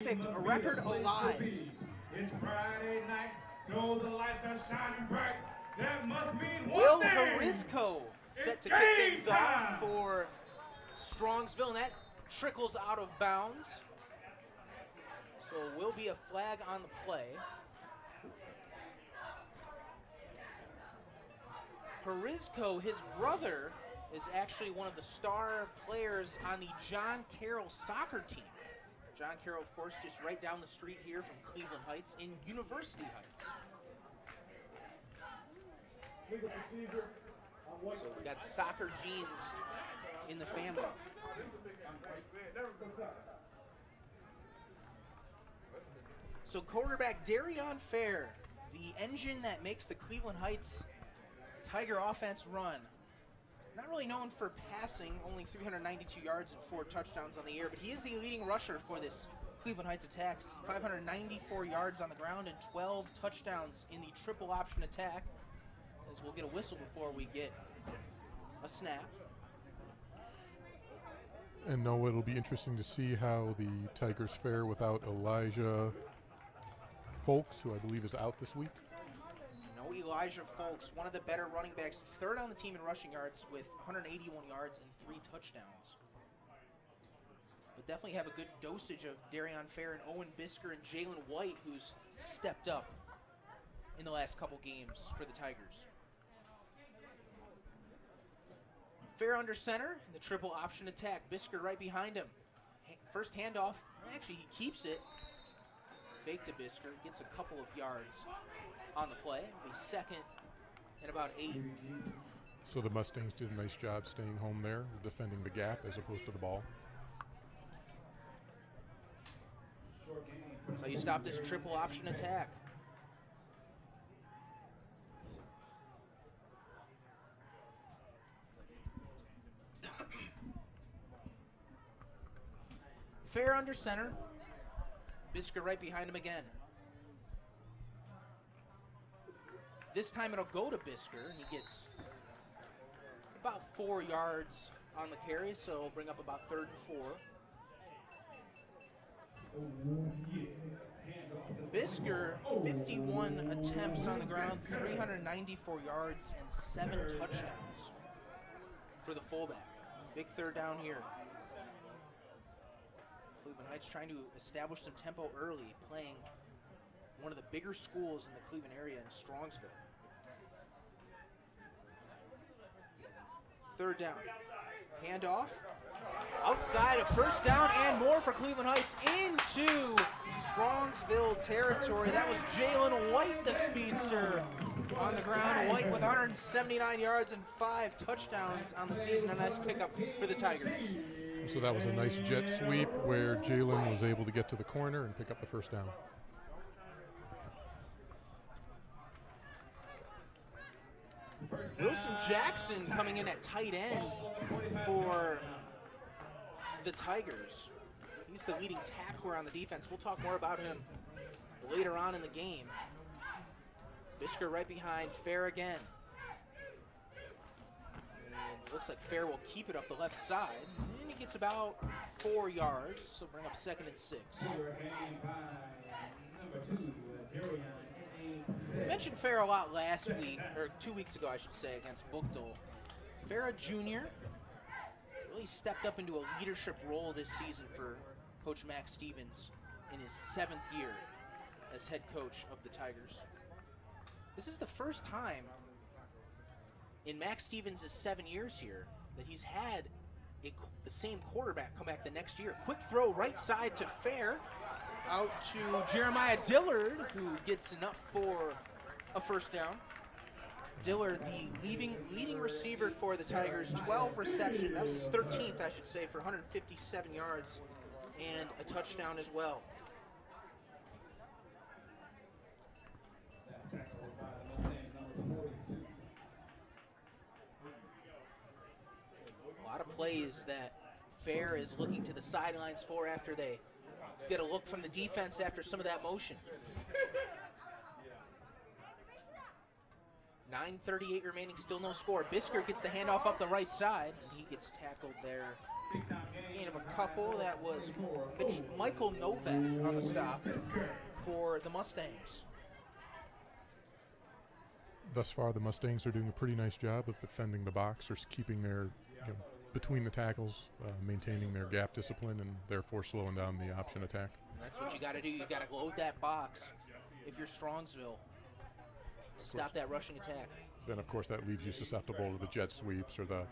Perfect record alive. It's Friday night. Those lights are shining bright. That must mean Will one thing. Harisco set It's to kick game things time. off for Strongsville, and that trickles out of bounds. So it will be a flag on the play. Harisco, his brother, is actually one of the star players on the John Carroll soccer team. John Carroll, of course, just right down the street here from Cleveland Heights in University Heights. So we've got soccer genes in the family. So quarterback Darion Fair, the engine that makes the Cleveland Heights Tiger offense run. Not really known for passing, only 392 yards and 4 touchdowns on the year, but he is the leading rusher for this Cleveland Heights attacks. 594 yards on the ground and 12 touchdowns in the triple option attack. As we'll get a whistle before we get a snap. And no, it'll be interesting to see how the Tigers fare without Elijah Folks, who I believe is out this week. No Elijah Folks, one of the better running backs, third on the team in rushing yards with 181 yards and 3 touchdowns. But definitely have a good dosage of Darion Fair and Owen Bisker and Jalen White, who's stepped up in the last couple games for the Tigers. Fair under center in the triple option attack. Bisker right behind him. First handoff, actually he keeps it. Fake to Bisker, gets a couple of yards on the play. It'll be second and about 8. So the Mustangs did a nice job staying home there, defending the gap as opposed to the ball. That's how you stop this triple option attack. Fair under center. Bisker right behind him again. This time it'll go to Bisker, and he gets about 4 yards on the carry, so it'll bring up about 3rd and 4. Bisker, 51 attempts on the ground, 394 yards, and 7 touchdowns for the fullback. Big third down here. Cleveland Heights trying to establish some tempo early, playing one of the bigger schools in the Cleveland area in Strongsville. Third down. Handoff. Outside, a first down and more for Cleveland Heights into Strongsville territory. That was Jalen White, the speedster, on the ground. White with 179 yards and 5 touchdowns on the season. A nice pickup for the Tigers. So that was a nice jet sweep where Jalen was able to get to the corner and pick up the first down. Wilson Jackson coming in at tight end for the Tigers. He's the leading tackler on the defense. We'll talk more about him later on in the game. Bisker right behind Fair again. And it looks like Fair will keep it up the left side. And he gets about 4 yards, so bring up 2nd and 6. I mentioned Fair a lot last week, or 2 weeks ago, I should say, against Bookdale. Fair, a junior, really stepped up into a leadership role this season for Coach Max Stevens in his 7th year as head coach of the Tigers. This is the first time in Max Stevens' 7 years here that he's had the same quarterback come back the next year. Quick throw right side to Fair, out to Jeremiah Dillard, who gets enough for a first down. Dillard, the leading receiver for the Tigers, 12 receptions. That was his 13th, I should say, for 157 yards and a touchdown as well. A lot of plays that Fair is looking to the sidelines for after they get a look from the defense after some of that motion. 9:38 remaining, still no score. Bisker gets the handoff up the right side, and he gets tackled there Gain of a couple. That was Michael Novak on the stop for the Mustangs. Thus far, the Mustangs are doing a pretty nice job of defending the box, or keeping their, between the tackles, maintaining their gap discipline, and therefore slowing down the option attack. And that's what you got to do. You got to load that box if you're Strongsville to stop that rushing attack. Then, of course, that leaves you susceptible to the jet sweeps or the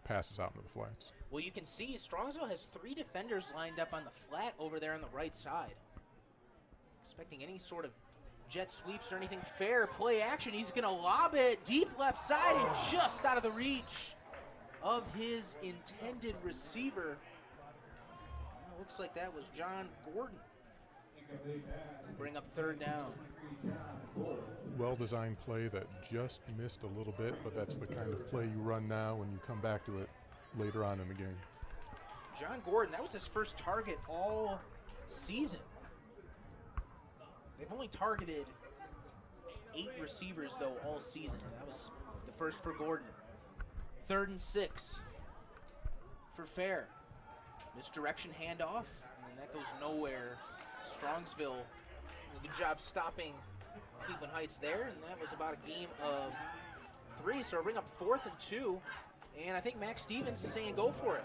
passes out into the flats. Well, you can see Strongsville has 3 defenders lined up on the flat over there on the right side. Expecting any sort of jet sweeps or anything. Fair play action. He's going to lob it deep left side and just out of the reach of his intended receiver. Looks like that was John Gordon. Bring up 3rd down. Well-designed play that just missed a little bit, but that's the kind of play you run now when you come back to it later on in the game. John Gordon, that was his first target all season. They've only targeted 8 receivers, though, all season. That was the first for Gordon. 3rd and 6 for Fair. Misdirection handoff, and that goes nowhere. Strongsville, good job stopping Cleveland Heights there, and that was about a game of 3. So we'll bring up 4th and 2, and I think Max Stevens is saying go for it.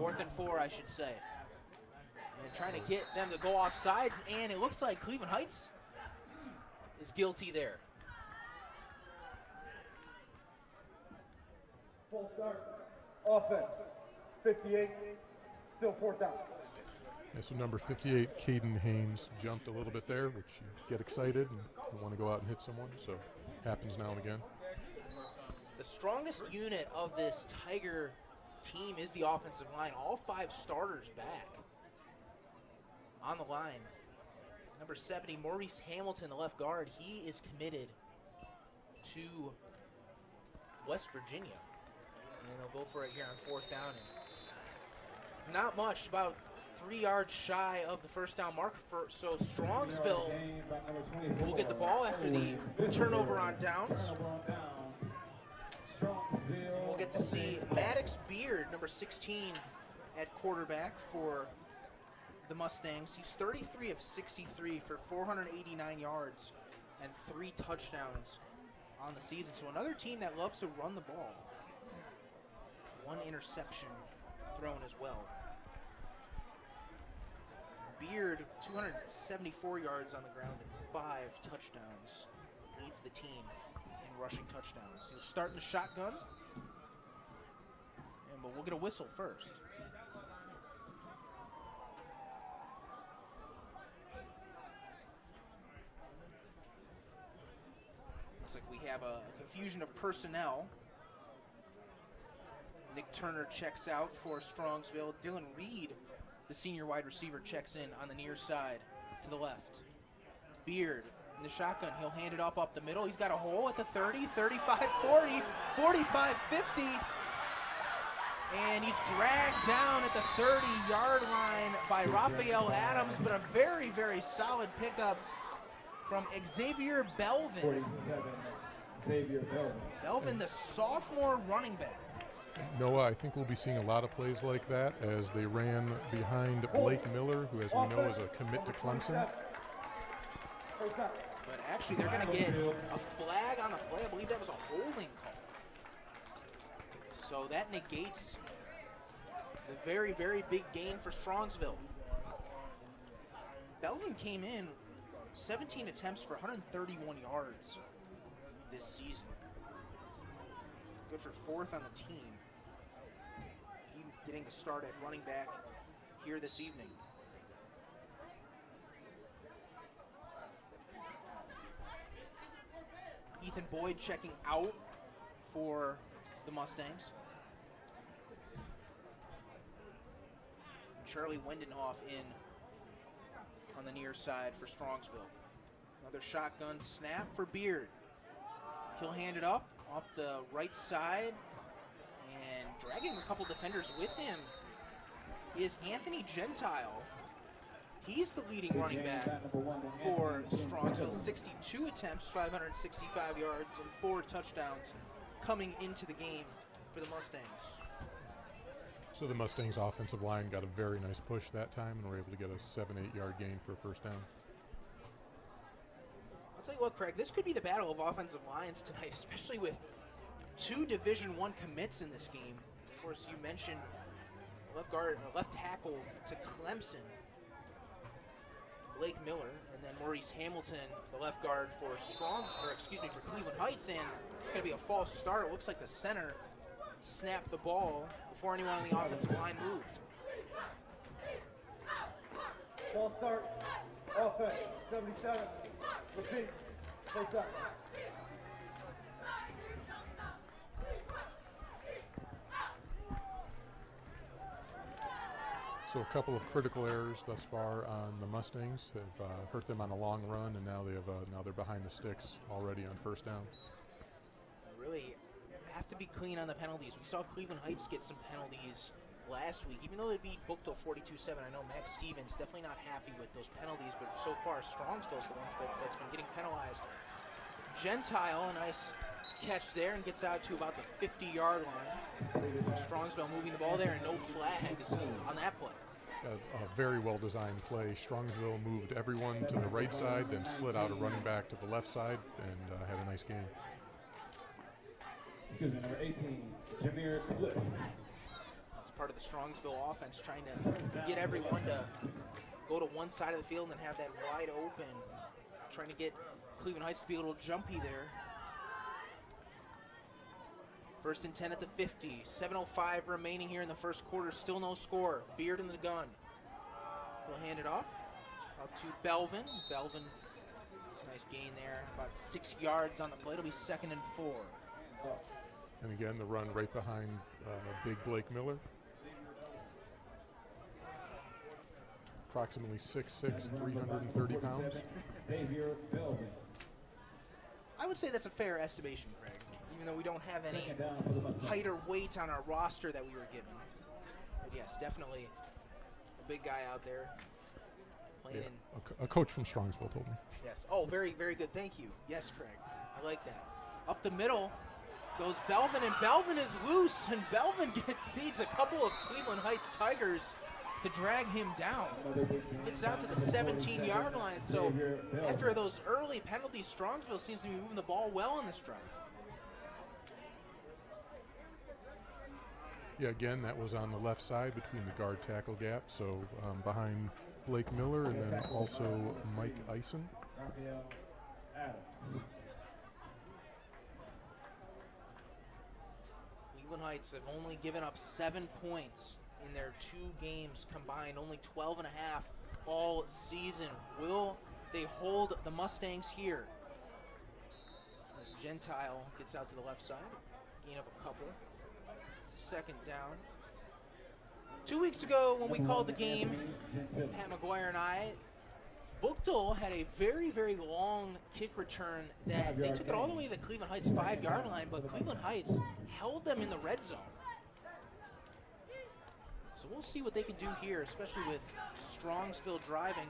4th and 4, I should say. And trying to get them to go off sides, and it looks like Cleveland Heights is guilty there. Full start. Offense. 58. Still 4th down. Yeah, so number 58, Caden Haynes, jumped a little bit there, which you get excited and you want to go out and hit someone, so happens now and again. The strongest unit of this Tiger team is the offensive line. All 5 starters back on the line. Number 70, Maurice Hamilton, the left guard, he is committed to West Virginia. And they'll go for it here on 4th down. And not much, about 3 yards shy of the first down mark. So Strongsville will get the ball after the turnover on downs. We'll get to see Maddox Beard, number 16, at quarterback for the Mustangs. He's 33 of 63 for 489 yards and 3 touchdowns on the season. So another team that loves to run the ball. 1 interception thrown as well. Beard, 274 yards on the ground and 5 touchdowns. Leads the team in rushing touchdowns. He'll start in the shotgun. But we'll get a whistle first. Looks like we have a confusion of personnel. Nick Turner checks out for Strongsville. Dylan Reed, the senior wide receiver, checks in on the near side to the left. Beard in the shotgun. He'll hand it up the middle. He's got a hole at the 30, 35, 40, 45, 50. And he's dragged down at the 30-yard line by Raphael Adams, but a very, very solid pickup from Xavier Belvin. 47, Xavier Belvin. Belvin, the sophomore running back. Noah, I think we'll be seeing a lot of plays like that as they ran behind Blake Miller, who, as we know, is a commit to Clemson. But actually, they're going to get a flag on the play. I believe that was a holding call. So that negates the very, very big gain for Strongsville. Belvin came in 17 attempts for 131 yards this season. Good for 4th on the team. He getting the start at running back here this evening. Ethan Boyd checking out for the Mustangs. And Charlie Wendenhoff in on the near side for Strongsville. Another shotgun snap for Beard. He'll hand it up off the right side, and dragging a couple defenders with him is Anthony Gentile. He's the leading running back for Strongsville. 62 attempts, 565 yards, and 4 touchdowns coming into the game for the Mustangs. So the Mustangs offensive line got a very nice push that time and were able to get a 7-8 yard gain for a first down. I'll tell you what, Craig, this could be the battle of offensive lines tonight, especially with 2 Division I commits in this game. Of course, you mentioned left tackle to Clemson, Blake Miller, and then Maurice Hamilton, the left guard for for Cleveland Heights, and it's going to be a false start. It looks like the center snapped the ball before anyone on the offensive line moved. Ball start. Offense. 77. Repeat. Take that. So a couple of critical errors thus far on the Mustangs have hurt them on a long run, and now they're behind the sticks already on first down. Really have to be clean on the penalties. We saw Cleveland Heights get some penalties last week, even though they beat Bookdale 42-7. I know Max Stevens definitely not happy with those penalties, but so far Strongsville's the ones that's been getting penalized. Gentile, a nice catch there, and gets out to about the 50-yard line. Strongsville moving the ball there, and no flags on that play. A very well-designed play. Strongsville moved everyone to the right side, then slid out a running back to the left side, and had a nice game. Excuse me, number 18, Jameer Cliff. That's part of the Strongsville offense, trying to get everyone to go to one side of the field and have that wide open, trying to get Cleveland Heights to be a little jumpy there. First and 10 at the 50. 7:05 remaining here in the first quarter. Still no score. Beard in the gun. He'll hand it up to Belvin. Belvin, it's a nice gain there. About 6 yards on the play. It'll be 2nd and 4. And again, the run right behind big Blake Miller. Approximately 6'6", 330 pounds. Xavier Belvin. I would say that's a fair estimation, Craig, even though we don't have any height or weight on our roster that we were given. But yes, definitely a big guy out there playing in. A coach from Strongsville told me. Yes. Oh, very, very good. Thank you. Yes, Craig. I like that. Up the middle goes Belvin, and Belvin is loose, and Belvin needs a couple of Cleveland Heights Tigers to drag him down. Gets out to the 17-yard line. So after those early penalties, Strongsville seems to be moving the ball well in this drive. Yeah, again, that was on the left side between the guard tackle gap. So behind Blake Miller and then also Mike Eisen. Raphael Adams. Cleveland Heights have only given up 7 points in their 2 games combined, only 12.5 all season. Will they hold the Mustangs here? As Gentile gets out to the left side, gain of a couple. 2nd down. 2 weeks ago when we called the game, Pat McGuire and I, Bookdale had a very, very long kick return that they took it all the way to the Cleveland Heights 5-yard line, but Cleveland Heights held them in the red zone. So we'll see what they can do here, especially with Strongsville driving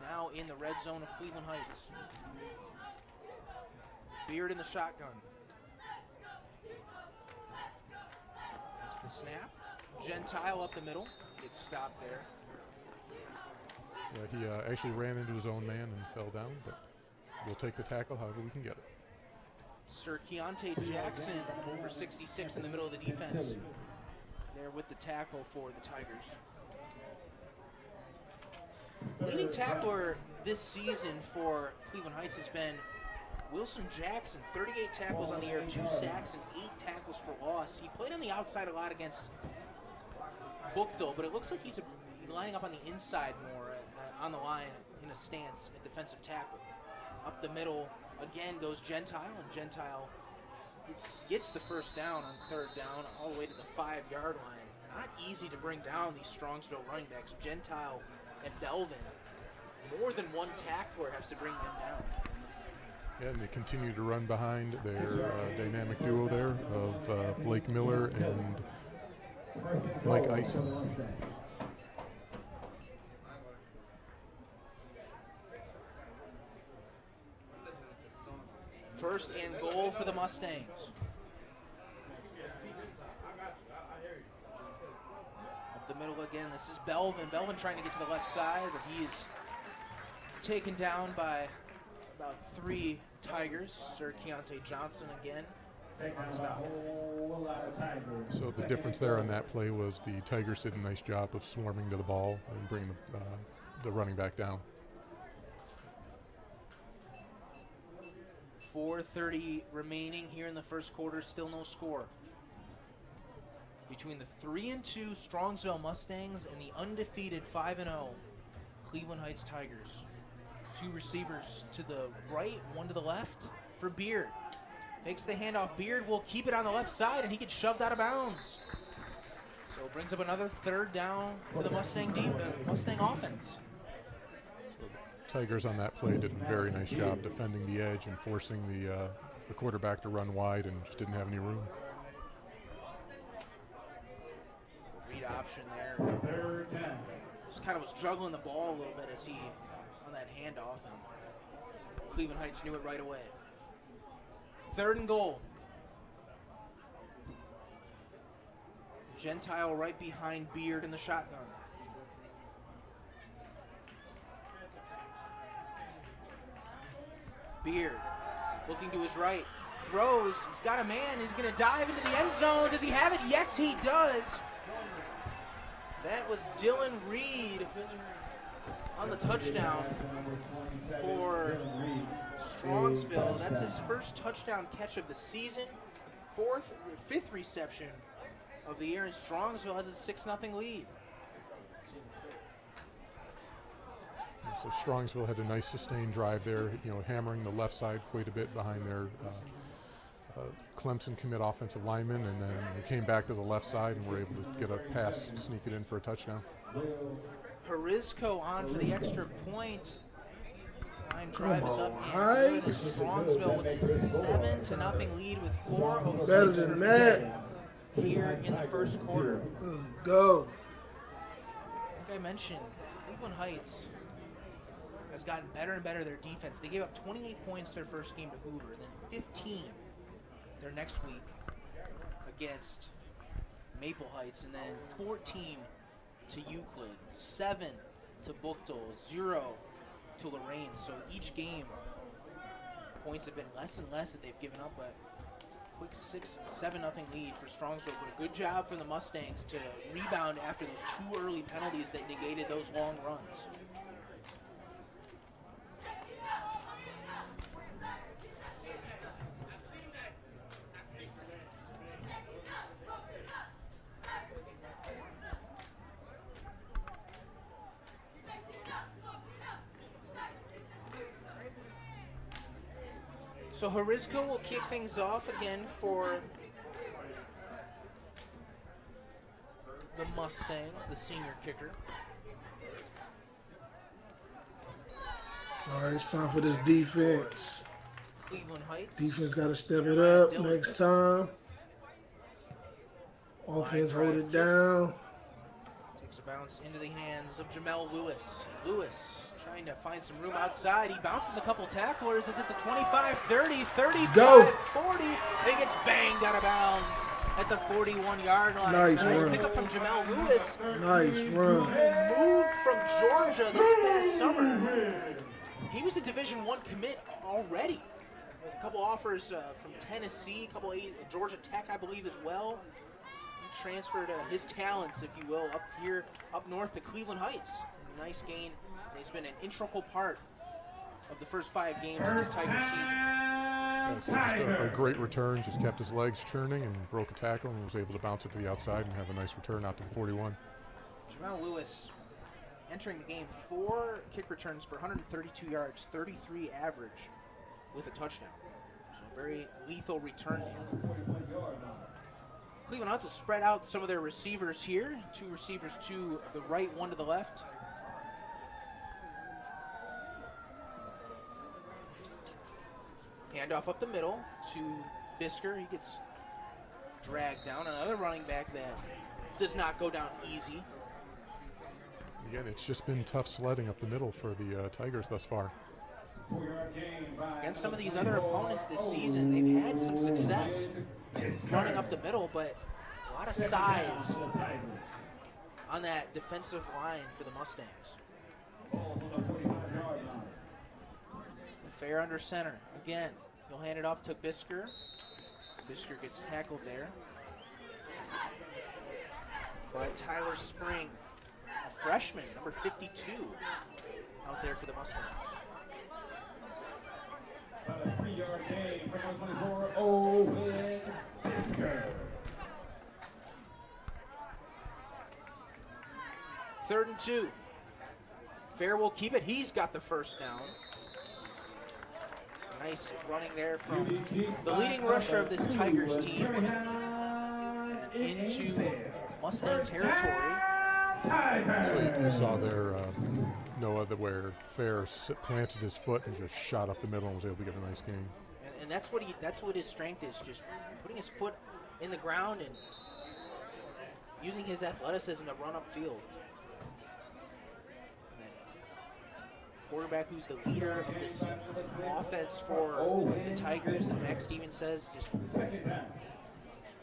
now in the red zone of Cleveland Heights. Beard in the shotgun. That's the snap. Gentile up the middle. Gets stopped there. Yeah, he actually ran into his own man and fell down, but we'll take the tackle however we can get it. Sir Keontae Jackson, number 66 in the middle of the defense. There with the tackle for the Tigers. Leading tackler this season for Cleveland Heights has been Wilson Jackson, 38 tackles on the year, 2 sacks, and 8 tackles for loss. He played on the outside a lot against Bookdale, but it looks like he's lining up on the inside more on the line in a stance at defensive tackle. Up the middle again goes Gentile, and Gentile gets the first down on 3rd down all the way to the 5-yard line. Not easy to bring down these Strongsville running backs. Gentile and Belvin, more than one tackler has to bring them down. Yeah, and they continue to run behind their dynamic duo there of Blake Miller and Mike Eisen. first and goal for the Mustangs. Up the middle again, this is Belvin. Belvin trying to get to the left side, but he is taken down by about 3 Tigers. Sir Keontae Johnson again. So the difference there on that play was the Tigers did a nice job of swarming to the ball and bringing the running back down. 4:30 remaining here in the first quarter, still no score. Between the 3-2 Strongsville Mustangs and the undefeated 5-0 Cleveland Heights Tigers. 2 receivers to the right, 1 to the left for Beard. Fakes the handoff. Beard will keep it on the left side, and he gets shoved out of bounds. So it brings up another 3rd down for the Mustang offense. Tigers on that play did a very nice job defending the edge and forcing the quarterback to run wide, and just didn't have any room. Read option there. Just kind of was juggling the ball a little bit as he on that handoff, and Cleveland Heights knew it right away. 3rd and goal. Gentile right behind Beard in the shotgun. Beard looking to his right. Throws. He's got a man. He's going to dive into the end zone. Does he have it? Yes, he does. That was Dylan Reed on the touchdown for Strongsville. That's his first touchdown catch of the season. 5th reception of the year, and Strongsville has a 6-0 lead. So Strongsville had a nice sustained drive there, hammering the left side quite a bit behind their Clemson commit offensive lineman, and then they came back to the left side and were able to get a pass, sneak it in for a touchdown. Harizko on for the extra point. Line drive is up and good, and Strongsville with a 7-0 lead with 4:06 better than that here in the first quarter. Let's go. Like I mentioned, Cleveland Heights has gotten better and better their defense. They gave up 28 points their first game to Hoover, and then 15 their next week against Maple Heights, and then 14 to Euclid, 7 to Buchtel, 0 to Lorraine. So each game, points have been less and less that they've given up, but quick 7-0 lead for Strongsville. But a good job for the Mustangs to rebound after those 2 early penalties that negated those long runs. So Harizko will kick things off again for the Mustangs, the senior kicker. All right, it's time for this defense. Cleveland Heights. Defense got to step it up next time. Offense hold it down. Takes a bounce into the hands of Jamel Lewis. Lewis trying to find some room outside. He bounces a couple tacklers. Is at the 25, 30, 35, Go. 40. And gets banged out of bounds at the 41-yard line. Nice run. Pick up from Jamel Lewis. Nice run. Moved from Georgia this past summer. He was a Division I commit already, with a couple offers from Tennessee, a couple Georgia Tech, I believe, as well. He transferred his talents, if you will, up north to Cleveland Heights. Nice gain. And he's been an integral part of the first 5 games of this Tiger season. Yeah, so just a great return, just kept his legs churning and broke a tackle and was able to bounce it to the outside and have a nice return out to the 41. Jamel Lewis entering the game 4 kick returns for 132 yards, 33 average with a touchdown. So a very lethal return to him. Cleveland Heights has spread out some of their receivers here. 2 receivers to the right, 1 to the left. Handoff up the middle to Bisker. He gets dragged down. Another running back that does not go down easy. Again, it's just been tough sledding up the middle for the Tigers thus far. 4-yard gain by Against some of these other opponents this season, they've had some success running up the middle, but a lot of size on that defensive line for the Mustangs. Ball's on the 45-yard line. Fair under center. Again, he'll hand it up to Bisker. Bisker gets tackled there by Tyler Spring, a freshman, number 52, out there for the Mustangs. About a 3-yard gain from 124, Owen Bisker. 3rd and 2. Fair will keep it. He's got the first down. Nice running there from the leading rusher of this Tigers team and into Mustang territory. So you saw there, Noah, where Fair planted his foot and just shot up the middle and was able to get a nice gain. And that's what his strength is, just putting his foot in the ground and using his athleticism to run upfield. Quarterback who's the leader of this offense for the Tigers, and Max Stevens says just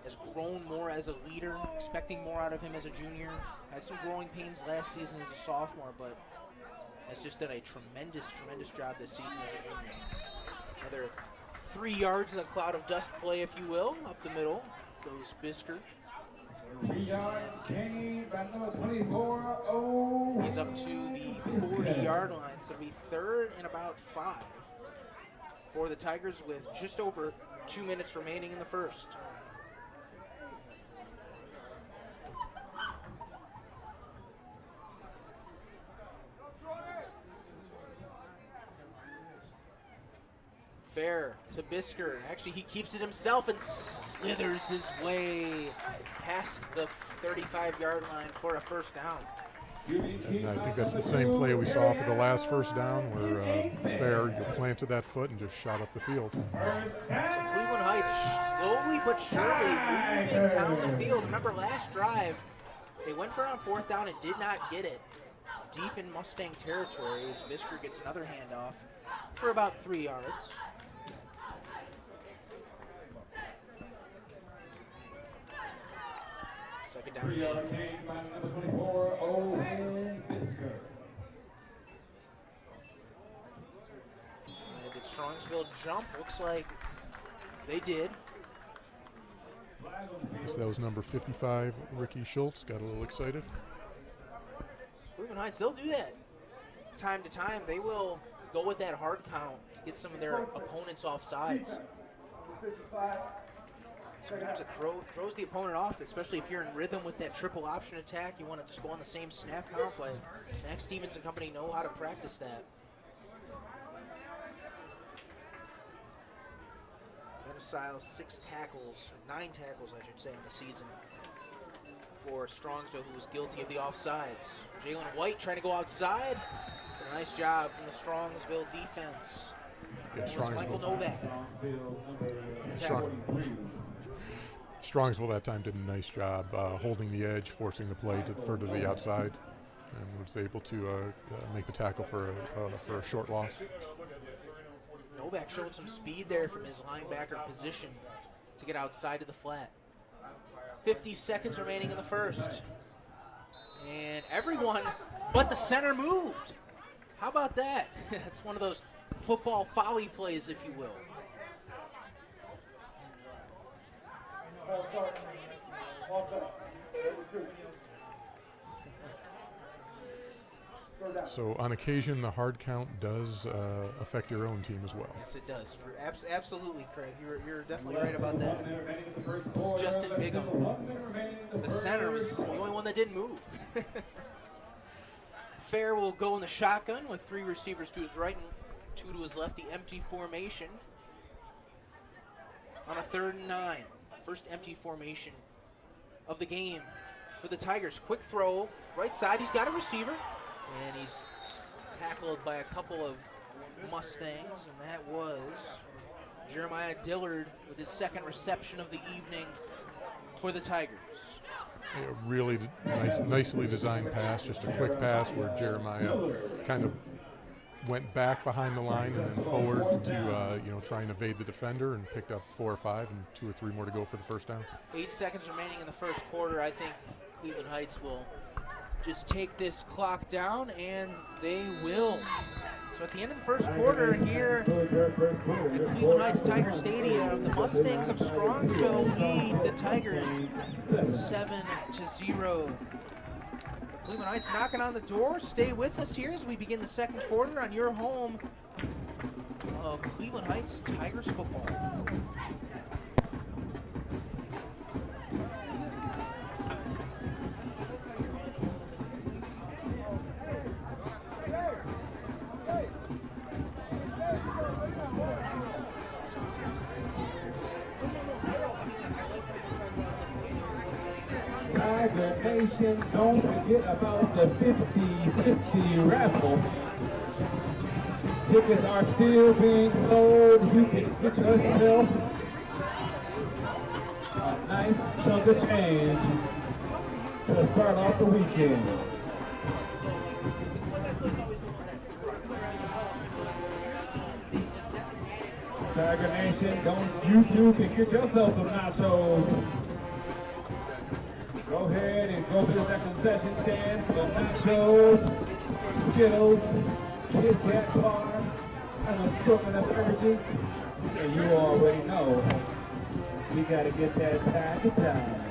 has grown more as a leader, expecting more out of him as a junior. Had some growing pains last season as a sophomore, but has just done a tremendous job this season as a junior. Another 3 yards in a cloud of dust play, if you will, up the middle goes Bisker. 3-yard gain by number 24, Owen. He's up to the 40-yard line, so it'll be 3rd and about 5 for the Tigers with just over 2 minutes remaining in the first. Fair to Bisker. Actually, he keeps it himself and slithers his way past the 35-yard line for a first down. And I think that's the same play we saw for the last first down where Fair planted that foot and just shot up the field. So Cleveland Heights slowly but surely moving down the field. Remember last drive, they went for it on 4th down and did not get it. Deep in Mustang territory as Bisker gets another handoff for about 3 yards. Second down. 3-yard gain by number 24, Owen Bisker. And did Strongsville jump? Looks like they did. So that was number 55, Ricky Schultz, got a little excited. Cleveland Heights, they'll do that. Time to time, they will go with that hard count to get some of their opponents off sides. Sometimes it throws the opponent off, especially if you're in rhythm with that triple option attack. You want to just go on the same snap count, but Max Stevens and company know how to practice that. Venezuela 9 tackles, I should say, in the season for Strongsville, who was guilty of the offsides. Jalen White trying to go outside. Did a nice job from the Strongsville defense. Yeah, Michael Novak. Strongsville that time did a nice job holding the edge, forcing the play to further to the outside, and was able to make the tackle for a short loss. Novak showed some speed there from his linebacker position to get outside of the flat. 50 seconds remaining in the first. And everyone but the center moved. How about that? It's one of those football folly plays, if you will. So on occasion, the hard count does affect your own team as well. Yes, it does. Absolutely, Craig. You're definitely right about that. It's Justin Bigham. The center was the only one that didn't move. Fair will go in the shotgun with 3 receivers to his right and 2 to his left, the empty formation. On a 3rd and 9. First empty formation of the game for the Tigers. Quick throw, right side. He's got a receiver, and he's tackled by a couple of Mustangs, and that was Jeremiah Dillard with his 2nd reception of the evening for the Tigers. A really nicely designed pass, just a quick pass where Jeremiah kind of went back behind the line and then forward to try and evade the defender, and picked up 4 or 5 and 2 or 3 more to go for the first down. 8 seconds remaining in the first quarter. I think Cleveland Heights will just take this clock down, and they will. So at the end of the first quarter here at Cleveland Heights Tiger Stadium, the Mustangs of Strongsville lead the Tigers 7-0. Cleveland Heights knocking on the door. Stay with us here as we begin the second quarter on your home of Cleveland Heights Tigers football. Tiger Nation, don't forget about the 50-50 raffle. Tickets are still being sold. You can get yourself a nice chunk of change to start off the weekend. Tiger Nation, you too can get yourself some nachos. Go ahead and go to that concession stand for nachos, Skittles, Kit Kat bar, and an assortment of beverages. And you already know, we gotta get that Tiger time.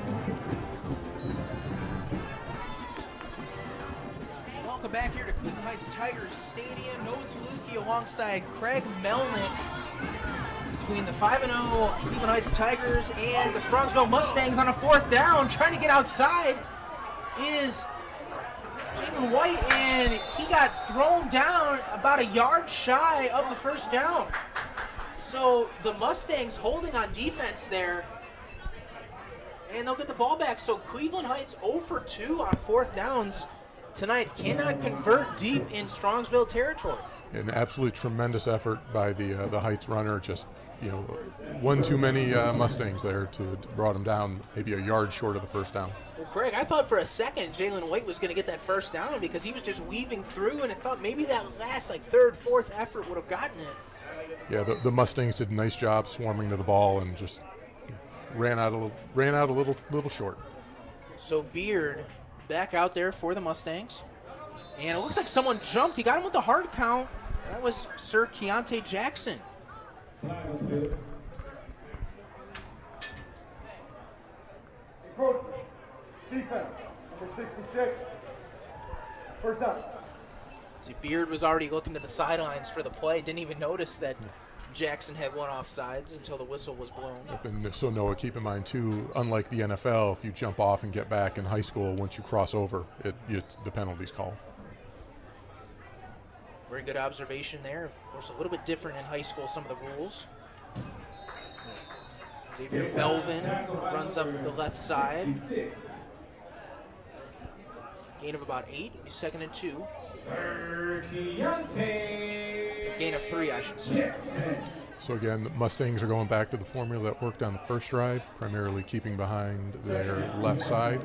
Welcome back here to Cleveland Heights Tigers Stadium. Noah Taluki alongside Craig Melnick. Between the 5-0 Cleveland Heights Tigers and the Strongsville Mustangs on a 4th down, trying to get outside is Jalen White, and he got thrown down about a yard shy of the first down. So the Mustangs holding on defense there, and they'll get the ball back. So Cleveland Heights 0 for 2 on 4th downs tonight, cannot convert deep in Strongsville territory. An absolutely tremendous effort by the Heights runner. Just one too many Mustangs there to brought him down maybe a yard short of the first down. Well, Craig, I thought for a second Jalen White was going to get that first down because he was just weaving through, and I thought maybe that last 3rd, 4th effort would have gotten it. Yeah, the Mustangs did a nice job swarming to the ball and just ran out a little short. So Beard back out there for the Mustangs, and it looks like someone jumped. He got him with the hard count. That was Sir Keontae Jackson. Encroachment. Defense. Number 66. First down. See, Beard was already looking to the sidelines for the play. Didn't even notice that Jackson had one offsides until the whistle was blown. And so Noah, keep in mind too, unlike the NFL, if you jump off and get back in high school, once you cross over, the penalty's called. Very good observation there. Of course, a little bit different in high school, some of the rules. Xavier Belvin runs up the left side. Gain of about 8, 2nd and 2. Gain of 3, I should say. So again, the Mustangs are going back to the formula that worked on the first drive, primarily keeping behind their left side,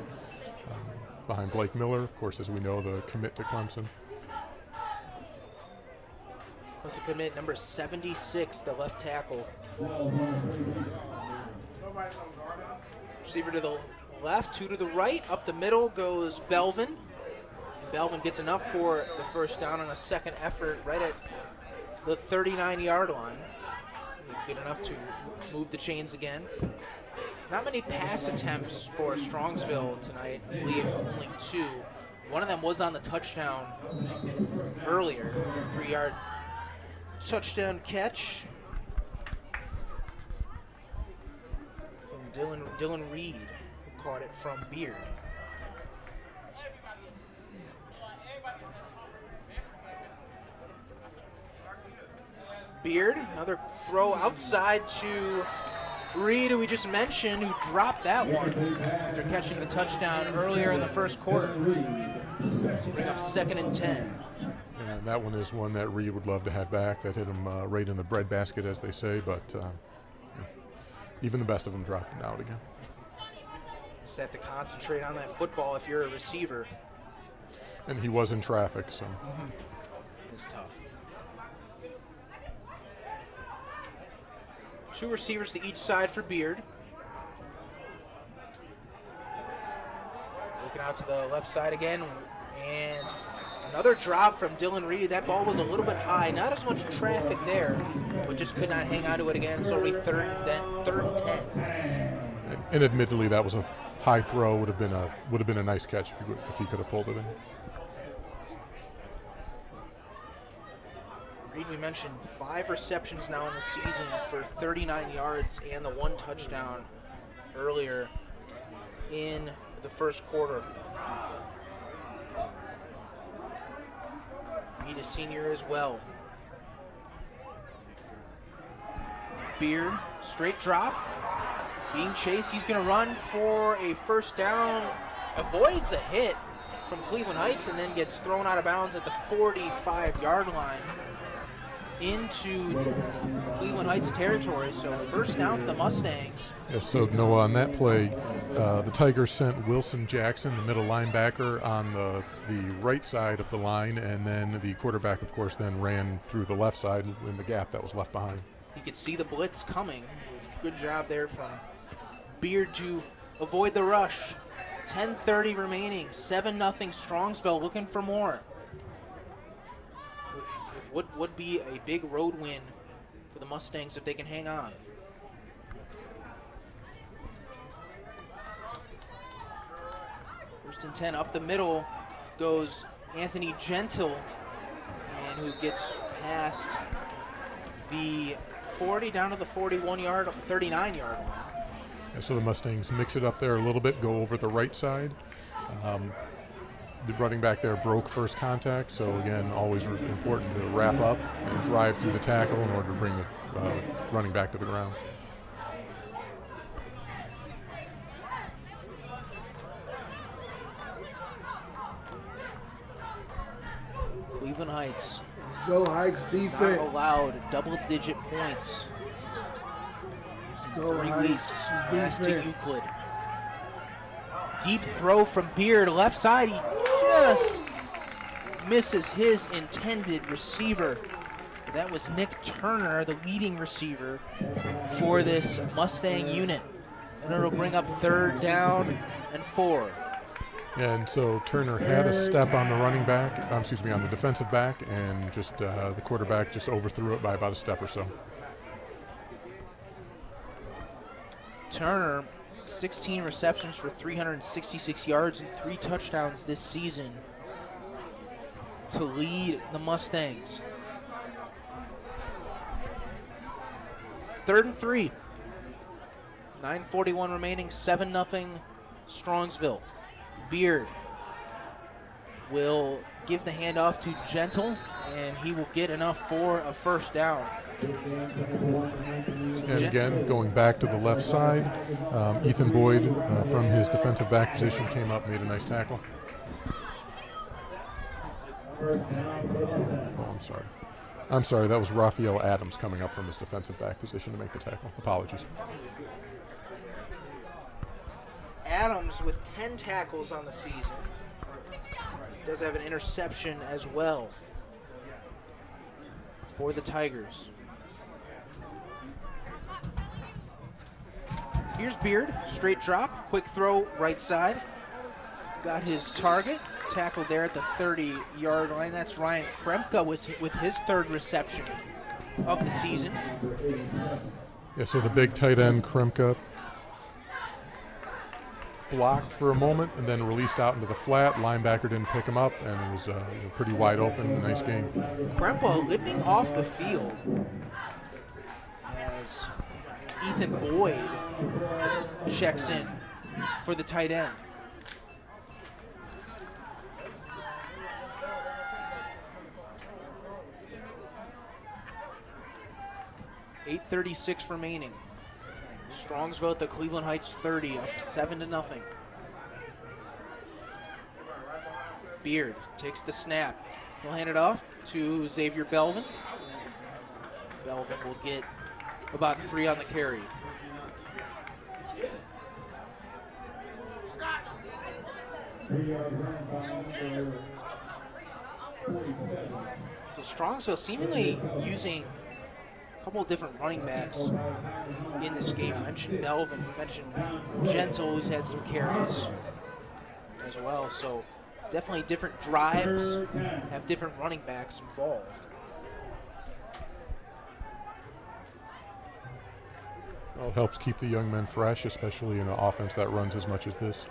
behind Blake Miller, of course, as we know, the commit to Clemson. Was a commit number 76, the left tackle. Receiver to the left, 2 to the right. Up the middle goes Belvin. Belvin gets enough for the first down on a second effort right at the 39-yard line. Good enough to move the chains again. Not many pass attempts for Strongsville tonight. I believe only 2. One of them was on the touchdown earlier, 3-yard touchdown catch from Dylan Reed, who caught it from Beard. Beard, another throw outside to Reed, who we just mentioned, who dropped that one after catching the touchdown earlier in the first quarter. So bring up 2nd and 10. And that one is one that Reed would love to have back. That hit him right in the breadbasket, as they say, but even the best of them dropped it out again. Just have to concentrate on that football if you're a receiver. And he was in traffic, so. It's tough. Two receivers to each side for Beard. Looking out to the left side again, and another drop from Dylan Reed. That ball was a little bit high, not as much traffic there, but just could not hang on to it again. So only third and 10. And admittedly, that was a high throw. Would have been a nice catch if he could have pulled it in. Reed, we mentioned 5 receptions now in the season for 39 yards and the 1 touchdown earlier in the first quarter. Reed a senior as well. Beard, straight drop, being chased. He's going to run for a first down, avoids a hit from Cleveland Heights, and then gets thrown out of bounds at the 45-yard line into Cleveland Heights territory. So first down for the Mustangs. Yes, so Noah, on that play, the Tigers sent Wilson Jackson, the middle linebacker, on the right side of the line, and then the quarterback, of course, then ran through the left side in the gap that was left behind. He could see the blitz coming. Good job there from Beard to avoid the rush. 10:30 remaining, 7-0 Strongsville, looking for more. What would be a big road win for the Mustangs if they can hang on. First and 10, up the middle goes Anthony Gentle, and who gets past the 40 down to the 39-yard line. And so the Mustangs mix it up there a little bit, go over the right side. The running back there broke first contact, so again, always important to wrap up and drive through the tackle in order to bring the running back to the ground. Cleveland Heights. Let's go, Hikes defense. Not allowed double-digit points. Let's go, 3 Hikes weeks last to defense. Euclid. Deep throw from Beard, left side. He just misses his intended receiver. That was Nick Turner, the leading receiver for this Mustang unit. And it'll bring up 3rd down and 4. And so Turner had a step on the running back, on the defensive back, and just the quarterback just overthrew it by about a step or so. Turner, 16 receptions for 366 yards and 3 touchdowns this season to lead the Mustangs. 3rd and 3. 9:41 remaining, 7-0 Strongsville. Beard will give the handoff to Gentle, and he will get enough for a first down. And again, going back to the left side, Ethan Boyd from his defensive back position came up, made a nice tackle. Oh, I'm sorry, that was Raphael Adams coming up from his defensive back position to make the tackle. Apologies. Adams with 10 tackles on the season. Does have an interception as well for the Tigers. Here's Beard, straight drop, quick throw, right side. Got his target, tackled there at the 30-yard line. That's Ryan Kremka with his 3rd reception of the season. Yeah, so the big tight end, Kremka, blocked for a moment and then released out into the flat. Linebacker didn't pick him up, and it was pretty wide open. Nice game. Kremka limping off the field as Ethan Boyd checks in for the tight end. .836 remaining. Strongsville at the Cleveland Heights 30, up 7-0. Beard takes the snap. He'll hand it off to Xavier Belvin. Belvin will get about 3 on the carry. So Strongsville seemingly using a couple of different running backs in this game. I mentioned Belvin, we mentioned Gentle, who's had some carries as well. So definitely different drives, have different running backs involved. Well, it helps keep the young men fresh, especially in an offense that runs as much as this.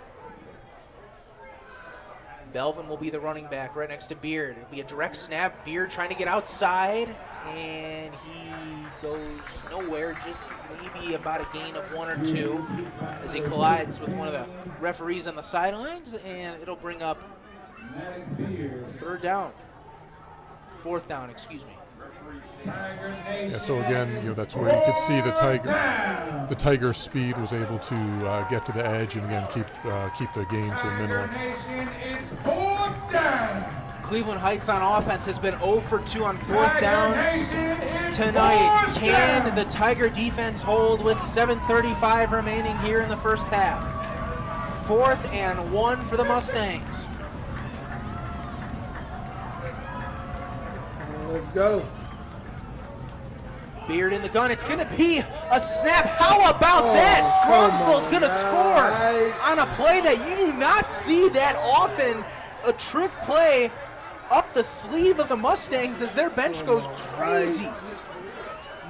Belvin will be the running back right next to Beard. It'll be a direct snap. Beard trying to get outside, and he goes nowhere, just maybe about a gain of 1 or 2 as he collides with one of the referees on the sidelines, and it'll bring up fourth down, excuse me. Yeah, so again, that's where you could see the Tiger speed was able to get to the edge and again keep the game to a minimum. Cleveland Heights on offense has been 0 for 2 on fourth downs tonight. Can the Tiger defense hold with 7:35 remaining here in the first half? 4th and 1 for the Mustangs. Let's go. Beard in the gun. It's going to be a snap. How about that? Strongsville's going to score on a play that you do not see that often. A trick play up the sleeve of the Mustangs as their bench goes crazy.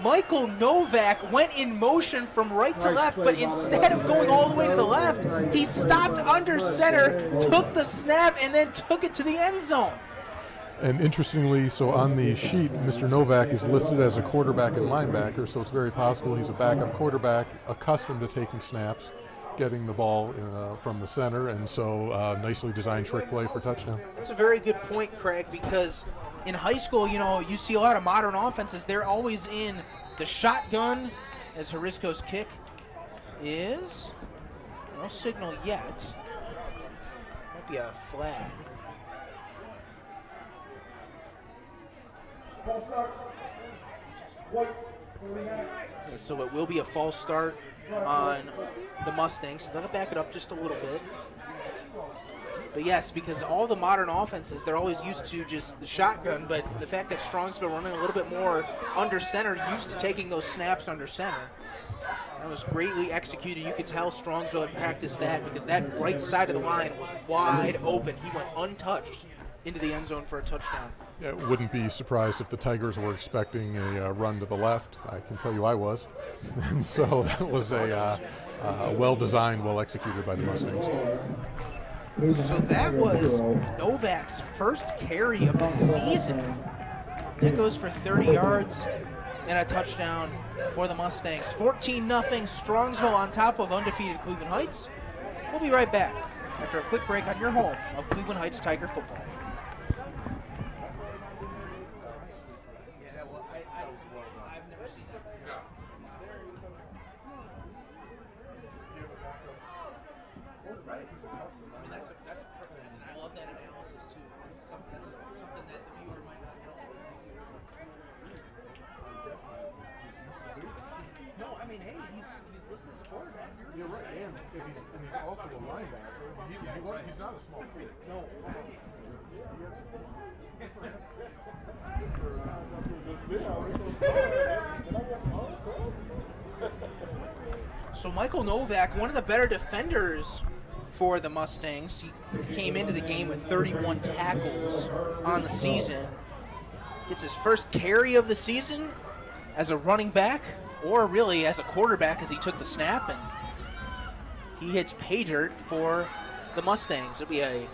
Michael Novak went in motion from right to left, but instead of going all the way to the left, he stopped under center, took the snap, and then took it to the end zone. And interestingly, so on the sheet, Mr. Novak is listed as a quarterback and linebacker, so it's very possible he's a backup quarterback, accustomed to taking snaps, getting the ball from the center, and so nicely designed trick play for touchdown. That's a very good point, Craig, because in high school, you see a lot of modern offenses. They're always in the shotgun, as Harisco's kick is no signal yet. Might be a flag. Okay, so it will be a false start on the Mustangs, so that'll back it up just a little bit. But yes, because all the modern offenses, they're always used to just the shotgun, but the fact that Strongsville running a little bit more under center, used to taking those snaps under center, that was greatly executed. You could tell Strongsville had practiced that because that right side of the line was wide open. He went untouched into the end zone for a touchdown. Yeah, wouldn't be surprised if the Tigers were expecting a run to the left. I can tell you I was. And so that was a well-designed, well-executed by the Mustangs. So that was Novak's first carry of the season. That goes for 30 yards and a touchdown for the Mustangs. 14-0, Strongsville on top of undefeated Cleveland Heights. We'll be right back after a quick break on your home of Cleveland Heights Tiger football. You're right, and he's also a linebacker. He's not a small kid. No. So Michael Novak, one of the better defenders for the Mustangs. He came into the game with 31 tackles on the season. Gets his first carry of the season as a running back, or really as a quarterback as he took the snap, and he hits pay dirt for the Mustangs. It'll be a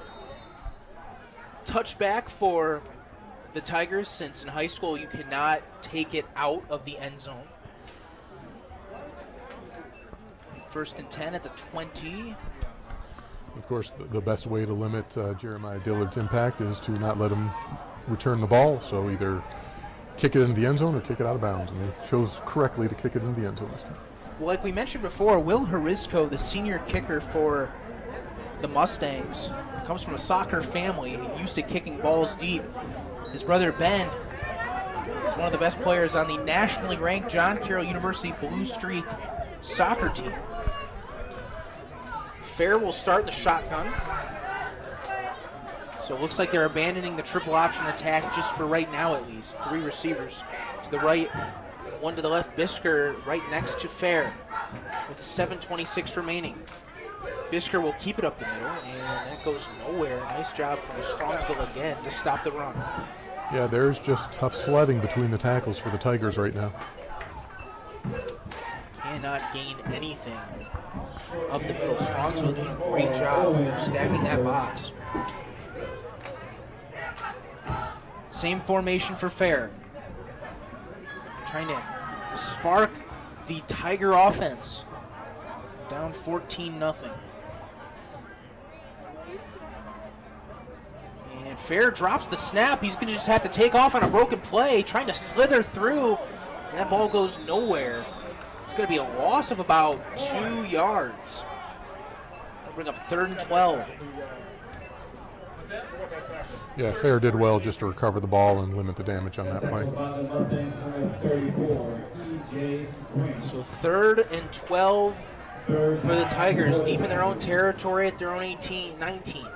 touchback for the Tigers, since in high school you cannot take it out of the end zone. 1st and 10 at the 20. Of course, the best way to limit Jeremiah Dillard's impact is to not let him return the ball, so either kick it into the end zone or kick it out of bounds, and they chose correctly to kick it into the end zone this time. Well, like we mentioned before, Will Harisco, the senior kicker for the Mustangs, comes from a soccer family, used to kicking balls deep. His brother Ben is one of the best players on the nationally ranked John Carroll University Blue Streak soccer team. Fair will start the shotgun. So it looks like they're abandoning the triple option attack just for right now at least. 3 receivers to the right, one to the left. Bisker right next to Fair with 7:26 remaining. Bisker will keep it up the middle, and that goes nowhere. Nice job from Strongsville again to stop the run. Yeah, there's just tough sledding between the tackles for the Tigers right now. Cannot gain anything up the middle. Strongsville doing a great job of stacking that box. Same formation for Fair. Trying to spark the Tiger offense. Down 14-0. And Fair drops the snap. He's going to just have to take off on a broken play, trying to slither through. And that ball goes nowhere. It's going to be a loss of about 2 yards. That'll bring up 3rd and 12. Yeah, Fair did well just to recover the ball and limit the damage on that play. So 3rd and 12 for the Tigers, deep in their own territory at their own 19.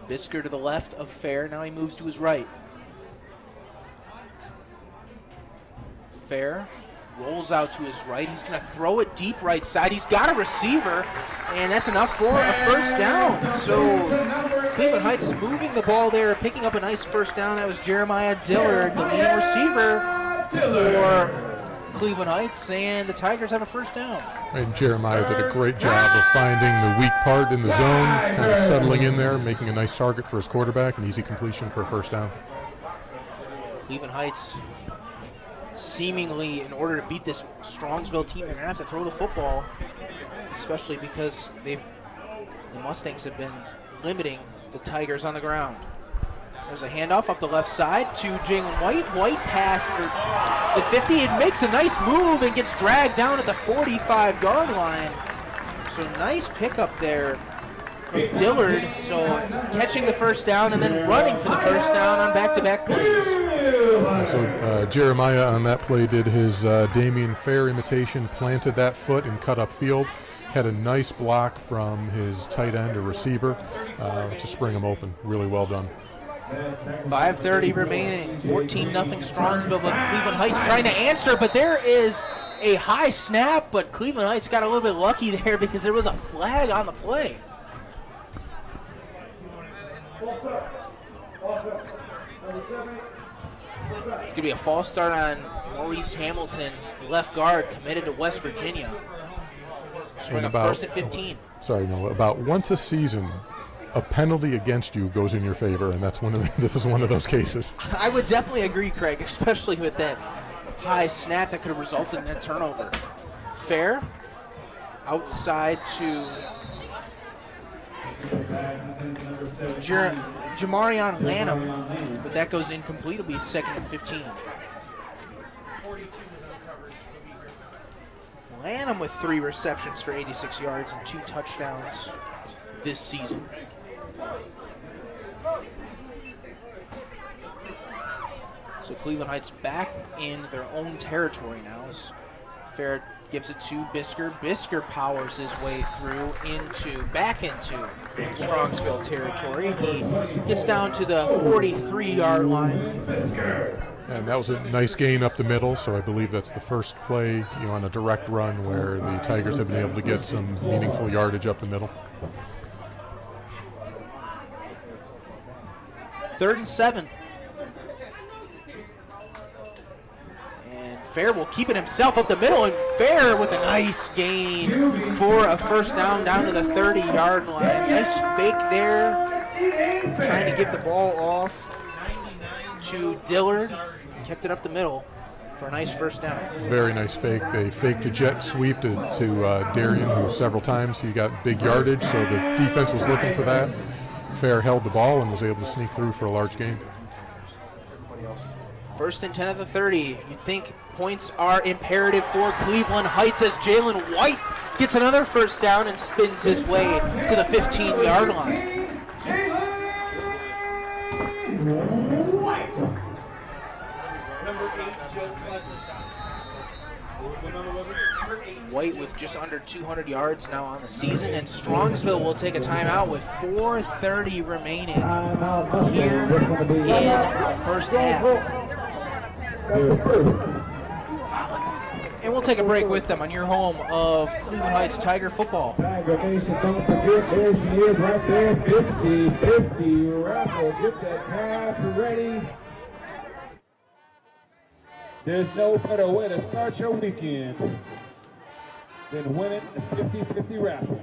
Bisker to the left of Fair. Now he moves to his right. Fair rolls out to his right. He's going to throw it deep right side. He's got a receiver, and that's enough for a first down. So Cleveland Heights moving the ball there, picking up a nice first down. That was Jeremiah Dillard, the leading receiver for Cleveland Heights, and the Tigers have a first down. And Jeremiah did a great job of finding the weak part in the zone, kind of settling in there, making a nice target for his quarterback, an easy completion for a first down. Cleveland Heights seemingly, in order to beat this Strongsville team, they're going to have to throw the football, especially because the Mustangs have been limiting the Tigers on the ground. There's a handoff up the left side to Jalen White. White pass for the 50. It makes a nice move and gets dragged down at the 45-yard line. So nice pickup there from Dillard. So catching the first down and then running for the first down on back-to-back plays. So Jeremiah on that play did his Damian Fair imitation, planted that foot and cut up field. Had a nice block from his tight end or receiver to spring him open. Really well done. 5:30 remaining, 14-0 Strongsville, but Cleveland Heights trying to answer, but there is a high snap, but Cleveland Heights got a little bit lucky there because there was a flag on the play. It's going to be a false start on Maurice Hamilton, left guard, committed to West Virginia. And about 1st and 15. About once a season, a penalty against you goes in your favor, and that's this is one of those cases. I would definitely agree, Craig, especially with that high snap that could have resulted in a turnover. Fair, outside to Jamarion Lanham, but that goes incomplete. It'll be 2nd and 15. Lanham with 3 receptions for 86 yards and 2 touchdowns this season. So Cleveland Heights back in their own territory now as Fair gives it to Bisker. Bisker powers his way back into Strongsville territory. He gets down to the 43-yard line. And that was a nice gain up the middle, so I believe that's the first play on a direct run where the Tigers have been able to get some meaningful yardage up the middle. 3rd and 7. And Fair will keep it himself up the middle, and Fair with a nice gain for a first down to the 30-yard line. Nice fake there, trying to give the ball off to Dillard. Kept it up the middle for a nice first down. Very nice fake. They faked a jet sweep to Darian, who several times he got big yardage, so the defense was looking for that. Fair held the ball and was able to sneak through for a large gain. 1st and 10 at the 30. You'd think points are imperative for Cleveland Heights as Jalen White gets another first down and spins his way to the 15-yard line. White. Number 8, Joe Pleasant. What number was it? Number White with just under 200 yards now on the season, and Strongsville will take a timeout with 4:30 remaining here in the first half. And we'll take a break with them on your home of Cleveland Heights Tiger football. Tiger Nation, don't forget, there she is right there, 50-50 raffle. Get that pass ready. There's no better way to start your weekend than winning the 50-50 raffle.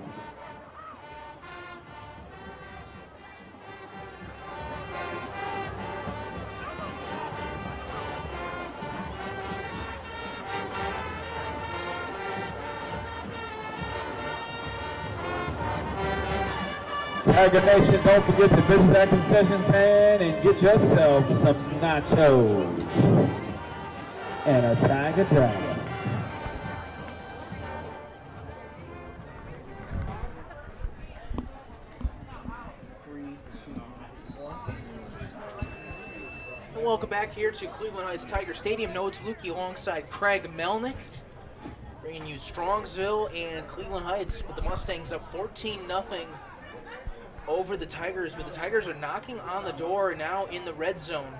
Tiger Nation, don't forget to visit that concession stand and get yourself some nachos and a Tiger Drive. And welcome back here to Cleveland Heights Tiger Stadium. Noah Toluki alongside Craig Melnick, bringing you Strongsville and Cleveland Heights, with the Mustangs up 14-0 over the Tigers, but the Tigers are knocking on the door now in the red zone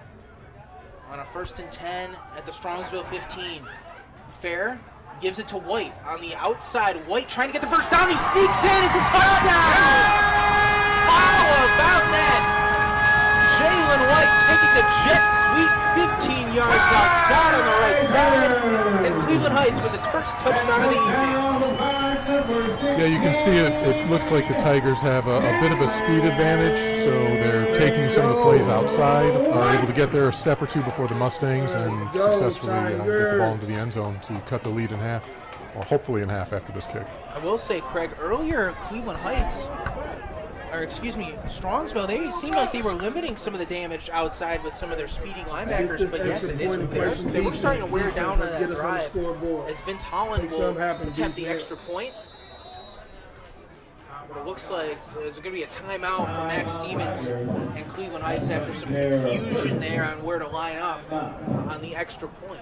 on a 1st and 10 at the Strongsville 15. Fair gives it to White on the outside. White trying to get the first down. He sneaks in. It's a touchdown. How about that? Jalen White taking the jet sweep 15 yards outside on the right side. And Cleveland Heights with its first touchdown of the evening. Yeah, you can see it. It looks like the Tigers have a bit of a speed advantage, so they're taking some of the plays outside, are able to get there a step or two before the Mustangs and successfully get the ball into the end zone to cut the lead in half, or hopefully in half after this kick. I will say, Craig, earlier Cleveland Heights, or excuse me, Strongsville, they seemed like they were limiting some of the damage outside with some of their speedy linebackers, but yes, it is. They were starting to wear down on that drive as Vince Holland will attempt the extra point. But it looks like there's going to be a timeout for Max Stevens and Cleveland Heights after some confusion there on where to line up on the extra point.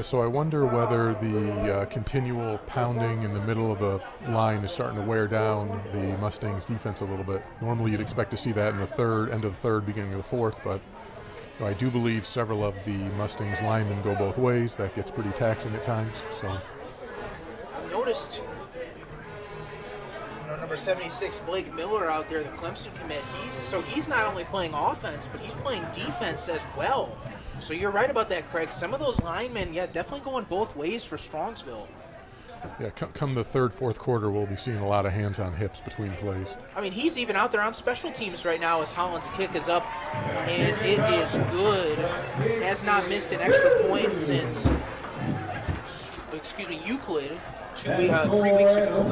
So I wonder whether the continual pounding in the middle of the line is starting to wear down the Mustangs defense a little bit. Normally you'd expect to see that in the third, end of the third, beginning of the fourth, but I do believe several of the Mustangs linemen go both ways. That gets pretty taxing at times. So I've noticed, number 76, Blake Miller out there, the Clemson commit, he's not only playing offense, but he's playing defense as well. So you're right about that, Craig. Some of those linemen, definitely going both ways for Strongsville. Yeah, come the third, fourth quarter, we'll be seeing a lot of hands on hips between plays. I mean, he's even out there on special teams right now as Holland's kick is up, and it is good. Has not missed an extra point since, Euclid 3 weeks ago.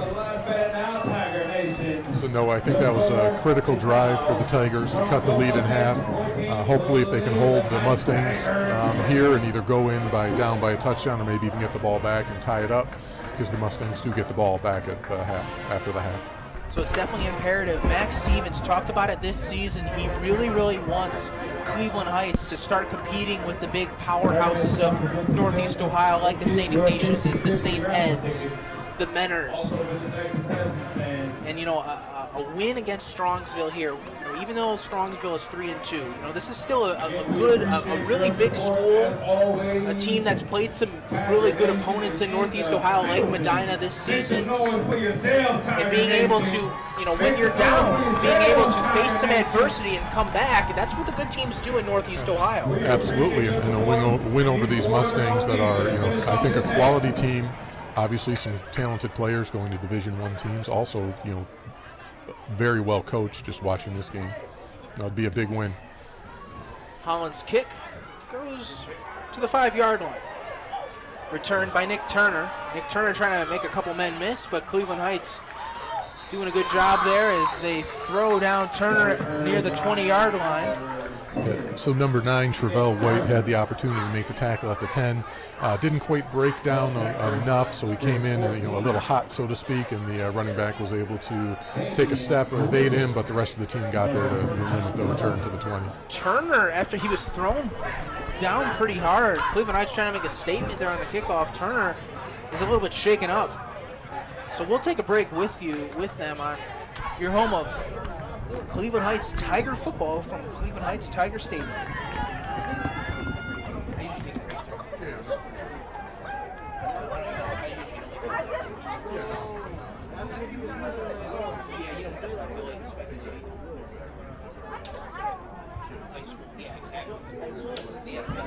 So no, I think that was a critical drive for the Tigers to cut the lead in half. Hopefully if they can hold the Mustangs here and either go in down by a touchdown or maybe even get the ball back and tie it up, because the Mustangs do get the ball back at after the half. So it's definitely imperative. Max Stevens talked about it this season. He really, really wants Cleveland Heights to start competing with the big powerhouses of Northeast Ohio, like the St. Ignatiuses, the St. Eds, the Menners. And, a win against Strongsville here, even though Strongsville is 3-2, this is still a really big school, a team that's played some really good opponents in Northeast Ohio, like Medina this season, and being able to, when you're down, being able to face some adversity and come back, that's what the good teams do in Northeast Ohio. Absolutely, and a win over these Mustangs that are, I think a quality team, obviously some talented players going to Division I teams, also, very well coached. Just watching this game, it'd be a big win. Holland's kick goes to the 5-yard line. Returned by Nick Turner. Nick Turner trying to make a couple men miss, but Cleveland Heights doing a good job there as they throw down Turner near the 20-yard line. Yeah, so number 9, Travell White, had the opportunity to make the tackle at the 10. Didn't quite break down enough, so he came in a little hot, so to speak, and the running back was able to take a step or evade him, but the rest of the team got there to limit the return to the 20. Turner, after he was thrown down pretty hard. Cleveland Heights trying to make a statement there on the kickoff. Turner is a little bit shaken up. So we'll take a break with them on your home of Cleveland Heights Tiger football from Cleveland Heights Tiger Stadium. I usually take a break during the Yeah, you don't want to really expect it to be. High school. Yeah, exactly. This is the NFL.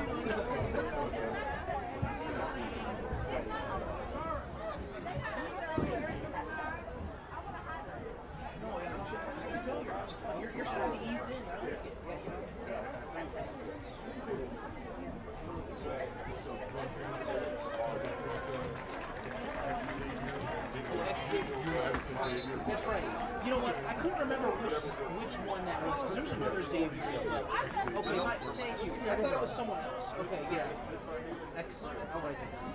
I can tell you're starting to ease in. I like it. Yeah, That's right. You know what? I couldn't remember which one that was because there was another Xavier. Okay, thank you. I thought it was someone else. Okay, yeah. Excellent. I'll write that down.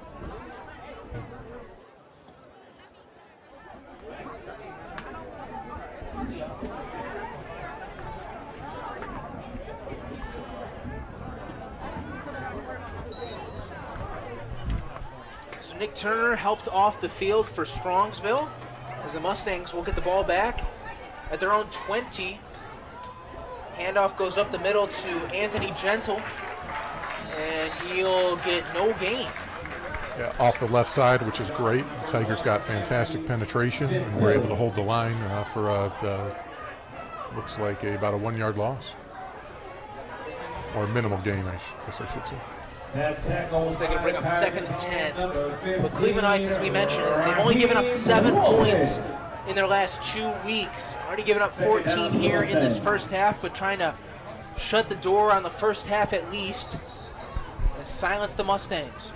So Nick Turner helped off the field for Strongsville as the Mustangs will get the ball back at their own 20. Handoff goes up the middle to Anthony Gentle, and he'll get no gain. Yeah, off the left side, which is great. The Tigers got fantastic penetration and were able to hold the line for looks like about a 1 yard loss. Or minimal gain, I guess I should say. Looks like it'll bring up 2nd and 10. But Cleveland Heights, as we mentioned, they've only given up 7 points in their last 2 weeks. Already given up 14 here in this first half, but trying to shut the door on the first half at least and silence the Mustangs.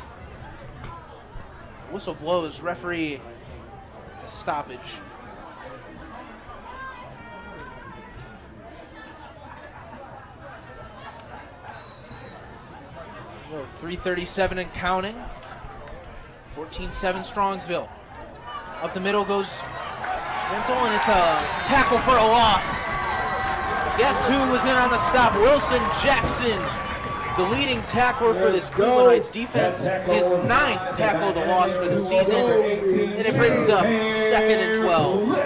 Whistle blows, referee a stoppage. Well, 3:37 and counting. 14-7 Strongsville. Up the middle goes Gentle, and it's a tackle for a loss. Guess who was in on the stop? Wilson Jackson, the leading tackler for this Cleveland Heights defense. His 9th tackle of the loss for the season. And it brings up 2nd and 12.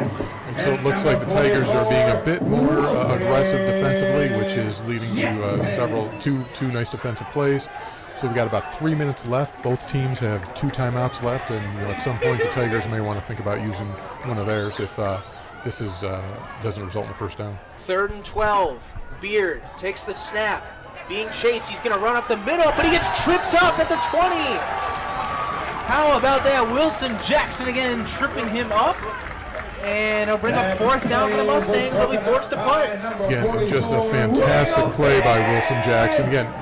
And so it looks like the Tigers are being a bit more aggressive defensively, which is leading to two nice defensive plays. So we've got about 3 minutes left. Both teams have 2 timeouts left, and at some point the Tigers may want to think about using one of theirs if this doesn't result in a first down. 3rd and 12. Beard takes the snap. Being chased, he's going to run up the middle, but he gets tripped up at the 20. How about that? Wilson Jackson again tripping him up. And it'll bring up 4th down for the Mustangs. They'll be forced to punt. Again, just a fantastic play by Wilson Jackson. Again,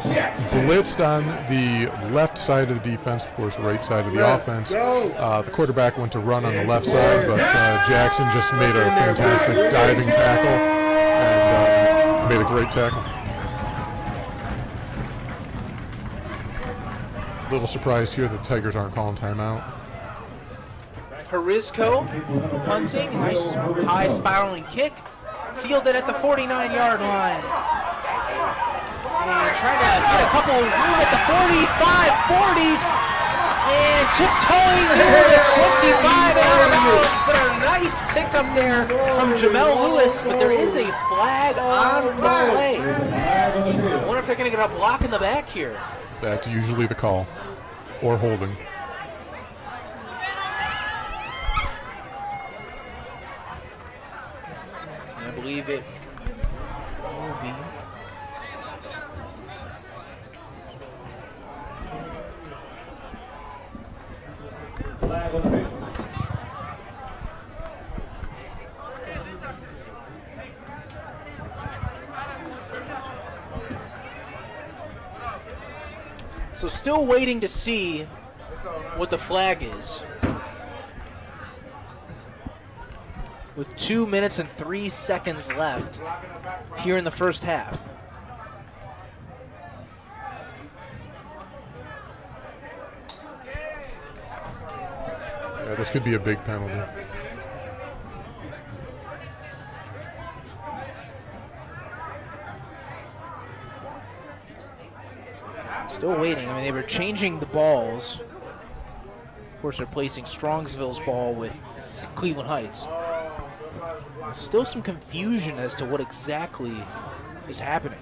blitzed on the left side of the defense, of course, right side of the offense. The quarterback went to run on the left side, but Jackson just made a fantastic diving tackle and made a great tackle. A little surprised here that the Tigers aren't calling timeout. Perisco punting, nice high spiraling kick, fielded at the 49-yard line. And trying to get a couple of room at the 45, 40, and tiptoeing here at the 25 and out of bounds. But a nice pickup there from Jamel Lewis, but there is a flag on the play. I wonder if they're going to get a block in the back here. That's usually the call, or holding. I believe it will be. Flag on the field. So still waiting to see what the flag is. With 2 minutes and 3 seconds left here in the first half. Yeah, this could be a big penalty. Still waiting. I mean, they were changing the balls. Of course, replacing Strongsville's ball with Cleveland Heights. Still some confusion as to what exactly is happening.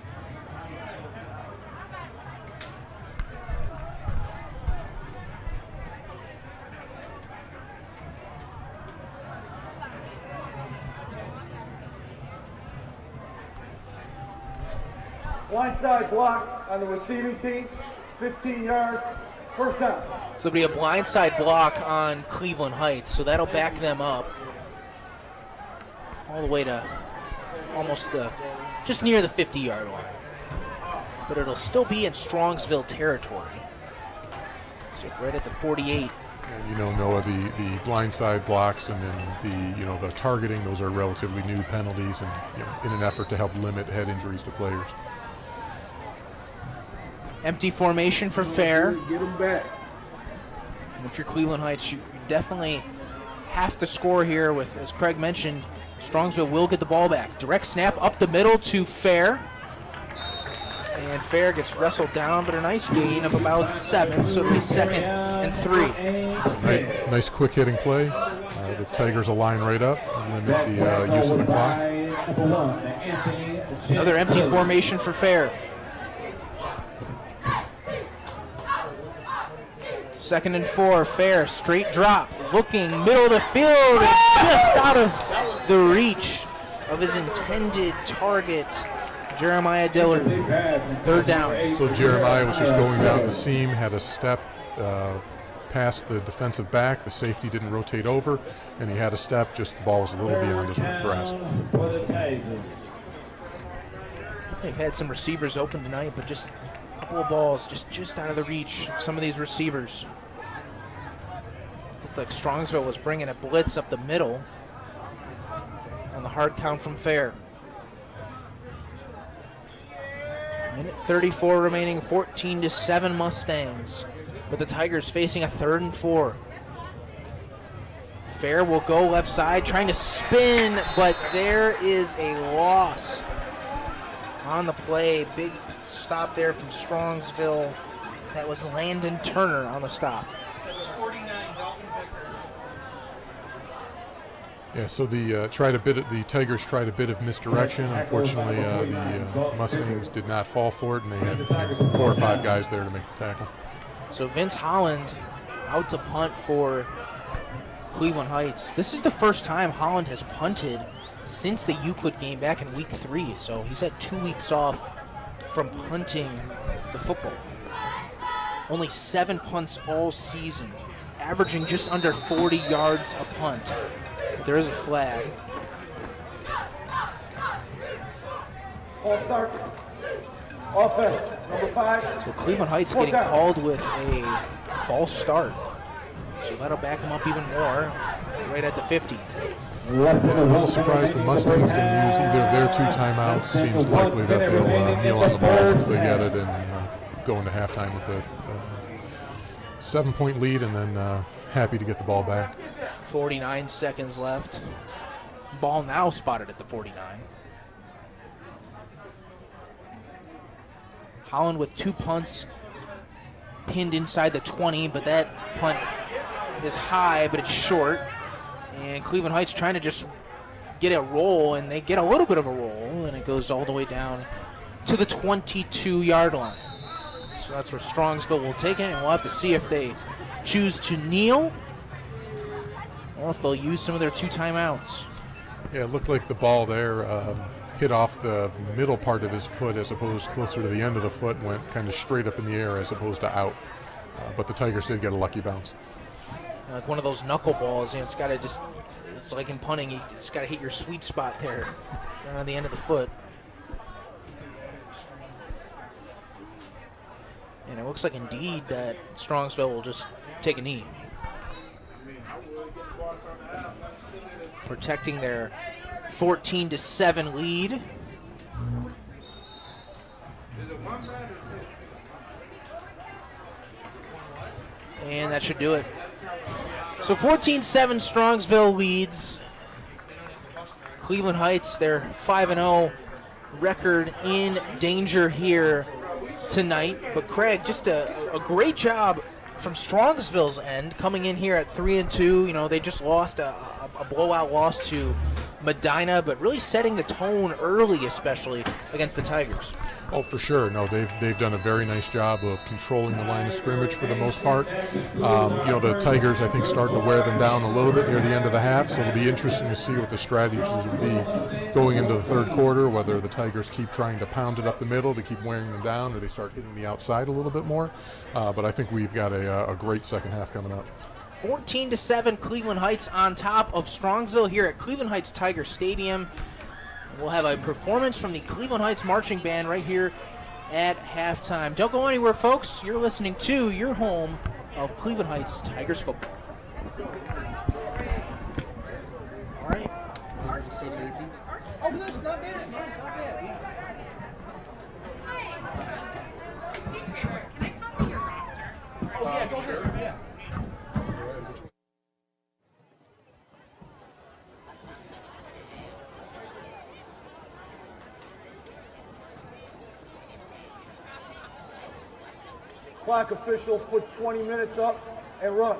Blindside block on the receiving team, 15 yards, first down. So it'll be a blindside block on Cleveland Heights, so that'll back them up all the way to almost just near the 50-yard line. But it'll still be in Strongsville territory. So right at the 48. And you know, Noah, the blindside blocks and then the targeting, those are relatively new penalties, and in an effort to help limit head injuries to players. Empty formation for Fair. Get them back. And if you're Cleveland Heights, you definitely have to score here with, as Craig mentioned, Strongsville will get the ball back. Direct snap up the middle to Fair. And Fair gets wrestled down, but a nice gain of about 7, so it'll be 2nd and 3. Nice quick hitting play. The Tigers will line right up and limit the use of the clock. Another empty formation for Fair. 2nd and 4, Fair, straight drop, looking, middle of the field, it's just out of the reach of his intended target, Jeremiah Dillard. 3rd down. So Jeremiah was just going down the seam, had a step past the defensive back, the safety didn't rotate over, and he had a step, just the ball was a little beyond his grasp. They've had some receivers open tonight, but just couple of balls just out of the reach of some of these receivers. Looked like Strongsville was bringing a blitz up the middle on the hard count from Fair. Minute 34 remaining, 14-7 Mustangs, with the Tigers facing a 3rd and 4. Fair will go left side, trying to spin, but there is a loss on the play. Big stop there from Strongsville. That was Landon Turner on the stop. Yeah, so the Tigers tried a bit of misdirection. Unfortunately, the Mustangs did not fall for it, and they had 4 or 5 guys there to make the tackle. So Vince Holland out to punt for Cleveland Heights. This is the first time Holland has punted since the Euclid game back in week 3. So he's had 2 weeks off from punting the football. Only 7 punts all season, averaging just under 40 yards a punt. There is a flag. Ball start. Offense, number 5. So Cleveland Heights getting called with a false start. So that'll back them up even more, right at the 50. I'm a little surprised the Mustangs didn't use either of their 2 timeouts. Seems likely that they'll kneel on the ball once they get it and go into halftime with a 7-point lead, and then happy to get the ball back. 49 seconds left. Ball now spotted at the 49. Holland with 2 punts pinned inside the 20, but that punt is high, but it's short. And Cleveland Heights trying to just get a roll, and they get a little bit of a roll, and it goes all the way down to the 22-yard line. So that's where Strongsville will take it, and we'll have to see if they choose to kneel or if they'll use some of their 2 timeouts. Yeah, it looked like the ball there hit off the middle part of his foot as opposed closer to the end of the foot, went kind of straight up in the air as opposed to out. But the Tigers did get a lucky bounce. Like one of those knuckleballs, it's got to just, it's like in punting, you just got to hit your sweet spot there on the end of the foot. And it looks like indeed that Strongsville will just take a knee, protecting their 14-7 lead. And that should do it. So 14-7 Strongsville leads. Cleveland Heights, their 5-0 record in danger here tonight. But Craig, just a great job from Strongsville's end, coming in here at 3-2. You know, they just lost a blowout loss to Medina, but really setting the tone early, especially against the Tigers. Oh, for sure. No, they've done a very nice job of controlling the line of scrimmage for the most part. You know, the Tigers, I think, starting to wear them down a little bit near the end of the half, so it'll be interesting to see what the strategies will be going into the third quarter, whether the Tigers keep trying to pound it up the middle to keep wearing them down, or they start hitting the outside a little bit more. But I think we've got a great second half coming up. 14-7 Cleveland Heights on top of Strongsville here at Cleveland Heights Tiger Stadium. We'll have a performance from the Cleveland Heights Marching Band right here at halftime. Don't go anywhere, folks. You're listening to your home of Cleveland Heights Tigers football. All right. Oh, that's not bad. It's not bad, yeah. Hey, Trevor, can I copy your roster? Oh, yeah, go ahead. Yeah. Clock official, put 20 minutes up and run.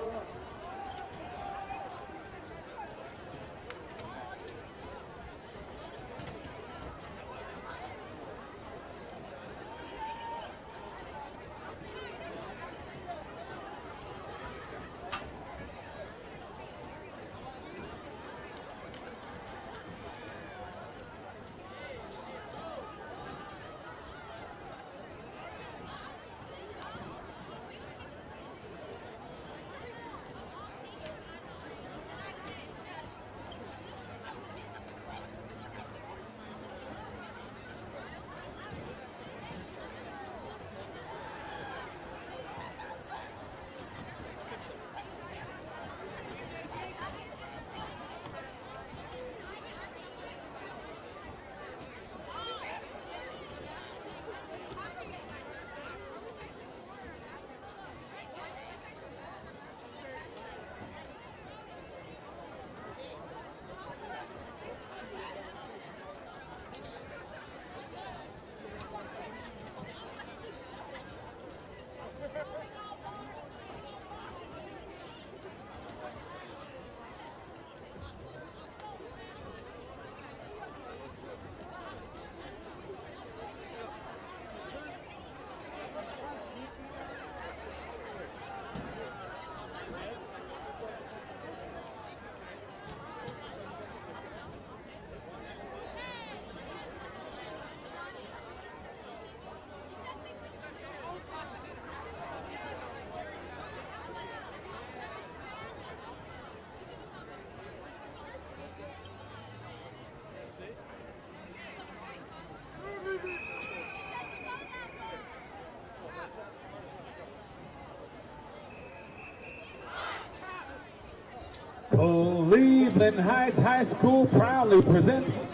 Cleveland Heights High School proudly presents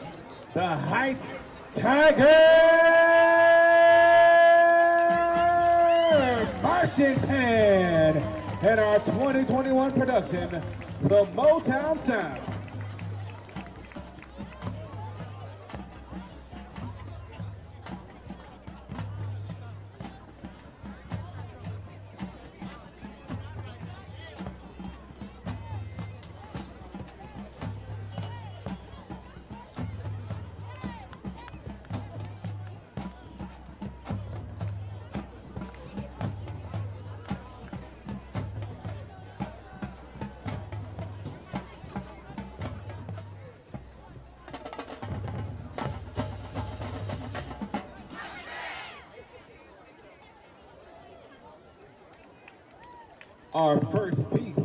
the Heights Tiger Marching Band and our 2021 production, the Motown Sound. Our first piece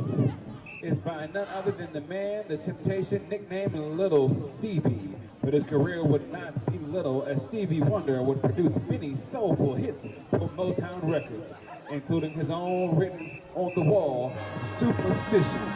is by none other than the man, the Temptation, nicknamed Little Stevie. But his career would not be little, as Stevie Wonder would produce many soulful hits for Motown Records, including his own written on the wall, Superstition.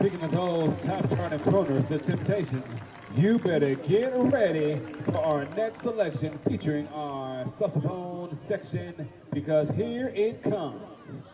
speaking of those top charting crooners, the Temptations, you better get ready for our next selection featuring our saxophone section, because here it comes.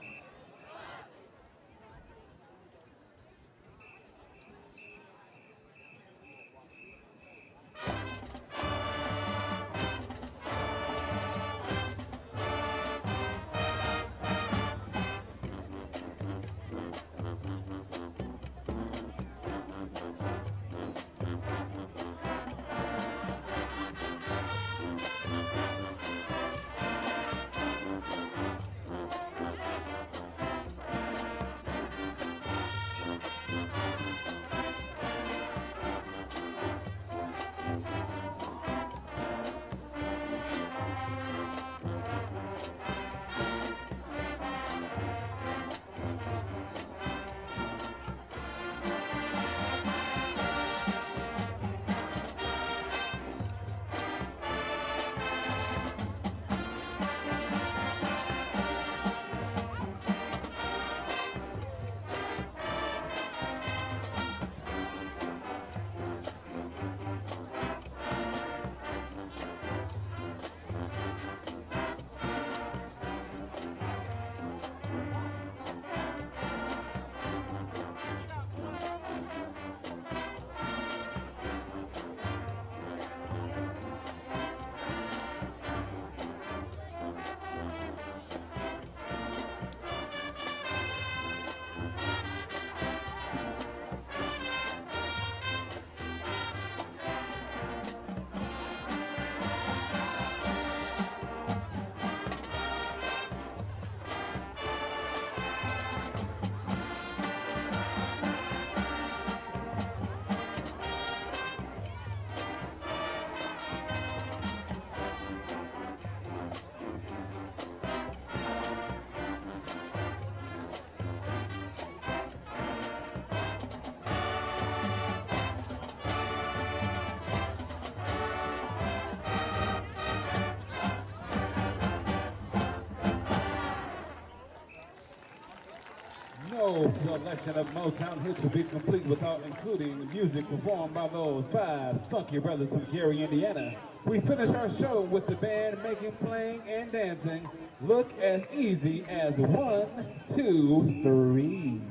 No selection of Motown hits will be complete without including music performed by those five funky brothers from Gary, Indiana. We finish our show with the band making, playing, and dancing look as easy as 1, 2, 3.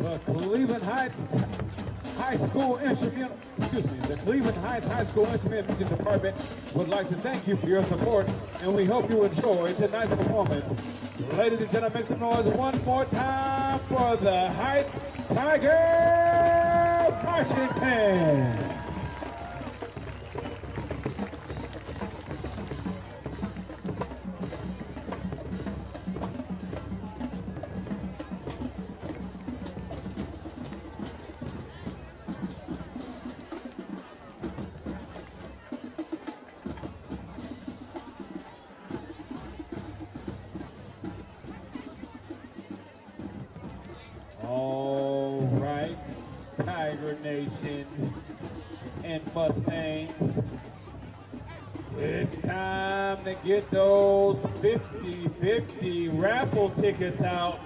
The Cleveland Heights High School Instrument, the Cleveland Heights High School Instrument Music Department would like to thank you for your support, and we hope you enjoy tonight's performance. Ladies and gentlemen, make some noise one more time for the Heights Tiger Marching Band. All right, Tiger Nation and Mustangs, it's time to get those 50-50 raffle tickets out.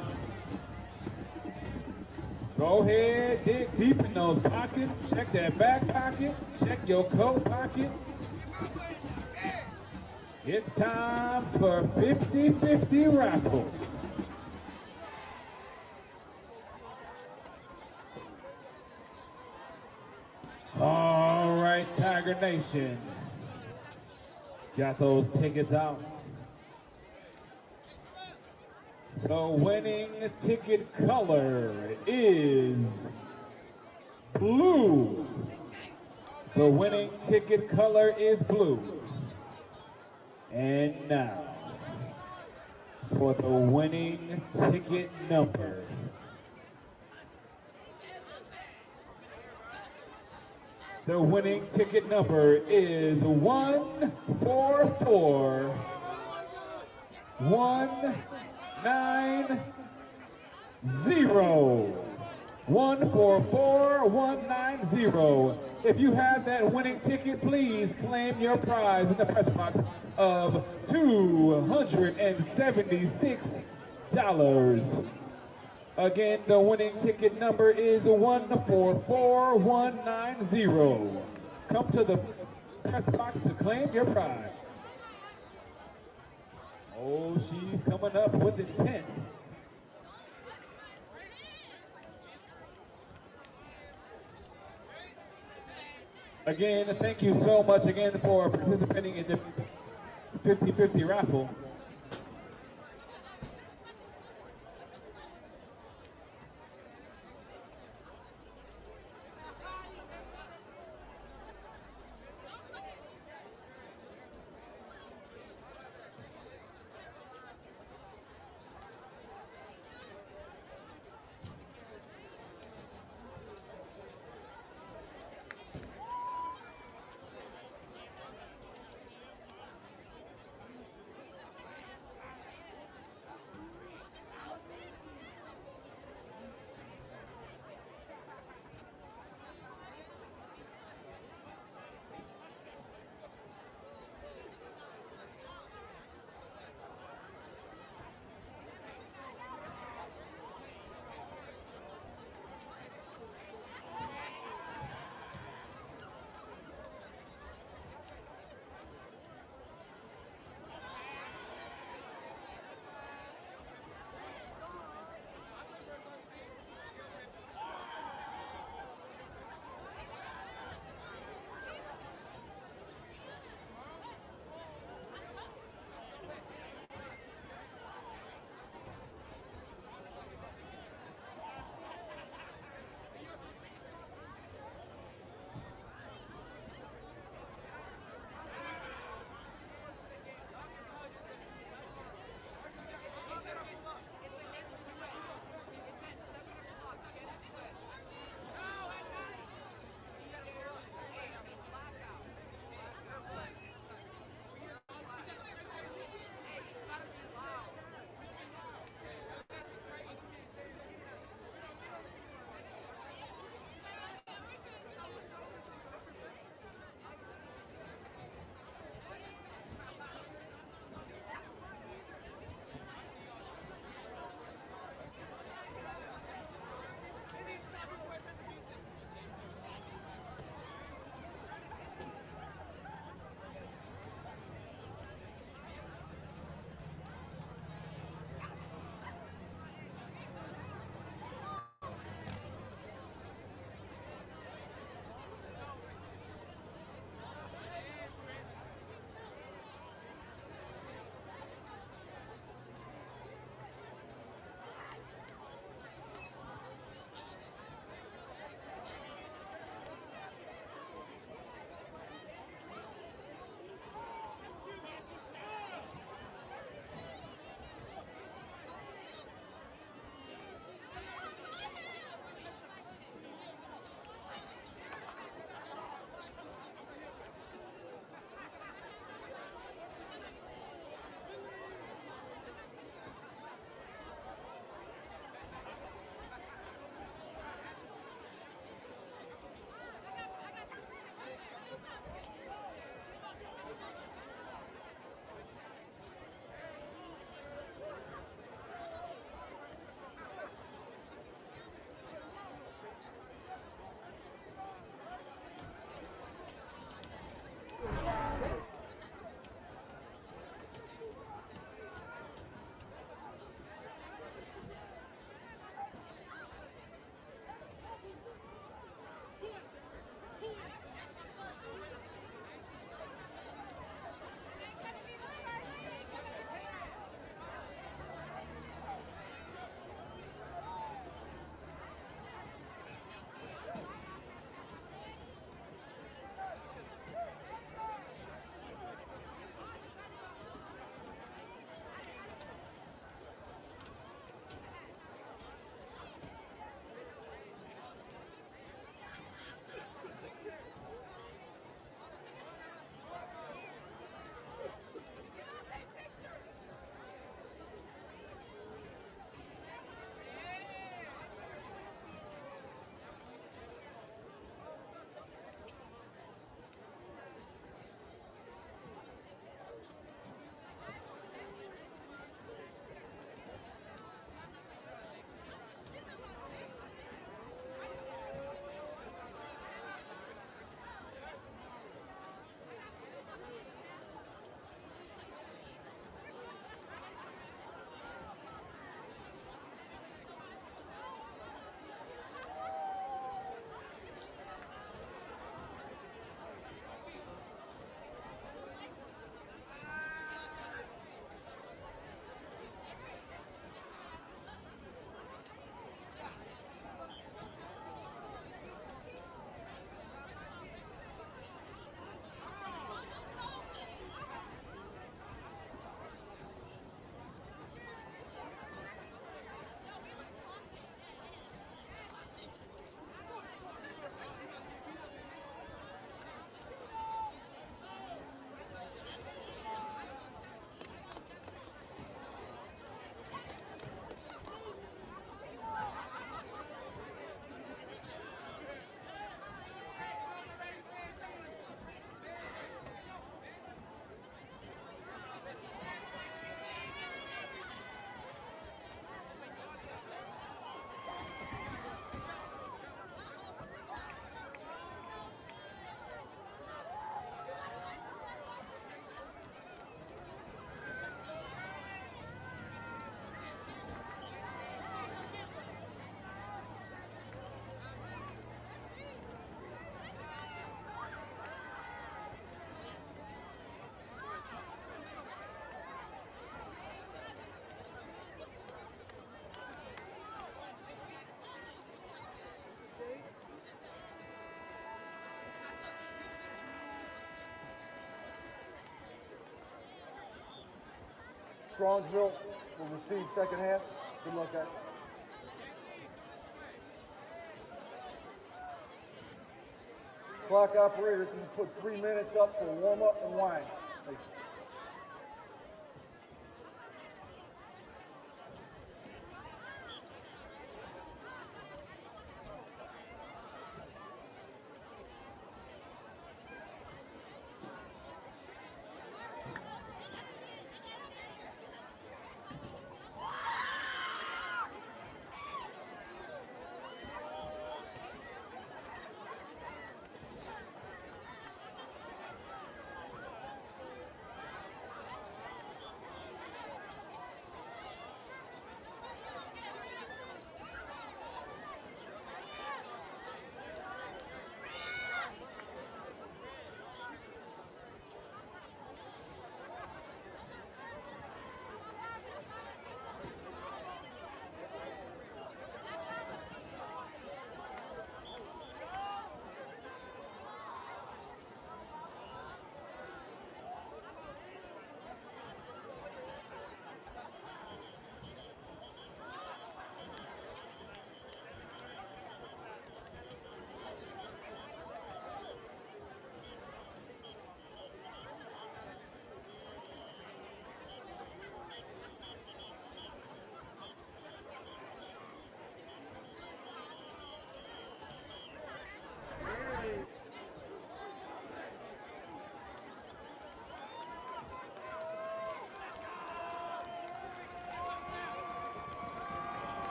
Go ahead, dig deep in those pockets, check that back pocket, check your coat pocket. It's time for 50-50 raffle. All right, Tiger Nation. Got those tickets out. The winning ticket color is blue. The winning ticket color is blue. And now, for the winning ticket number. The winning ticket number is 144190. 144190. If you have that winning ticket, please claim your prize in the press box of $276. Again, the winning ticket number is 144190. Come to the press box to claim your prize. Oh, she's coming up with intent. Again, thank you so much again for participating in the 50-50 raffle. Strongsville will receive second half. Good luck, guys. Clock operator can put 3 minutes up for warm-up and wine. Thank you.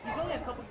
He's only a couple.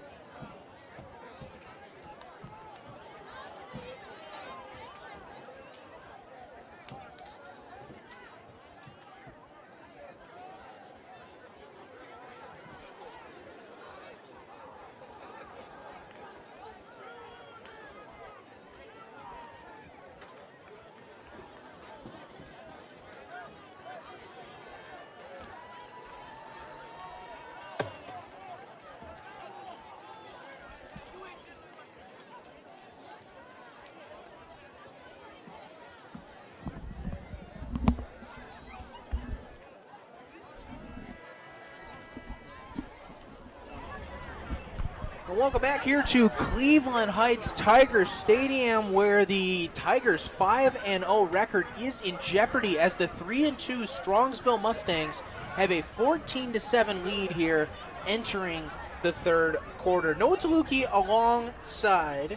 Welcome back here to Cleveland Heights Tigers Stadium, where the Tigers' 5-0 record is in jeopardy as the 3-2 Strongsville Mustangs have a 14-7 lead here entering the third quarter. Noah Taluki alongside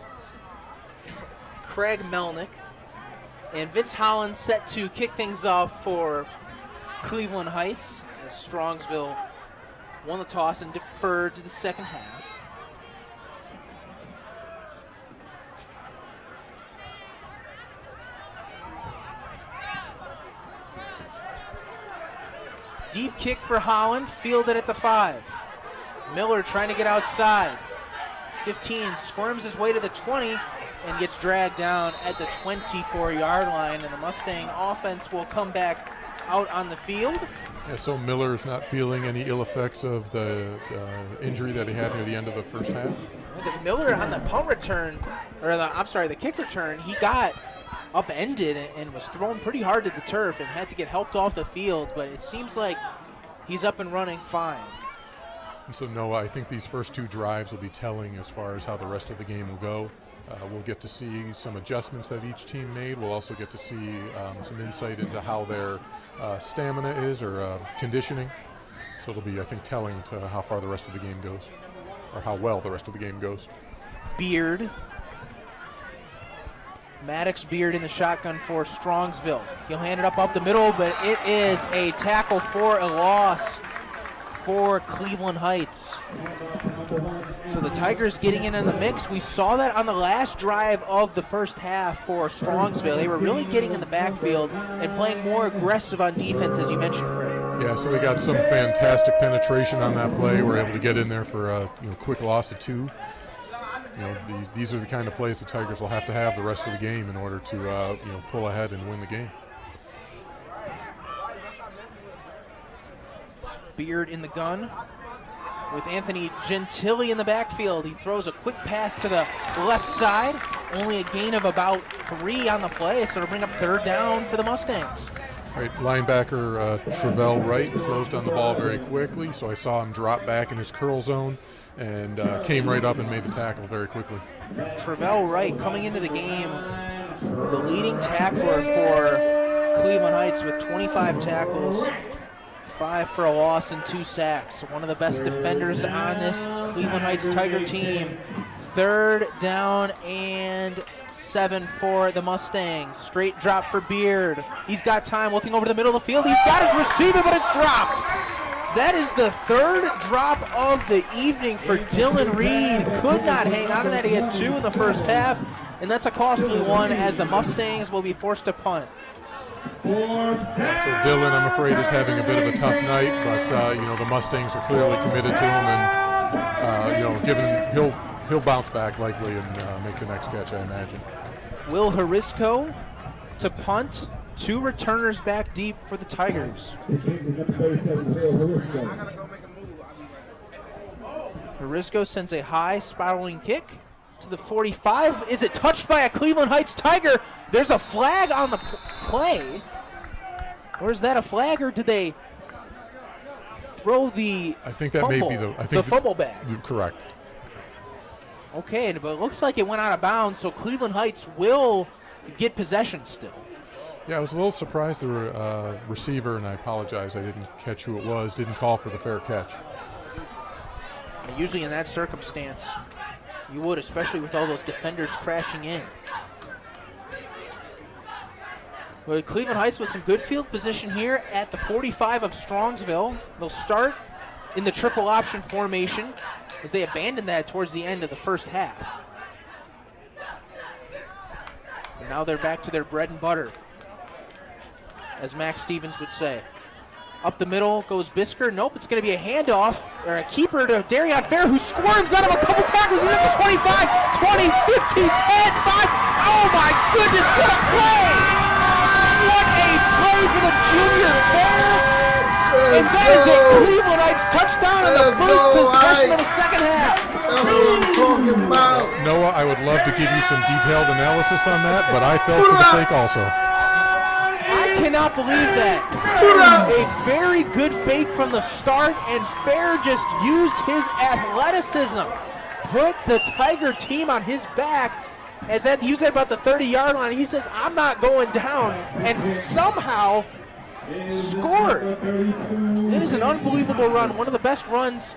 Craig Melnick, and Vince Holland set to kick things off for Cleveland Heights as Strongsville won the toss and deferred to the second half. Deep kick for Holland, fielded at the 5. Miller trying to get outside. 15 squirms his way to the 20 and gets dragged down at the 24-yard line, and the Mustang offense will come back out on the field. Yeah, so Miller's not feeling any ill effects of the injury that he had near the end of the first half? Because Miller on the punt return, or the kick return, he got upended and was thrown pretty hard to the turf and had to get helped off the field, but it seems like he's up and running fine. And so, Noah, I think these first two drives will be telling as far as how the rest of the game will go. We'll get to see some adjustments that each team made. We'll also get to see some insight into how their stamina is or conditioning. So it'll be, I think, telling to how far the rest of the game goes, or how well the rest of the game goes. Beard. Maddox Beard in the shotgun for Strongsville. He'll hand it up the middle, but it is a tackle for a loss for Cleveland Heights. So the Tigers getting in the mix. We saw that on the last drive of the first half for Strongsville. They were really getting in the backfield and playing more aggressive on defense, as you mentioned, Craig. Yeah, so we got some fantastic penetration on that play. We're able to get in there for a quick loss of 2. These are the kind of plays the Tigers will have to have the rest of the game in order to pull ahead and win the game. Beard in the gun with Anthony Gentile in the backfield. He throws a quick pass to the left side. Only a gain of about 3 on the play, so it'll bring up 3rd down for the Mustangs. Right, linebacker Travell Wright closed on the ball very quickly, so I saw him drop back in his curl zone and came right up and made the tackle very quickly. Travell Wright coming into the game, the leading tackler for Cleveland Heights with 25 tackles, 5 for a loss and 2 sacks. One of the best defenders on this Cleveland Heights Tiger team. 3rd down and 7 for the Mustangs. Straight drop for Beard. He's got time looking over the middle of the field. He's got his receiver, but it's dropped. That is the 3rd drop of the evening for Dylan Reed. Could not hang on to that. He had 2 in the first half, and that's a costly one as the Mustangs will be forced to punt. So Dylan, I'm afraid, is having a bit of a tough night, but the Mustangs are clearly committed to him, and he'll bounce back likely and make the next catch, I imagine. Will Harisco to punt. 2 returners back deep for the Tigers. Harisco sends a high spiraling kick to the 45. Is it touched by a Cleveland Heights Tiger? There's a flag on the play. Or is that a flag, or did they throw the I think that fumble, may be the fumble bag? Correct. Okay, but it looks like it went out of bounds, so Cleveland Heights will get possession still. Yeah, I was a little surprised the receiver, and I apologize, I didn't catch who it was, didn't call for the fair catch. And usually in that circumstance, you would, especially with all those defenders crashing in. But Cleveland Heights with some good field position here at the 45 of Strongsville. They'll start in the triple option formation as they abandoned that towards the end of the first half. And now they're back to their bread and butter, as Max Stevens would say. Up the middle goes Bisker. Nope, it's going to be a handoff or a keeper to Darion Fair, who squirms out of a couple tackles. He's at the 25, 20, 15, 10, 5. Oh my goodness, what a play! What a play for the junior Fair! And that is a Cleveland Heights touchdown in the first possession of the second half. That's what I'm talking about. Noah, I would love to give you some detailed analysis on that, but I fell for the fake also. I cannot believe that. A very good fake from the start, and Fair just used his athleticism, put the Tiger team on his back. As he was at about the 30-yard line, he says, "I'm not going down," and somehow scored. It is an unbelievable run, one of the best runs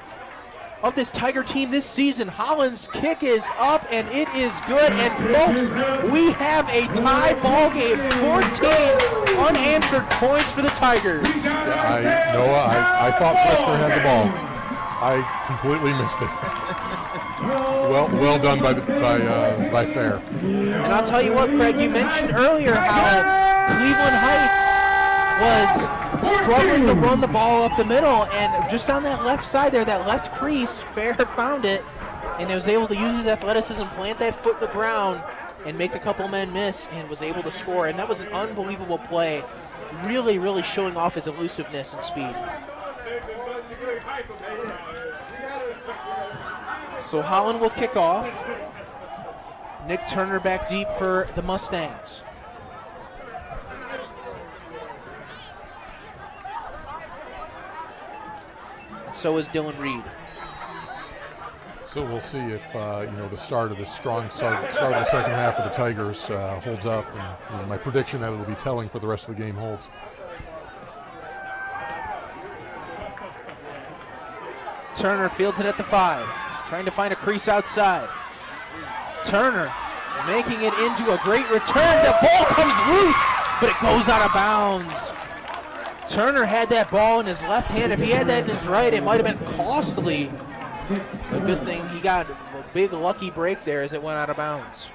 of this Tiger team this season. Holland's kick is up, and it is good. And folks, we have a tie ball game. 14 unanswered points for the Tigers. Yeah, Noah, I thought Presker had the ball. I completely missed it. well done by Fair. And I'll tell you what, Craig, you mentioned earlier how Cleveland Heights was struggling to run the ball up the middle, and just on that left side there, that left crease, Fair found it, and was able to use his athleticism, plant that foot in the ground, and make a couple men miss, and was able to score. And that was an unbelievable play, really, really showing off his elusiveness and speed. So Holland will kick off. Nick Turner back deep for the Mustangs. So is Dylan Reed. So we'll see if the start of the strong start of the second half of the Tigers holds up, and my prediction that it'll be telling for the rest of the game holds. Turner fields it at the 5, trying to find a crease outside. Turner making it into a great return. The ball comes loose, but it goes out of bounds. Turner had that ball in his left hand. If he had that in his right, it might have been costly. A good thing he got a big lucky break there as it went out of bounds.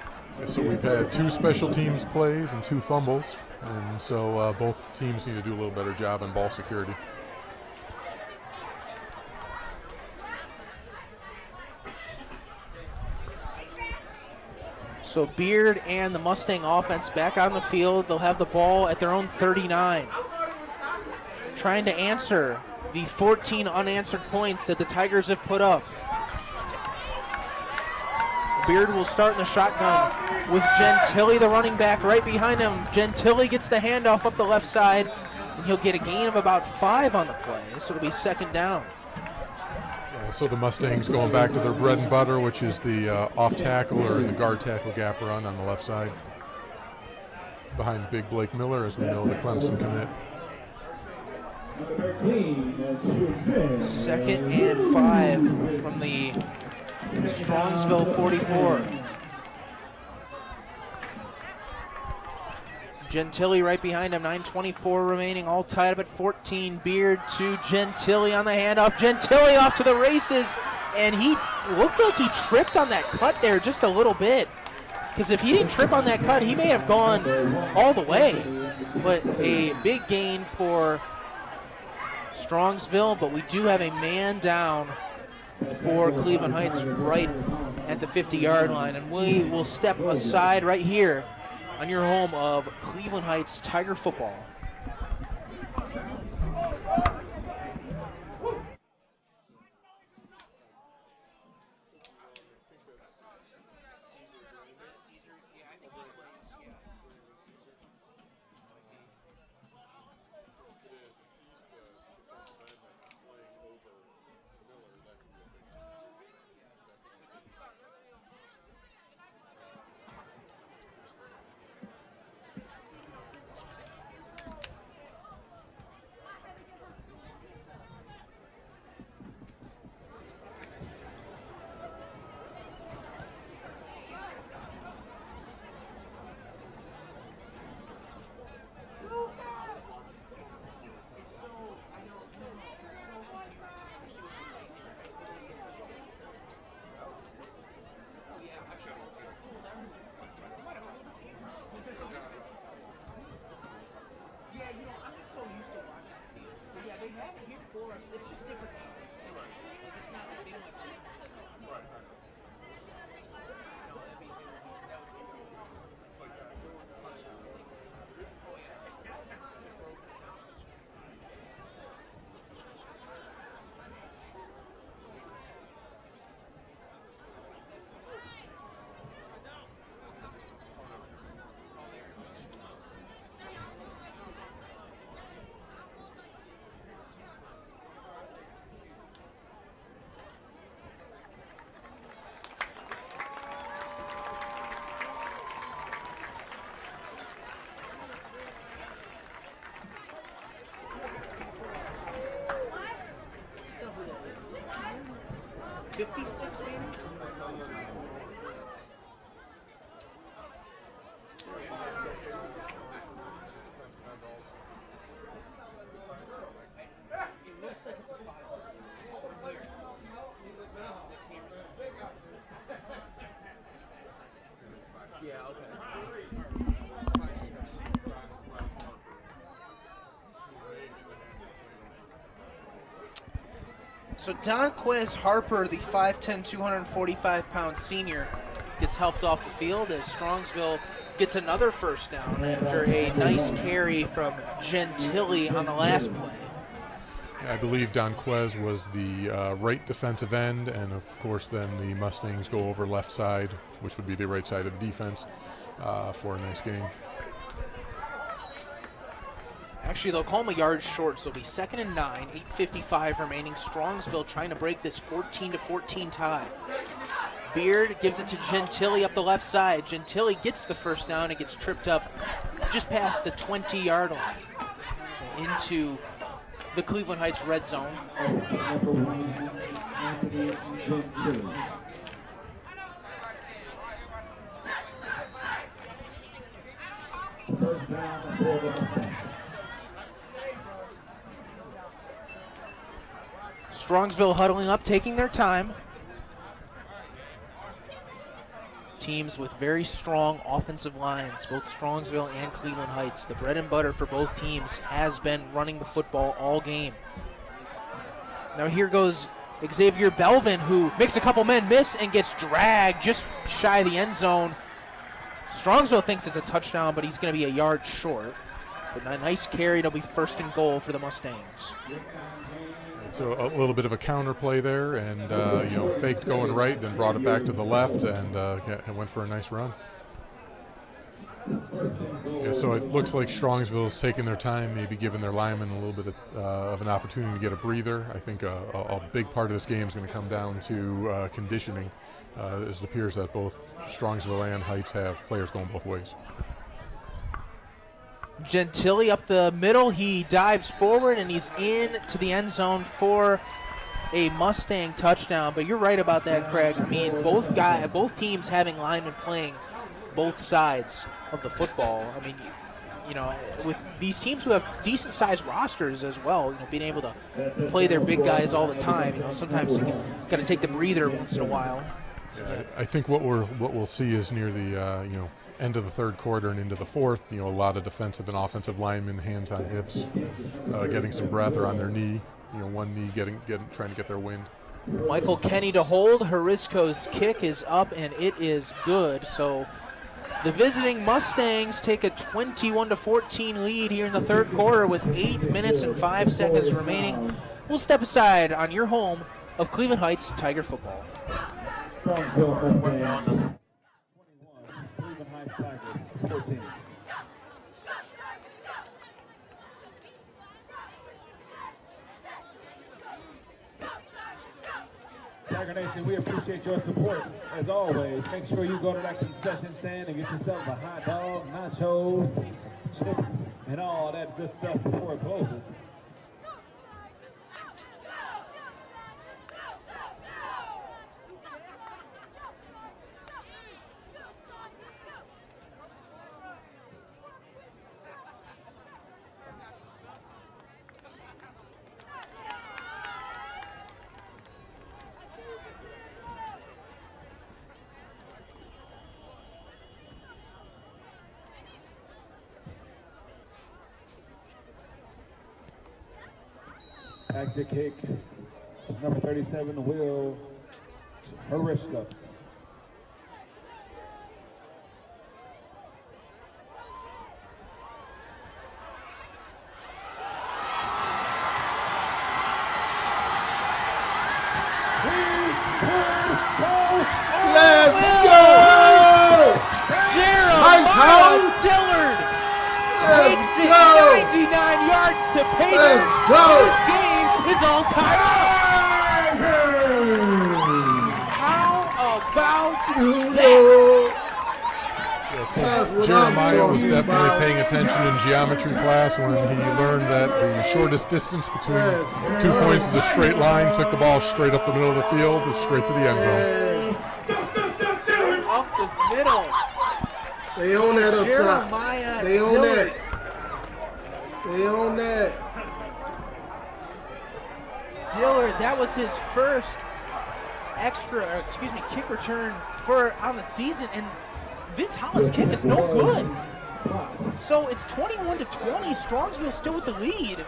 So we've had 2 special teams plays and 2 fumbles, and so both teams need to do a little better job on ball security. So Beard and the Mustang offense back on the field. They'll have the ball at their own 39. Trying to answer the 14 unanswered points that the Tigers have put up. Beard will start in the shotgun with Gentili, the running back, right behind him. Gentili gets the handoff up the left side, and he'll get a gain of about 5 on the play, so it'll be second down. So the Mustangs going back to their bread and butter, which is the off tackle or the guard tackle gap run on the left side. Behind big Blake Miller, as we know, the Clemson commit. Second and 5 from the Strongsville 44. Gentili right behind him, 9:24 remaining, all tied up at 14. Beard to Gentili on the handoff. Gentili off to the races, and he looked like he tripped on that cut there just a little bit. Because if he didn't trip on that cut, he may have gone all the way. But a big gain for Strongsville, but we do have a man down for Cleveland Heights right at the 50-yard line. And we will step aside right here on your home of Cleveland Heights Tiger football. Who that is? 56 maybe? It looks like it's a 5-6 from here. Yeah, okay. So Donquez Harper, the 5'10", 245-pound senior, gets helped off the field as Strongsville gets another first down after a nice carry from Gentili on the last play. I believe Donquez was the right defensive end, and of course then the Mustangs go over left side, which would be the right side of the defense, for a nice gain. Actually, they'll call him a yard short, so it'll be 2nd and 9, 8:55 remaining. Strongsville trying to break this 14-14 tie. Beard gives it to Gentili up the left side. Gentili gets the first down and gets tripped up just past the 20-yard line. So into the Cleveland Heights red zone. First down for the Mustangs. Strongsville huddling up, taking their time. Teams with very strong offensive lines, both Strongsville and Cleveland Heights. The bread and butter for both teams has been running the football all game. Now here goes Xavier Belvin, who makes a couple men miss and gets dragged just shy of the end zone. Strongsville thinks it's a touchdown, but he's going to be a yard short. But a nice carry. It'll be first and goal for the Mustangs. So a little bit of a counter play there, and faked going right, then brought it back to the left, and went for a nice run. Yeah, so it looks like Strongsville's taking their time, maybe giving their linemen a little bit of an opportunity to get a breather. I think a big part of this game is going to come down to conditioning, as it appears that both Strongsville and Heights have players going both ways. Gentili up the middle. He dives forward, and he's in to the end zone for a Mustang touchdown. But you're right about that, Craig. I mean, both teams having linemen playing both sides of the football. I mean, with these teams who have decent-sized rosters as well, being able to play their big guys all the time. Sometimes you got to take the breather once in a while. So, yeah. I think what we'll see is near the end of the third quarter and into the fourth, a lot of defensive and offensive linemen, hands on hips, getting some breath, or on their knee, one knee trying to get their wind. Michael Kenny to hold. Harisco's kick is up, and it is good. So the visiting Mustangs take a 21-14 lead here in the third quarter with 8 minutes and 5 seconds remaining. We'll step aside on your home of Cleveland Heights Tiger football. Cleveland Heights Tigers, 14. Tiger Nation, we appreciate your support. As always, make sure you go to that concession stand and get yourself a hot dog, nachos, chips, and all that good stuff before it closes. Back to kick, number 37, Will Harisco. Let's go! Jeremiah Dillard takes it 99 yards to pay. Let's go! This game is all tied up. How about that? So Jeremiah was definitely paying attention in geometry class when he learned that the shortest distance between 2 points is a straight line. Took the ball straight up the middle of the field, straight to the end zone. Up the middle. They own that up Jeremiah top. They own Dillard. that. They own that. Dillard, that was his first kick return on the season, and Vince Holland's kick is no good. So it's 21-20. Strongsville still with the lead.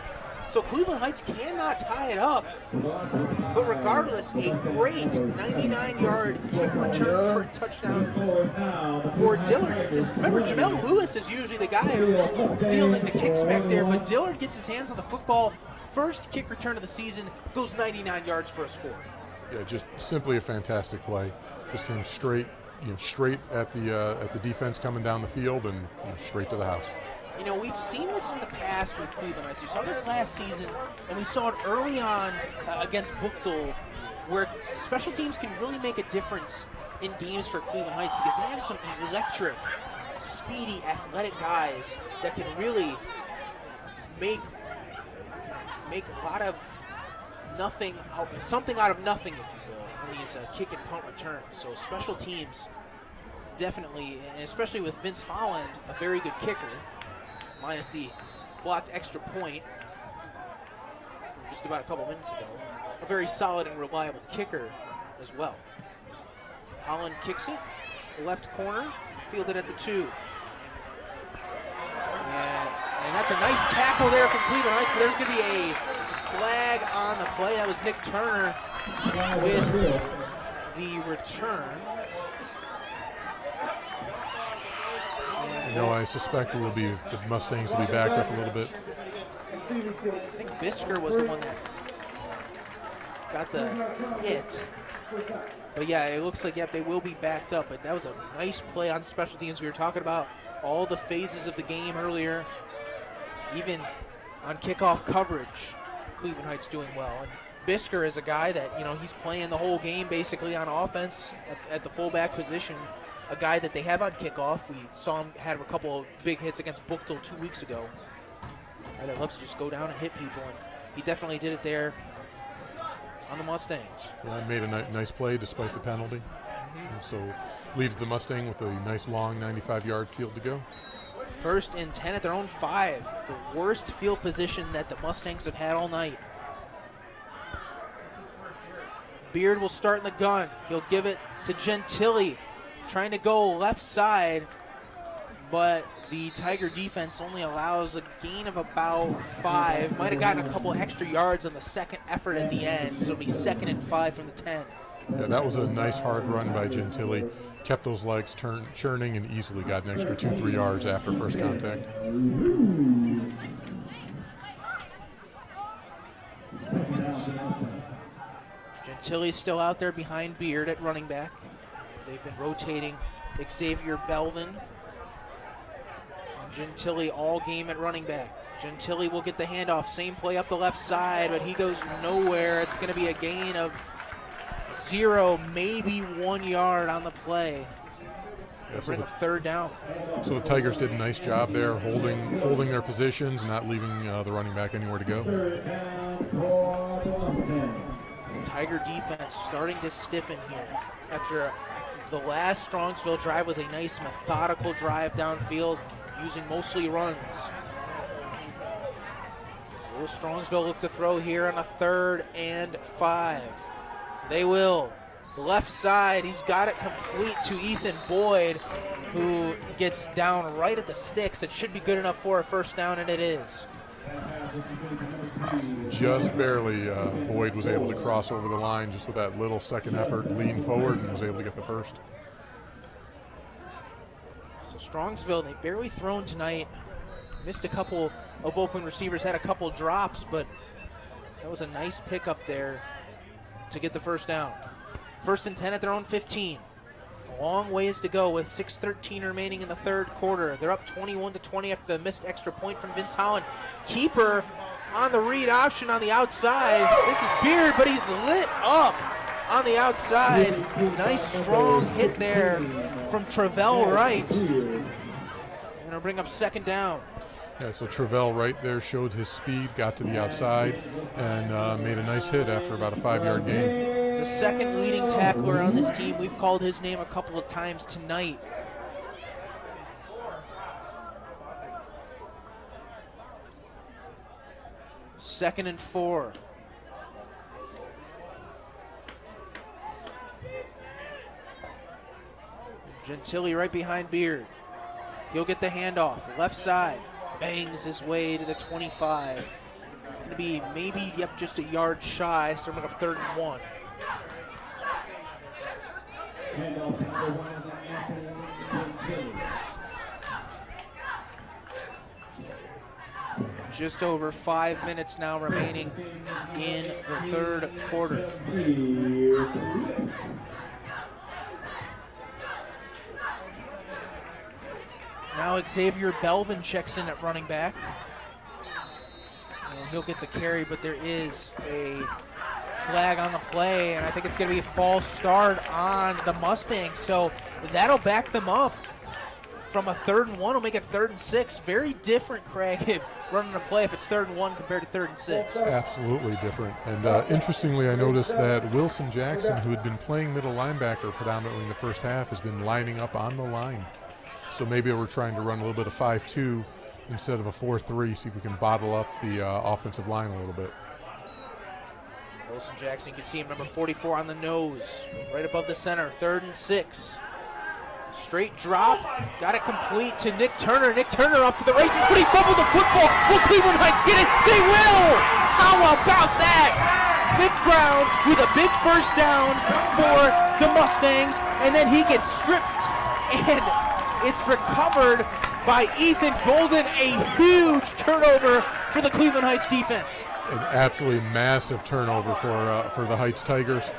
So Cleveland Heights cannot tie it up. But regardless, a great 99-yard kick return for a touchdown for Dillard. Remember, Jamel Lewis is usually the guy who's fielding the kicks back there, but Dillard gets his hands on the football. First kick return of the season, goes 99 yards for a score. Yeah, just simply a fantastic play. Just came straight at the defense coming down the field, and straight to the house. We've seen this in the past with Cleveland Heights. We saw this last season, and we saw it early on against Buchtel, where special teams can really make a difference in games for Cleveland Heights because they have some electric, speedy, athletic guys that can really make a lot of nothing, something out of nothing, if you will, in these kick and punt returns. So special teams definitely, and especially with Vince Holland, a very good kicker, minus the blocked extra point from just about a couple minutes ago. a very solid and reliable kicker as well. Holland kicks it, left corner, fielded at the 2. And that's a nice tackle there from Cleveland Heights, but there's going to be a flag on the play. That was Nick Turner with the return. You know, I suspect the Mustangs will be backed up a little bit. I think Bisker was the one that got the hit. But yeah, it looks like, they will be backed up. But that was a nice play on special teams. We were talking about all the phases of the game earlier. Even on kickoff coverage, Cleveland Heights doing well. And Bisker is a guy that, he's playing the whole game basically on offense at the fullback position. A guy that they have on kickoff. We saw him had a couple of big hits against Bookville 2 weeks ago. And that loves to just go down and hit people, and he definitely did it there on the Mustangs. Yeah, made a nice play despite the penalty. So leaves the Mustang with a nice long 95-yard field to go. 1st and 10 at their own 5. The worst field position that the Mustangs have had all night. Beard will start in the gun. He'll give it to Gentili, trying to go left side, but the Tiger defense only allows a gain of about 5. Might have gotten a couple extra yards on the second effort at the end, so it'll be 2nd and 5 from the 10. Yeah, that was a nice hard run by Gentili. Kept those legs churning and easily got an extra 2-3 yards after first contact. Gentili's still out there behind Beard at running back. They've been rotating Xavier Belvin. Gentili all game at running back. Gentili will get the handoff. Same play up the left side, but he goes nowhere. It's going to be a gain of 0, maybe 1 yard on the play. Yeah, so bring up 3rd down. So the Tigers did a nice job there, holding their positions, not leaving the running back anywhere to go. Tiger defense starting to stiffen here after the last Strongsville drive was a nice methodical drive downfield using mostly runs. Will Strongsville look to throw here on a 3rd and 5? They will. Left side, he's got it complete to Ethan Boyd, who gets down right at the sticks. It should be good enough for a 1st down, and it is. Just barely, Boyd was able to cross over the line just with that little second effort, lean forward, and was able to get the 1st. So Strongsville, they barely thrown tonight. Missed a couple of open receivers, had a couple drops, but that was a nice pickup there to get the 1st down. 1st and 10 at their own 15. A long ways to go with 6:13 remaining in the 3rd quarter. They're up 21-20 after the missed extra point from Vince Holland. Keeper on the read option on the outside. This is Beard, but he's lit up on the outside. Nice strong hit there from Travell Wright. And it'll bring up 2nd down. Yeah, so Travell right there showed his speed, got to the outside, and made a nice hit after about a 5-yard gain. The 2nd leading tackler on this team. We've called his name a couple of times tonight. Second and 4. Gentili right behind Beard. He'll get the handoff. Left side. Bangs his way to the 25. It's going to be maybe, just a yard shy, so we're going to 3rd and 1. Just over 5 minutes now remaining in the 3rd quarter. Now Xavier Belvin checks in at running back. And he'll get the carry, but there is a flag on the play, and I think it's going to be a false start on the Mustangs. So that'll back them up from a 3rd and 1. Will make it 3rd and 6. Very different, Craig, running a play if it's 3rd and 1 compared to 3rd and 6. Absolutely different. And interestingly, I noticed that Wilson Jackson, who had been playing middle linebacker predominantly in the first half, has been lining up on the line. So maybe we're trying to run a little bit of 5-2 instead of a 4-3, see if we can bottle up the offensive line a little bit. Wilson Jackson, you can see him, number 44 on the nose, right above the center, 3rd and 6. Straight drop, got it complete to Nick Turner. Nick Turner off to the races, but he fumbled the football. Will Cleveland Heights get it? They will! How about that? Nick Brown with a big first down for the Mustangs, and then he gets stripped, and it's recovered by Ethan Golden. A huge turnover for the Cleveland Heights defense. An absolutely massive turnover for the Heights Tigers.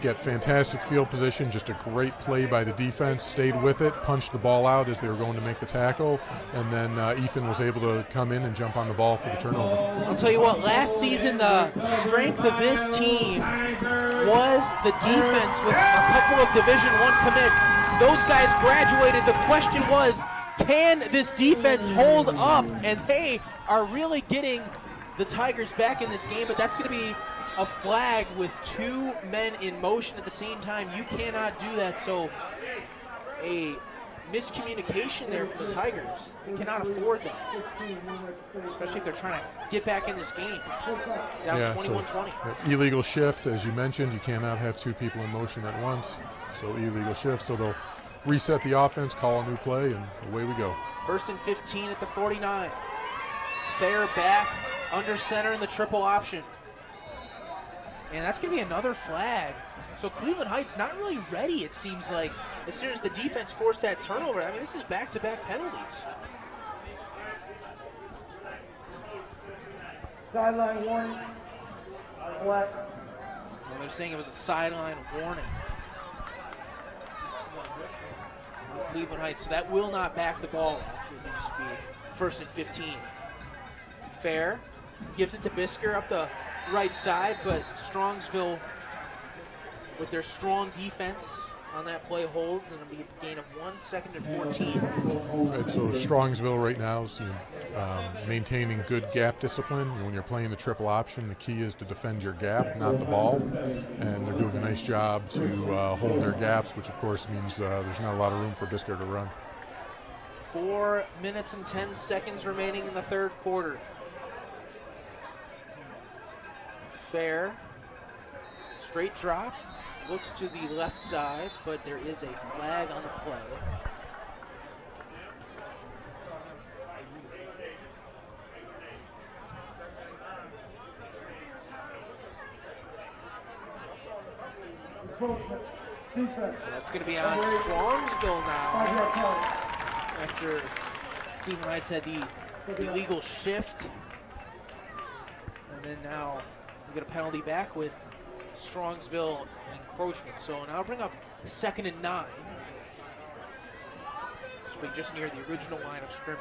Get fantastic field position, just a great play by the defense, stayed with it, punched the ball out as they were going to make the tackle, and then Ethan was able to come in and jump on the ball for the turnover. I'll tell you what, last season the strength of this team was the defense with a couple of Division I commits. Those guys graduated. The question was, can this defense hold up? And they are really getting the Tigers back in this game, but that's going to be a flag with 2 men in motion at the same time. You cannot do that, so a miscommunication there from the Tigers. They cannot afford that, especially if they're trying to get back in this game. Down 21-20. Illegal shift, as you mentioned, you cannot have 2 people in motion at once, so illegal shift. So they'll reset the offense, call a new play, and away we go. 1st and 15 at the 49. Fair back, under center in the triple option. And that's going to be another flag. So Cleveland Heights not really ready, it seems like, as soon as the defense forced that turnover. I mean, this is back-to-back penalties. Sideline warning. Flag. Well, they're saying it was a sideline warning on Cleveland Heights, so that will not back the ball up. It will just be 1st and 15. Fair gives it to Bisker up the right side, but Strongsville, with their strong defense on that play, holds, and it'll be a gain of 1, 2nd and 14. Right, so Strongsville right now is maintaining good gap discipline. When you're playing the triple option, the key is to defend your gap, not the ball. And they're doing a nice job to hold their gaps, which of course means there's not a lot of room for Bisker to run. 4 minutes and 10 seconds remaining in the 3rd quarter. Fair, straight drop, looks to the left side, but there is a flag on the play. So that's going to be on Strongsville now, after Cleveland Heights had the illegal shift. And then now we get a penalty back with Strongsville encroachment. So now bring up 2nd and 9. This will be just near the original line of scrimmage.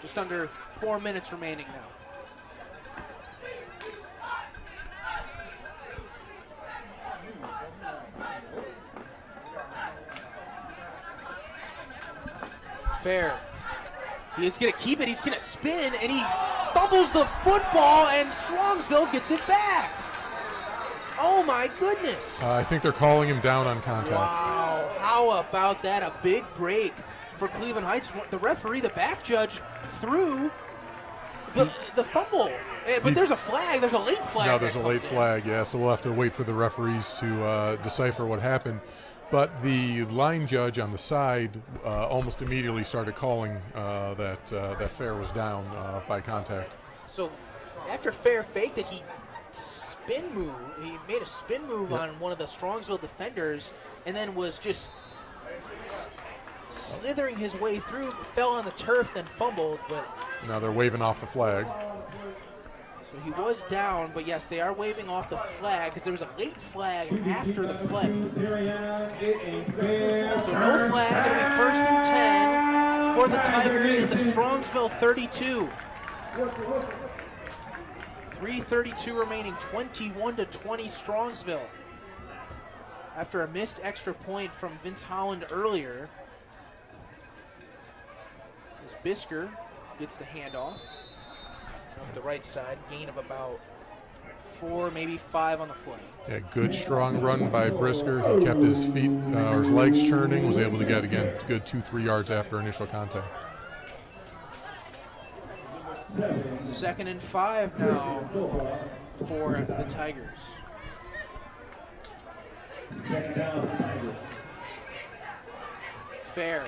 Just under 4 minutes remaining now. Fair. He is going to keep it. He's going to spin, and he fumbles the football, and Strongsville gets it back. Oh, my goodness. I think they're calling him down on contact. Wow. How about that? A big break for Cleveland Heights. The referee, the back judge, threw the fumble. But there's a flag. There's a late flag. No, there's a late flag, yeah. So we'll have to wait for the referees to decipher what happened. But the line judge on the side almost immediately started calling that Fair was down by contact. So after Fair faked it, he made a spin move on one of the Strongsville defenders, and then was just slithering his way through, fell on the turf, then fumbled. But now they're waving off the flag. So he was down, but yes, they are waving off the flag because there was a late flag after the play. So no flag. It'll be 1st and 10 for the Tigers at the Strongsville 32. 3:32 remaining, 21-20 Strongsville. After a missed extra point from Vince Holland earlier, as Bisker gets the handoff up the right side, gain of about 4, maybe 5 on the play. Yeah, good strong run by Brisker. He kept his feet or his legs churning, was able to get, again, good 2-3 yards after initial contact. 2nd and 5 now for the Tigers. Fair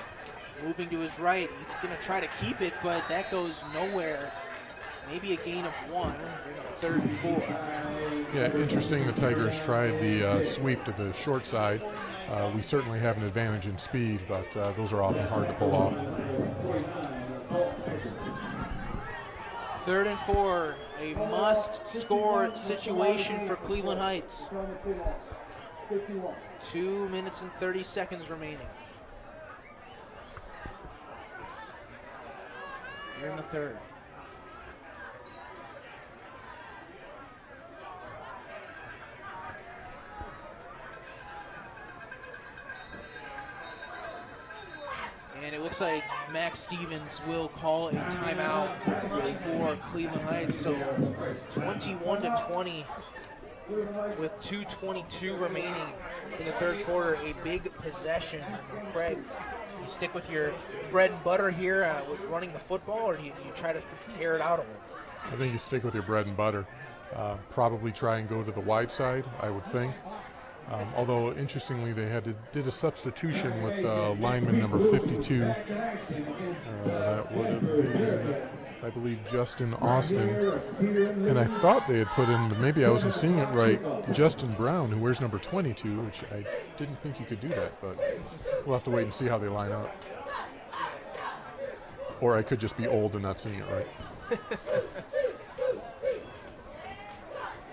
moving to his right. He's going to try to keep it, but that goes nowhere. Maybe a gain of 1. Bring up 3rd and 4. Yeah, interesting. The Tigers tried the sweep to the short side. We certainly have an advantage in speed, but those are often hard to pull off. 3rd and 4, a must-score situation for Cleveland Heights. 2 minutes and 30 seconds remaining. Here in the 3rd. And it looks like Max Stevens will call a timeout for Cleveland Heights. So 21-20 with 2:22 remaining in the 3rd quarter. A big possession. Craig, you stick with your bread and butter here with running the football, or do you try to tear it out a little bit? I think you stick with your bread and butter. Probably try and go to the wide side, I would think. Although, interestingly, they did a substitution with lineman number 52. That would have been, I believe, Justin Austin. And I thought they had put in, but maybe I wasn't seeing it right, Justin Brown, who wears number 22, which I didn't think you could do that, but we'll have to wait and see how they line up. Or I could just be old and not seeing it right.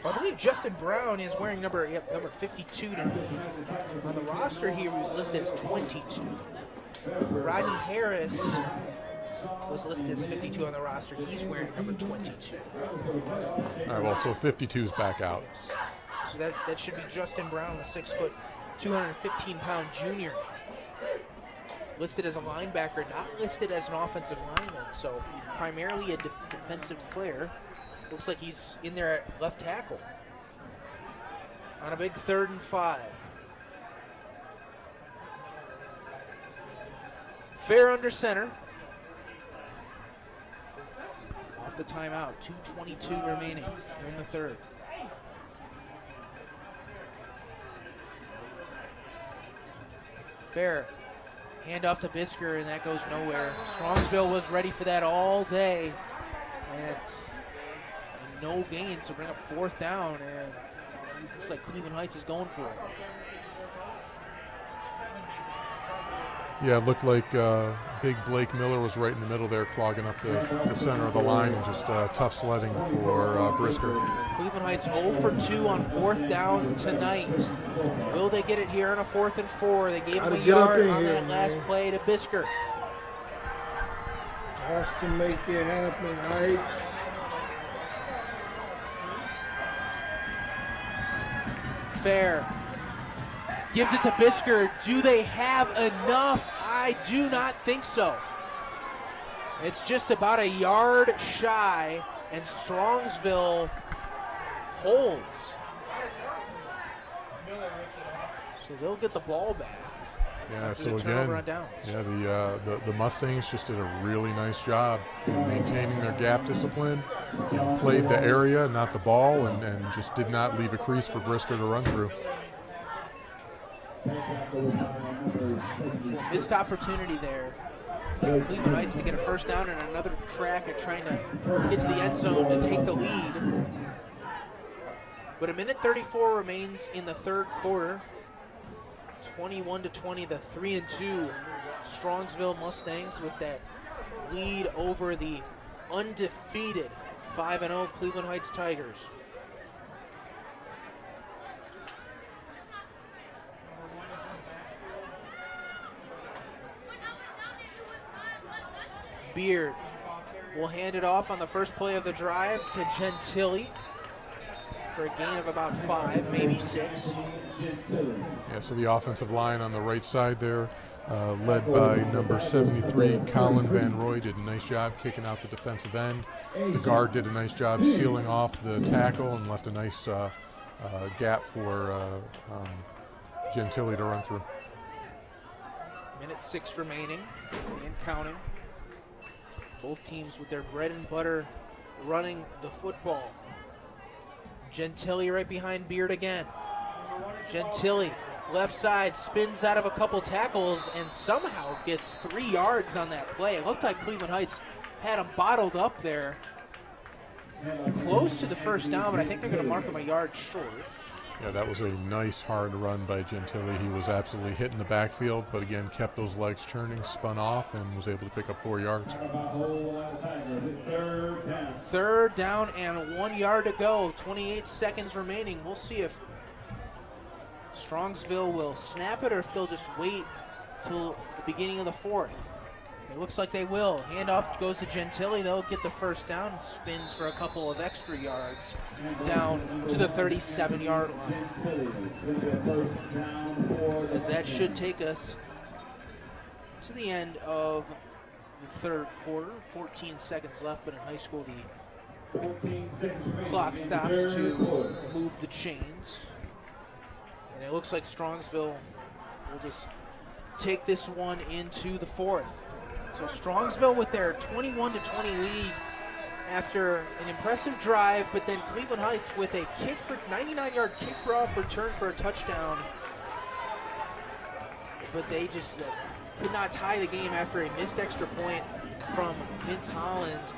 I believe Justin Brown is wearing number 52 tonight. On the roster here, he was listed as 22. Rodney Harris was listed as 52 on the roster. He's wearing number 22. All right, well, so 52 is back out. So that should be Justin Brown, the 6 foot, 215-pound junior. Listed as a linebacker, not listed as an offensive lineman. So primarily a defensive player. Looks like he's in there at left tackle on a big 3rd and 5. Fair under center. Off the timeout, 2:22 remaining in the 3rd. Fair, handoff to Bisker, and that goes nowhere. Strongsville was ready for that all day, and it's no gain, so bring up 4th down, and looks like Cleveland Heights is going for it. Yeah, it looked like big Blake Miller was right in the middle there, clogging up the center of the line, and just tough sledding for Brisker. Cleveland Heights 0 for 2 on 4th down tonight. Will they get it here on a 4th and 4? They gave him a yard on that last play to Bisker. Has to make it happen, Heights. Fair gives it to Bisker. Do they have enough? I do not think so. It's just about a yard shy, and Strongsville holds. So they'll get the ball back. Yeah, so again, yeah, the Mustangs just did a really nice job in maintaining their gap discipline. You know, played the area, not the ball, and just did not leave a crease for Brisker to run through. Missed opportunity there. Cleveland Heights to get a 1st down and another crack at trying to get to the end zone to take the lead. But a minute 34 remains in the 3rd quarter. 21-20, the 3-2 Strongsville Mustangs with that lead over the undefeated 5-0 Cleveland Heights Tigers. Beard will hand it off on the first play of the drive to Gentili for a gain of about 5, maybe 6. Yeah, so the offensive line on the right side there, led by number 73, Colin Van Roy, did a nice job kicking out the defensive end. The guard did a nice job sealing off the tackle and left a nice gap for Gentili to run through. Minute 6 remaining and counting. Both teams with their bread and butter running the football. Gentili right behind Beard again. Gentili, left side, spins out of a couple tackles and somehow gets 3 yards on that play. It looked like Cleveland Heights had him bottled up there. Close to the first down, but I think they're going to mark him a yard short. Yeah, that was a nice hard run by Gentili. He was absolutely hitting the backfield, but again, kept those legs churning, spun off, and was able to pick up 4 yards. Third down and 1 yard to go, 28 seconds remaining. We'll see if Strongsville will snap it or if they'll just wait till the beginning of the fourth. It looks like they will. Handoff goes to Gentili. They'll get the first down and spins for a couple of extra yards down to the 37-yard line. As that should take us to the end of the third quarter. 14 seconds left, but in high school the clock stops to move the chains. And it looks like Strongsville will just take this one into the fourth. So Strongsville with their 21-20 lead after an impressive drive, but then Cleveland Heights with a 99-yard kick-off return for a touchdown. But they just could not tie the game after a missed extra point from Vince Holland.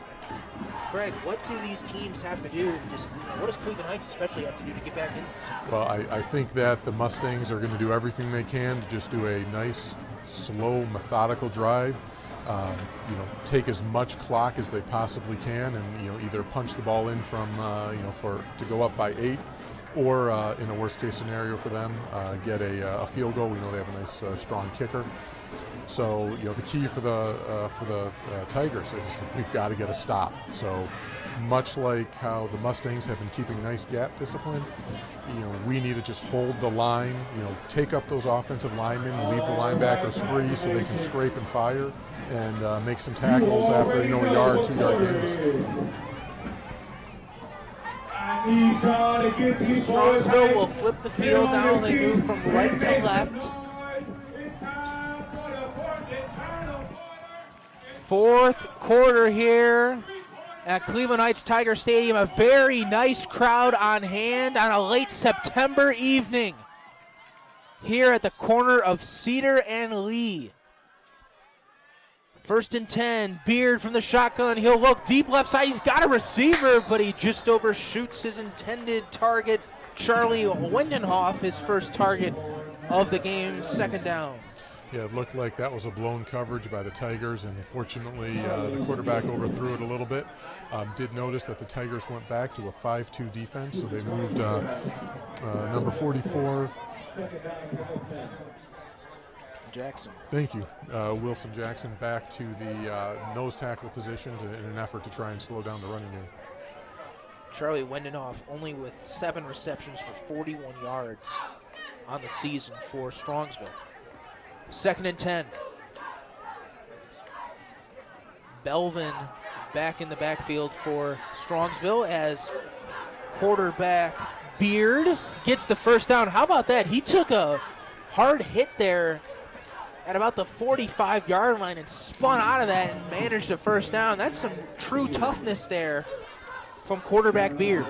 Craig, what do these teams have to do? What does Cleveland Heights especially have to do to get back in this? Well, I think that the Mustangs are going to do everything they can to just do a nice, slow, methodical drive. Take as much clock as they possibly can, and either punch the ball in from to go up by 8, or in a worst case scenario for them, get a field goal. We know they have a nice strong kicker. So the key for the Tigers is we've got to get a stop. So much like how the Mustangs have been keeping nice gap discipline, we need to just hold the line. Take up those offensive linemen, leave the linebackers free so they can scrape and fire, and make some tackles after a yard, 2-yard gains. Strongsville will flip the field now. They move from right to left. Fourth quarter here at Cleveland Heights Tiger Stadium. A very nice crowd on hand on a late September evening here at the corner of Cedar and Lee. 1st and 10, Beard from the shotgun. He'll look deep left side. He's got a receiver, but he just overshoots his intended target. Charlie Wendenhoff, his first target of the game, 2nd down. Yeah, it looked like that was a blown coverage by the Tigers, and fortunately the quarterback overthrew it a little bit. Did notice that the Tigers went back to a 5-2 defense, so they moved number 44. Jackson. Thank you. Wilson Jackson back to the nose tackle position in an effort to try and slow down the running game. Charlie Wendenhoff only with 7 receptions for 41 yards on the season for Strongsville. 2nd and 10. Belvin back in the backfield for Strongsville as quarterback Beard gets the first down. How about that? He took a hard hit there at about the 45-yard line and spun out of that and managed a first down. That's some true toughness there from quarterback Beard.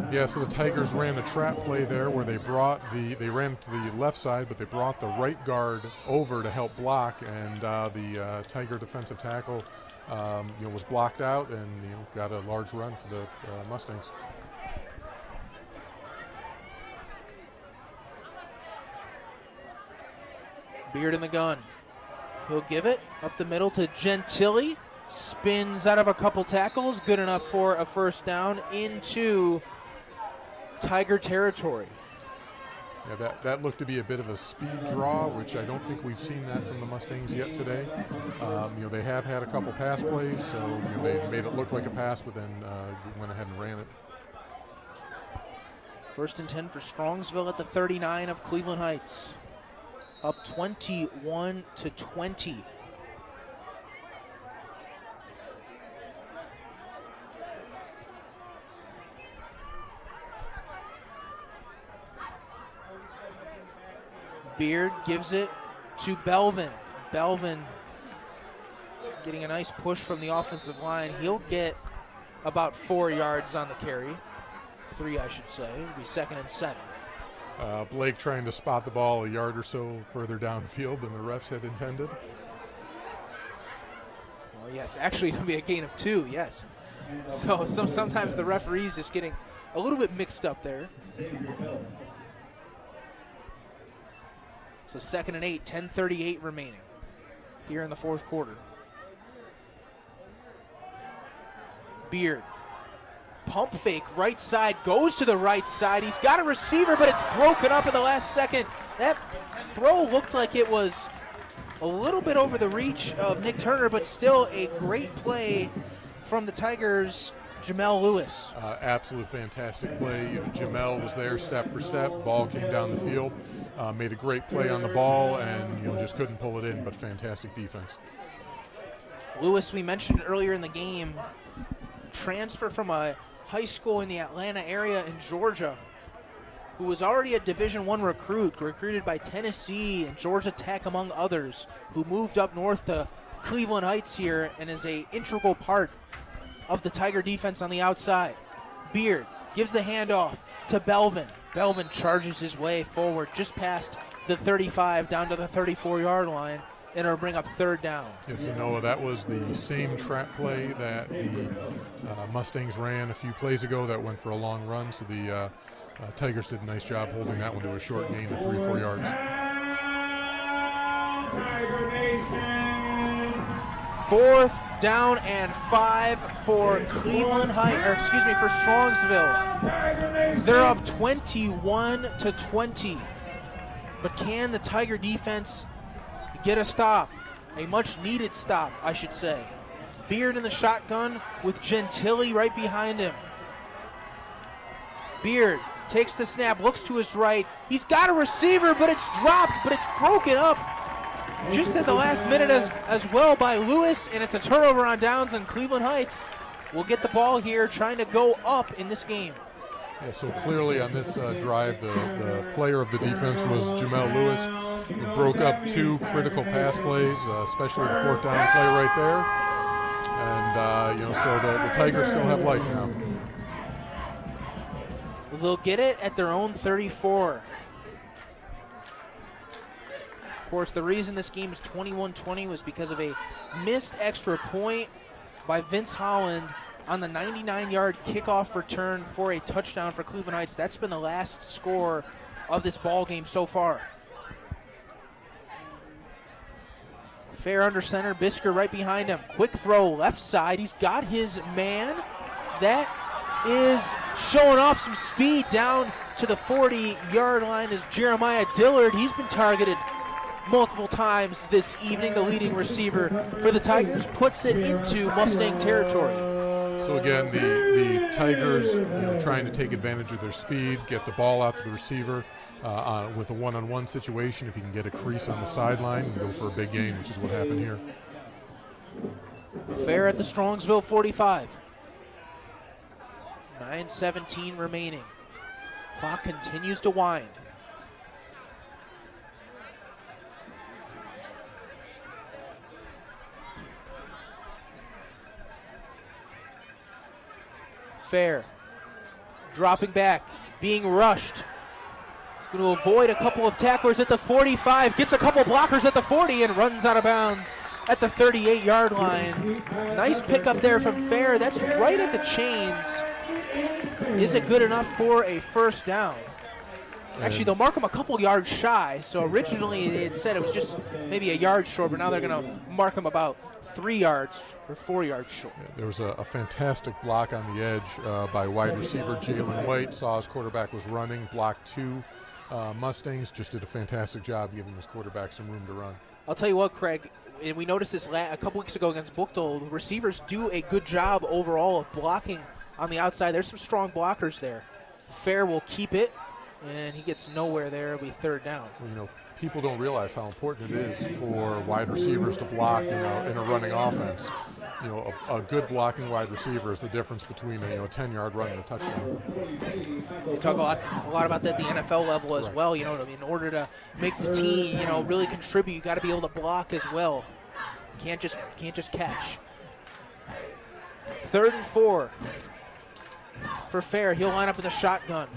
Yeah, so the Tigers ran a trap play there where they ran to the left side, but they brought the right guard over to help block, and the Tiger defensive tackle was blocked out and got a large run for the Mustangs. Beard in the gun. He'll give it up the middle to Gentili. Spins out of a couple tackles. Good enough for a first down into Tiger territory. Yeah, that looked to be a bit of a speed draw, which I don't think we've seen that from the Mustangs yet today. They have had a couple pass plays, so they made it look like a pass, but then went ahead and ran it. 1st and 10 for Strongsville at the 39 of Cleveland Heights. Up 21-20. Beard gives it to Belvin. Belvin getting a nice push from the offensive line. He'll get about 4 yards on the carry. 3, I should say. It'll be 2nd and 7. Blake trying to spot the ball a yard or so further downfield than the refs had intended. Well, yes, actually it'll be a gain of 2, yes. So sometimes the referees just getting a little bit mixed up there. So 2nd and 8, 10:38 remaining here in the 4th quarter. Beard. Pump fake, right side, goes to the right side. He's got a receiver, but it's broken up in the last second. That throw looked like it was a little bit over the reach of Nick Turner, but still a great play from the Tigers' Jamel Lewis. Absolute fantastic play. Jamel was there step for step. Ball came down the field. Made a great play on the ball and just couldn't pull it in, but fantastic defense. Lewis, we mentioned earlier in the game, transfer from a high school in the Atlanta area in Georgia, who was already a Division I recruit, recruited by Tennessee and Georgia Tech among others, who moved up north to Cleveland Heights here and is an integral part of the Tiger defense on the outside. Beard gives the handoff to Belvin. Belvin charges his way forward just past the 35 down to the 34-yard line, and it'll bring up 3rd down. Yes, and Noah, that was the same trap play that the Mustangs ran a few plays ago that went for a long run, so the Tigers did a nice job holding that one to a short gain of 3 or 4 yards. Tiger Nation. 4th down and 5 for Cleveland Heights, or excuse me, for Strongsville. They're up 21-20. But can the Tiger defense get a stop? A much needed stop, I should say. Beard in the shotgun with Gentili right behind him. Beard takes the snap, looks to his right. He's got a receiver, but it's dropped, but it's broken up just at the last minute as well by Lewis, and it's a turnover on downs, and Cleveland Heights will get the ball here, trying to go up in this game. Yeah, so clearly on this drive, the player of the defense was Jamel Lewis, who broke up 2 critical pass plays, especially the 4th down play right there. And so the Tigers still have life now. They'll get it at their own 34. Of course, the reason this game is 21-20 was because of a missed extra point by Vince Holland on the 99-yard kickoff return for a touchdown for Cleveland Heights. That's been the last score of this ball game so far. Fair under center, Bisker right behind him. Quick throw left side. He's got his man. That is showing off some speed down to the 40-yard line is Jeremiah Dillard. He's been targeted multiple times this evening. The leading receiver for the Tigers puts it into Mustang territory. So again, the Tigers trying to take advantage of their speed, get the ball out to the receiver with a one-on-one situation. If you can get a crease on the sideline and go for a big gain, which is what happened here. Fair at the Strongsville 45. 9:17 remaining. Clock continues to wind. Fair dropping back, being rushed. He's going to avoid a couple of tacklers at the 45, gets a couple blockers at the 40, and runs out of bounds at the 38-yard line. Nice pickup there from Fair. That's right at the chains. Is it good enough for a 1st down? Actually, they'll mark him a couple yards shy. So originally they had said it was just maybe a yard short, but now they're going to mark him about 3 yards or 4 yards short. There was a fantastic block on the edge by wide receiver Jalen White. Saw his quarterback was running, blocked 2 Mustangs. Just did a fantastic job giving his quarterback some room to run. I'll tell you what, Craig, and we noticed this a couple weeks ago against Buchtel, the receivers do a good job overall of blocking on the outside. There's some strong blockers there. Fair will keep it, and he gets nowhere there. It'll be 3rd down. Well, people don't realize how important it is for wide receivers to block, in a running offense. A good blocking wide receiver is the difference between a 10-yard run and a touchdown. We talk a lot about that at the NFL level as well. In order to make the team, really contribute, you got to be able to block as well. Can't just catch. 3rd and 4 for Fair. He'll line up in the shotgun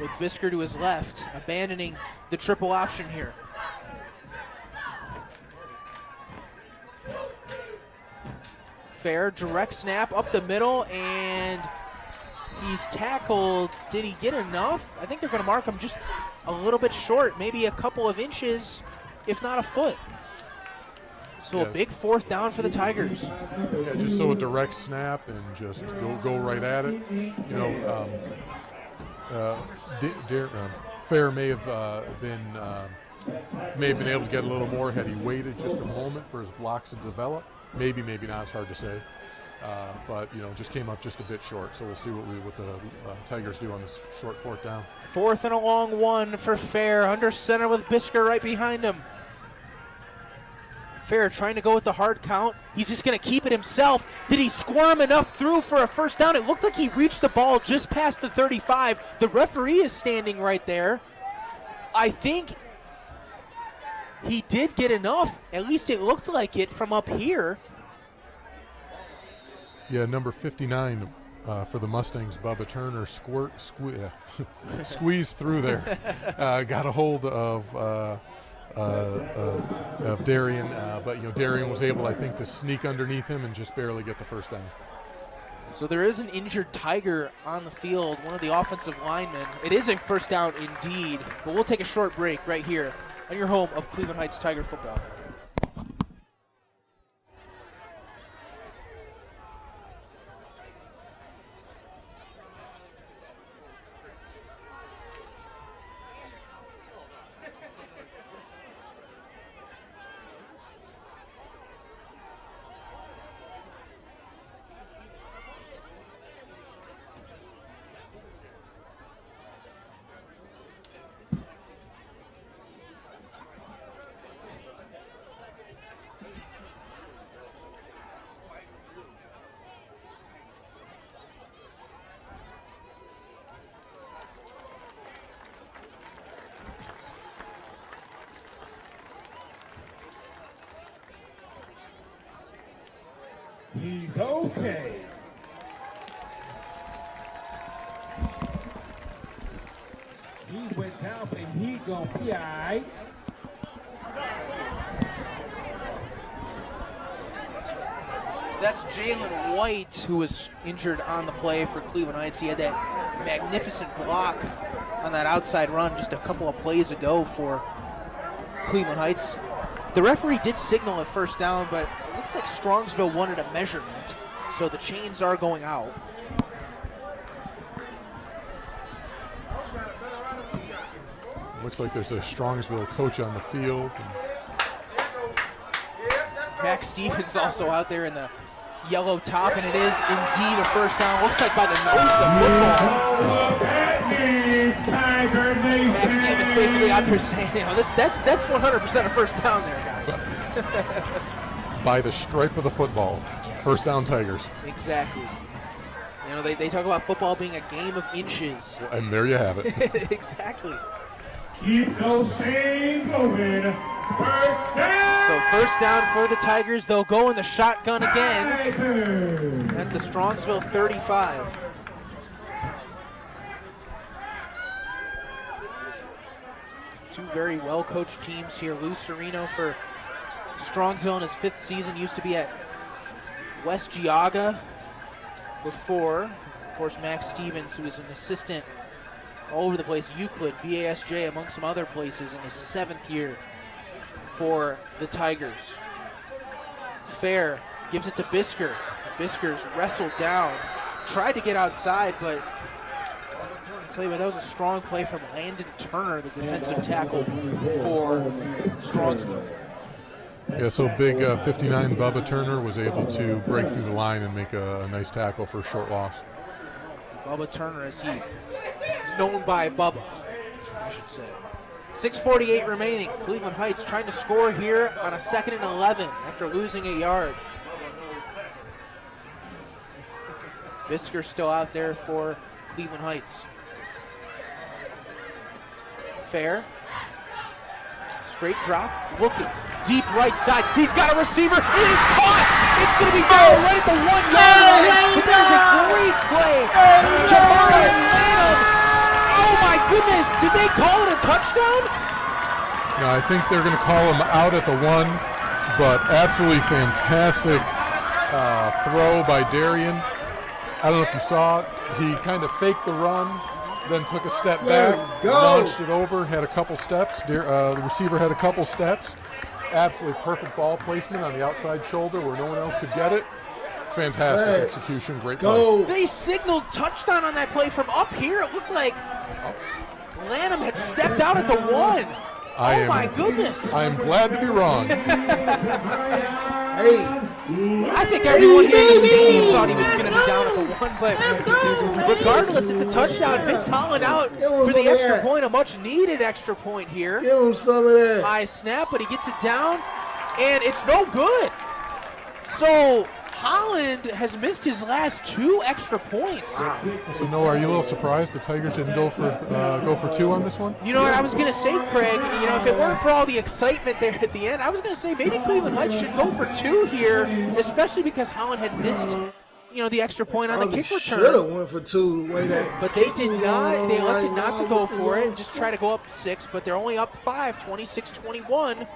with Bisker to his left, abandoning the triple option here. Fair, direct snap up the middle, and he's tackled. Did he get enough? I think they're going to mark him just a little bit short, maybe a couple of inches, if not a foot. So a big 4th down for the Tigers. Yeah, just so a direct snap and just go right at it. You know, Fair may have been able to get a little more had he waited just a moment for his blocks to develop. Maybe not. It's hard to say. But you know, just came up just a bit short. So we'll see what the Tigers do on this short 4th down. 4th and a long 1 for Fair, under center with Bisker right behind him. Fair trying to go with the hard count. He's just going to keep it himself. Did he squirm enough through for a 1st down? It looked like he reached the ball just past the 35. The referee is standing right there. I think he did get enough. At least it looked like it from up here. Yeah, number 59 for the Mustangs, Bubba Turner, squeezed through there. Got a hold of Darian, but you know, Darian was able, I think, to sneak underneath him and just barely get the 1st down. So there is an injured Tiger on the field, one of the offensive linemen. It is a 1st down indeed, but we'll take a short break right here on your home of Cleveland Heights Tiger football. He's okay. He went down, but he gonna be all right. So that's Jalen White, who was injured on the play for Cleveland Heights. He had that magnificent block on that outside run just a couple of plays ago for Cleveland Heights. The referee did signal a 1st down, but it looks like Strongsville wanted a measurement, so the chains are going out. Looks like there's a Strongsville coach on the field. Max Stevens also out there in the yellow top, and it is indeed a 1st down. Looks like by the nose of the football. Max Stevens basically out there saying, you know, that's 100% a 1st down there, guys. By the stripe of the football. Yes. 1st down Tigers. Exactly. You know, they talk about football being a game of inches. And there you have it. Exactly. Keep those chains moving. 1st down. So 1st down for the Tigers. They'll go in the shotgun again at the Strongsville 35. Two very well-coached teams here. Lou Serino for Strongsville in his 5th season, used to be at West Geauga before. Of course, Max Stevens, who was an assistant all over the place, Euclid, VASJ, among some other places in his 7th year for the Tigers. Fair gives it to Bisker. Bisker's wrestled down, tried to get outside, but I'll tell you what, that was a strong play from Landon Turner, the defensive tackle for Strongsville. Yeah, so big 59 Bubba Turner was able to break through the line and make a nice tackle for a short loss. Bubba Turner, as he is known by Bubba, I should say. 6:48 remaining. Cleveland Heights trying to score here on a 2nd and 11 after losing a yard. Bisker still out there for Cleveland Heights. Fair. Straight drop, looking, deep right side. He's got a receiver. It is caught. It's going to be down right at the 1 yard line. But there's a great play. Jamari Lanham. Oh my goodness. Did they call it a touchdown? No, I think they're going to call him out at the 1, but absolutely fantastic throw by Darian. I don't know if you saw it. He kind of faked the run, then took a step back, launched it over, had a couple steps. The receiver had a couple steps. Absolutely perfect ball placement on the outside shoulder where no one else could get it. Fantastic execution, great play. They signaled touchdown on that play from up here. It looked like Lanham had stepped out at the 1. My goodness. I am glad to be wrong. I think everyone here in the stadium thought he was going to be down at the 1, but regardless, it's a touchdown. Vince Holland out for the extra point, a much-needed extra point here. Give him some of that. High snap, but he gets it down, and it's no good. So Holland has missed his last 2 extra points. So Noah, are you a little surprised the Tigers didn't go for 2 on this one? You know what I was going to say, Craig? You know, if it weren't for all the excitement there at the end, I was going to say maybe Cleveland Heights should go for 2 here, especially because Holland had missed, you know, the extra point on the kick return. Should have went for 2 the way that. But they did not. They elected not to go for it and just try to go up 6. But they're only up 5, 26-21,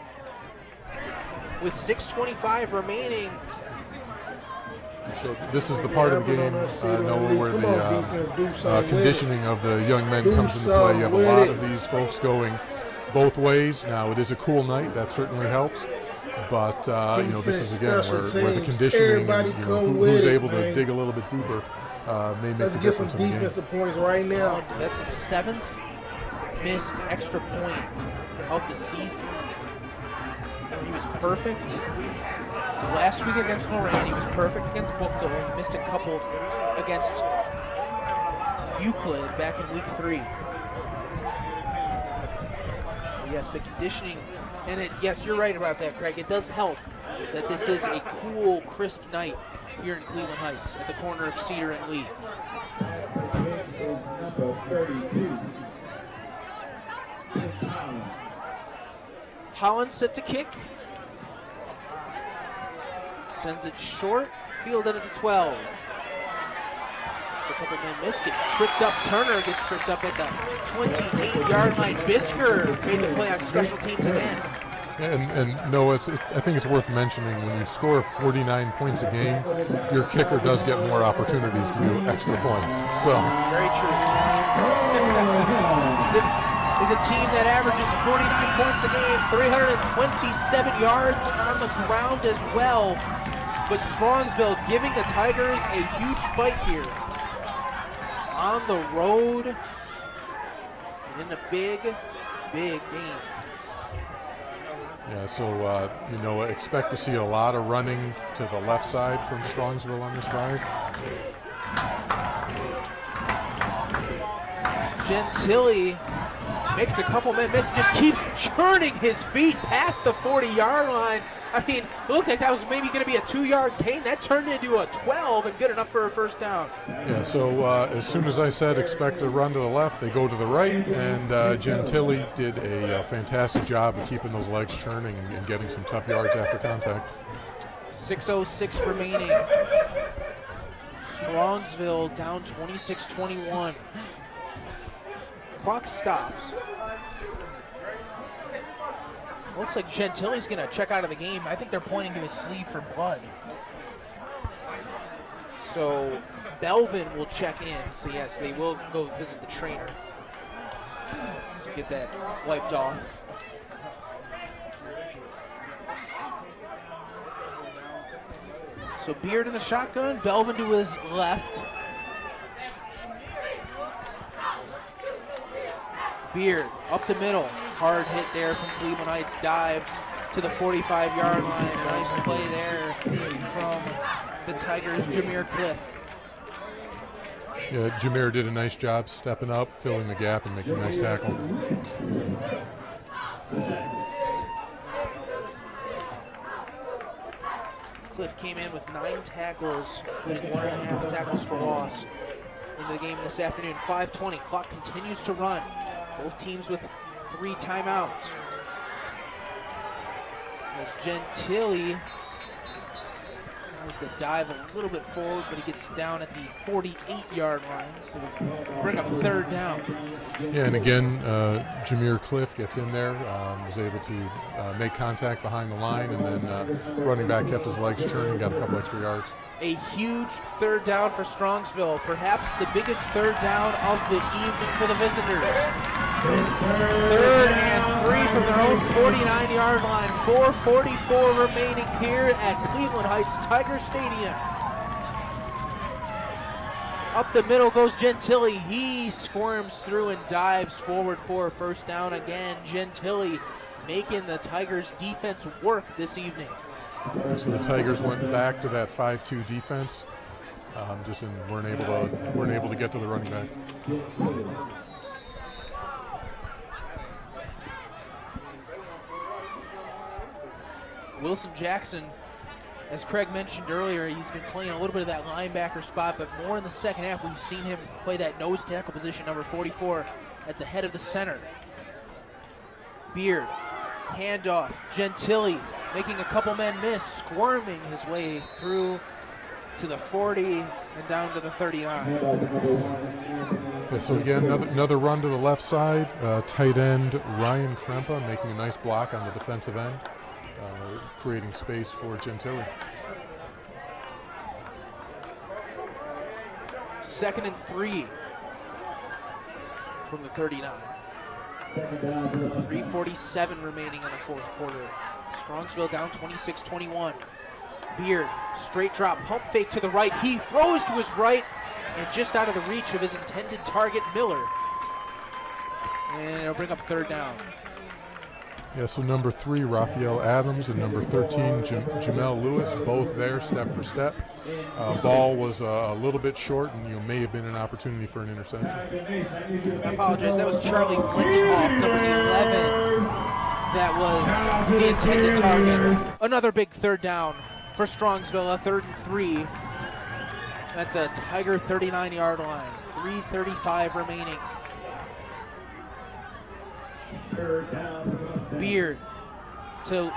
with 6:25 remaining. So this is the part of the game, Noah, where the conditioning of the young men comes into play. You have a lot of these folks going both ways. Now, it is a cool night. That certainly helps. But, you know, this is, again, where the conditioning and, you know, who's able to dig a little bit deeper may make a difference in the game. Let's get some defensive points right now. That's a 7th missed extra point of the season. He was perfect last week against Lorraine. He was perfect against Bookdale. He missed a couple against Euclid back in week 3. Yes, the conditioning, and yes, you're right about that, Craig. It does help that this is a cool, crisp night here in Cleveland Heights at the corner of Cedar and Lee. Number 32. Holland set to kick. Sends it short, fielded at the 12. So a couple men miss, gets tripped up. Turner gets tripped up at the 28-yard line. Bisker made the play on special teams again. And no, I think it's worth mentioning when you score 49 points a game, your kicker does get more opportunities to do extra points. So very true. This is a team that averages 49 points a game, 327 yards on the ground as well. But Strongsville giving the Tigers a huge fight here on the road and in a big, big game. yeah, so you know, expect to see a lot of running to the left side from Strongsville on this drive. Gentili makes a couple men miss, just keeps churning his feet past the 40-yard line. I mean, it looked like that was maybe going to be a 2-yard gain. That turned into a 12 and good enough for a first down. Yeah, so as soon as I said expect a run to the left, they go to the right, and Gentili did a fantastic job of keeping those legs churning and getting some tough yards after contact. 6:06 remaining. Strongsville down 26-21. Clock stops. Looks like Gentili's going to check out of the game. I think they're pointing to his sleeve for blood. So Belvin will check in. So yes, they will go visit the trainer to get that wiped off. So Beard in the shotgun, Belvin to his left. Beard up the middle, hard hit there from Cleveland Heights, dives to the 45-yard line. A nice play there from the Tigers' Jameer Cliff. Yeah, Jameer did a nice job stepping up, filling the gap, and making a nice tackle. Cliff came in with 9 tackles, including 1.5 tackles for loss into the game this afternoon. 5:20, clock continues to run. Both teams with 3 timeouts. As Gentili tries to dive a little bit forward, but he gets down at the 48-yard line to bring up third down. Yeah, and again, Jameer Cliff gets in there, was able to make contact behind the line, and then running back kept his legs churning, got a couple extra yards. A huge third down for Strongsville, perhaps the biggest third down of the evening for the visitors. 3rd and 3 from their own 49-yard line. 4:44 remaining here at Cleveland Heights Tiger Stadium. Up the middle goes Gentili. He squirms through and dives forward for a first down again. Gentili making the Tigers defense work this evening. So the Tigers went back to that 5-2 defense, weren't able to get to the running back. Wilson Jackson, as Craig mentioned earlier, he's been playing a little bit of that linebacker spot, but more in the second half. We've seen him play that nose tackle position, number 44, at the head of the center. Beard, handoff, Gentili making a couple men miss, squirming his way through to the 40 and down to the 39. Yeah, so again, another run to the left side. Tight end Ryan Krempa making a nice block on the defensive end, creating space for Gentili. 2nd and 3 from the 39. 3:47 remaining in the fourth quarter. Strongsville down 26-21. Beard, straight drop, pump fake to the right. He throws to his right and just out of the reach of his intended target, Miller. And it'll bring up third down. Yeah, so number 3, Raphael Adams, and number 13, Jamel Lewis, both there step for step. Ball was a little bit short, and may have been an opportunity for an interception. I apologize, that was Charlie Lindenhoff, number 11. That was the intended target. Another big third down for Strongsville, a 3rd and 3 at the Tiger 39-yard line. 3:35 remaining. Beard to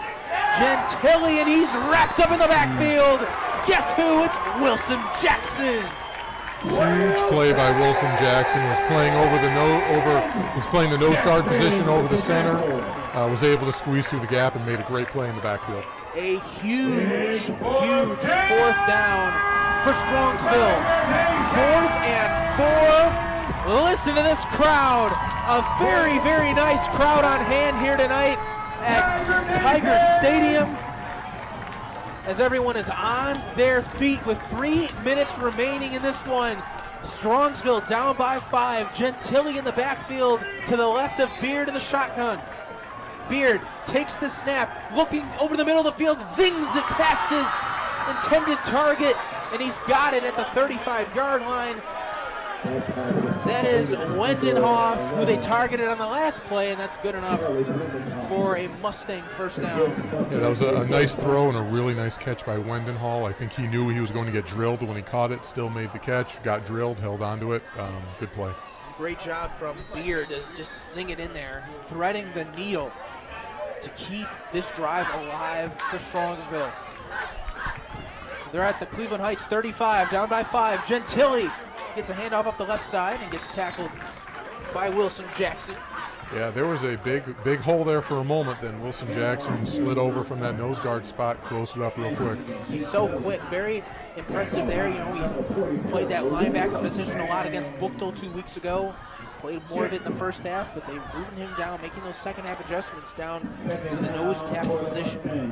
Gentili, and he's wrapped up in the backfield. Guess who? It's Wilson Jackson. Huge play by Wilson Jackson. Was playing was playing the nose guard position over the center. Was able to squeeze through the gap and made a great play in the backfield. A huge fourth down for Strongsville. 4th and 4. Listen to this crowd. A very, very nice crowd on hand here tonight at Tiger Stadium, as everyone is on their feet with 3 minutes remaining in this one. Strongsville down by 5. Gentili in the backfield to the left of Beard in the shotgun. Beard takes the snap, looking over the middle of the field, zings it past his intended target, and he's got it at the 35-yard line. That is Wendenhoff, who they targeted on the last play, and that's good enough for a Mustang first down. Yeah, that was a nice throw and a really nice catch by Wendenhall. I think he knew he was going to get drilled when he caught it, still made the catch, got drilled, held onto it. Good play. Great job from Beard to just sing it in there, threading the needle to keep this drive alive for Strongsville. They're at the Cleveland Heights 35, down by 5. Gentili gets a handoff up the left side and gets tackled by Wilson Jackson. Yeah, there was a big hole there for a moment. Then Wilson Jackson slid over from that nose guard spot, closed it up real quick. He's so quick, very impressive there. You know, he played that linebacker position a lot against Buchtel 2 weeks ago. Played more of it in the first half, but they've moving him down, making those second half adjustments down to the nose tackle position in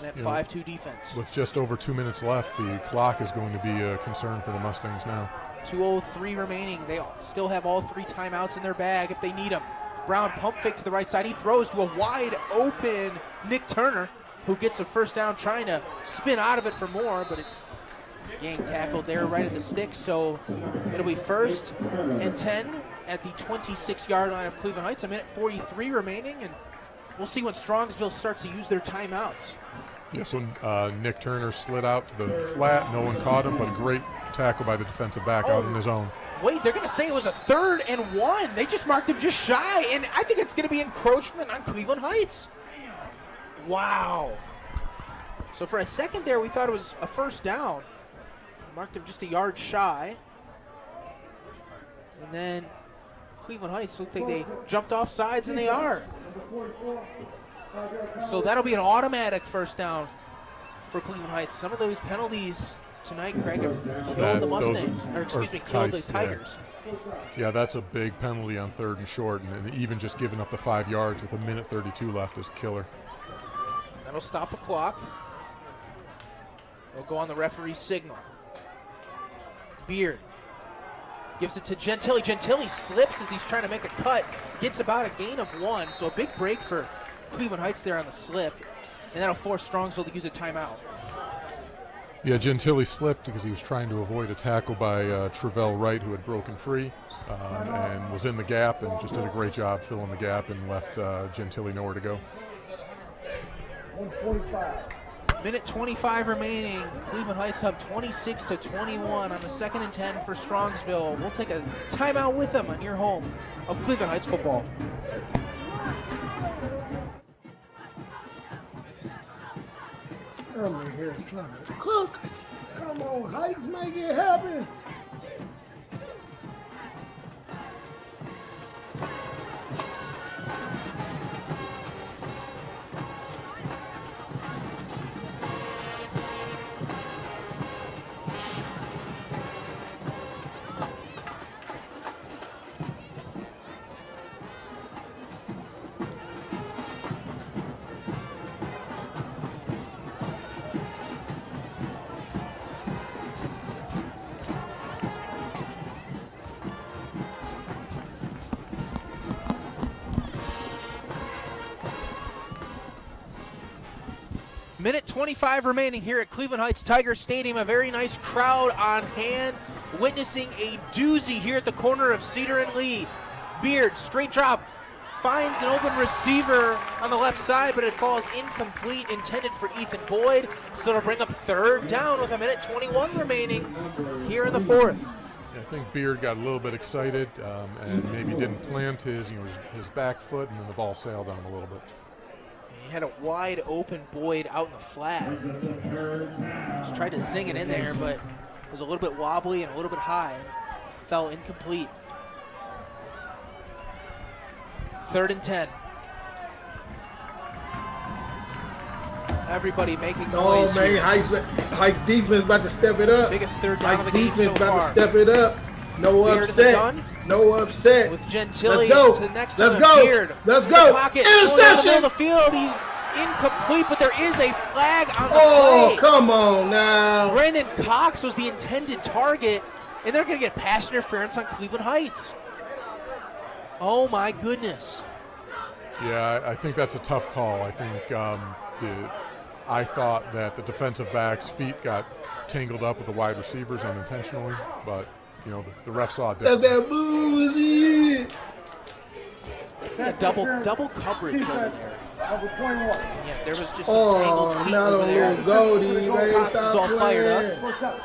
that 5-2 defense. With just over 2 minutes left, the clock is going to be a concern for the Mustangs now. 2:03 remaining. They still have all 3 timeouts in their bag if they need them. Brown pump fake to the right side. He throws to a wide open Nick Turner, who gets a first down trying to spin out of it for more, but he's gang tackled there right at the stick. So it'll be 1st and 10 at the 26-yard line of Cleveland Heights. 1:43 remaining, and we'll see when Strongsville starts to use their timeouts. Yeah, so Nick Turner slid out to the flat. No one caught him, but a great tackle by the defensive back out on his own. Wait, they're going to say it was a 3rd and 1. They just marked him just shy, and I think it's going to be encroachment on Cleveland Heights. Wow. So for a second there, we thought it was a first down. Marked him just a yard shy. And then Cleveland Heights looked like they jumped off sides, and they are. So that'll be an automatic first down for Cleveland Heights. Some of those penalties tonight, Craig, have killed the Mustangs. Killed the Tigers. Yeah, that's a big penalty on 3rd and short, and even just giving up the 5 yards with 1:32 left is killer. That'll stop the clock. It'll go on the referee's signal. Beard gives it to Gentili. Gentili slips as he's trying to make a cut. Gets about a gain of 1, so a big break for Cleveland Heights there on the slip. And that'll force Strongsville to use a timeout. Yeah, Gentili slipped because he was trying to avoid a tackle by Travell Wright, who had broken free and was in the gap and just did a great job filling the gap and left Gentili nowhere to go. 1:45. Minute 25 remaining. Cleveland Heights up 26-21 on the 2nd and 10 for Strongsville. We'll take a timeout with them on your home of Cleveland Heights football. I'm in here trying to cook. Come on, Heights, make it happen. Minute 25 remaining here at Cleveland Heights Tiger Stadium. A very nice crowd on hand, witnessing a doozy here at the corner of Cedar and Lee. Beard, straight drop, finds an open receiver on the left side, but it falls incomplete, intended for Ethan Boyd. So it'll bring up 3rd down with a minute 21 remaining here in the 4th. I think Beard got a little bit excited and maybe didn't plant his back foot, and then the ball sailed on him a little bit. He had a wide open Boyd out in the flat. Just tried to zing it in there, but it was a little bit wobbly and a little bit high. And fell incomplete. 3rd and 10. Everybody making noise. Oh, man, here. Heights defense about to step it up. Biggest 3rd down of the Heights game defense so about far. to step it up. No Beard in the upset. gun. No upset. With Gentili Let's go. to the next Let's to go. Beard. Let's In go. the pocket. Going down the middle Interception. of the field. He's incomplete, but there is a flag on the Oh, play. come on now. Brandon Cox was the intended target, and they're going to get pass interference on Cleveland Heights. Oh, my goodness. Yeah, I think that's a tough call. I think I thought that the defensive back's feet got tangled up with the wide receivers unintentionally, but the ref saw it That's differently. that boozy. Yeah, double coverage over there. Number 21. Yeah, there was just some Oh, tangled feet not over a there. little Goldie, man. Cox is all Stop fired up. playing. First down.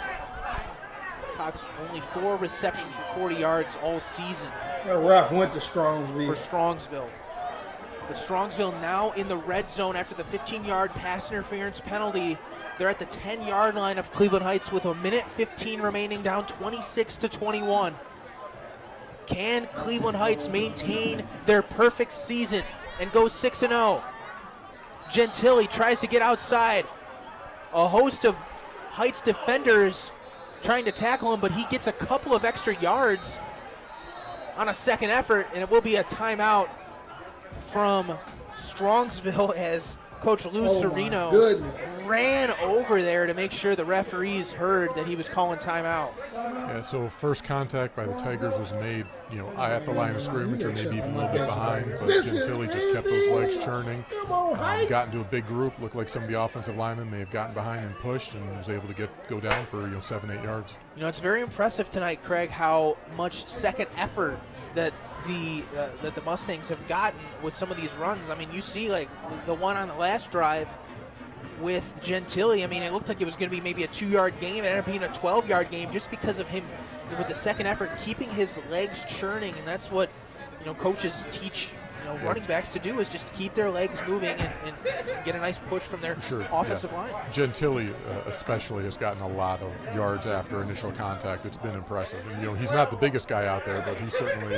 Cox only 4 receptions for 40 yards all season That ref went to for Strongsville. Strongsville. But Strongsville now in the red zone after the 15-yard pass interference penalty. They're at the 10-yard line of Cleveland Heights with a minute 15 remaining, down 26-21. Can Cleveland Heights maintain their perfect season and go 6-0? Gentili tries to get outside. A host of Heights defenders trying to tackle him, but he gets a couple of extra yards on a second effort, and it will be a timeout from Strongsville as Coach Lou Oh, my Sereno goodness. ran over there to make sure the referees heard that he was calling timeout. Yeah, so first contact by the Tigers was made, at the line of scrimmage or maybe even a little bit behind, but Gentili just kept those legs churning, got into a big group, looked like some of the offensive linemen may have gotten behind and pushed, and was able to go down for 7-8 yards. It's very impressive tonight, Craig, how much second effort that the Mustangs have gotten with some of these runs. I mean, you see like the one on the last drive with Gentili. I mean, it looked like it was going to be maybe a 2-yard game. It ended up being a 12-yard game just because of him with the second effort, keeping his legs churning, and that's what coaches teach running backs to do is just keep their legs moving and get a nice push from their offensive line. Gentili especially has gotten a lot of yards after initial contact. It's been impressive. And, he's not the biggest guy out there, but he certainly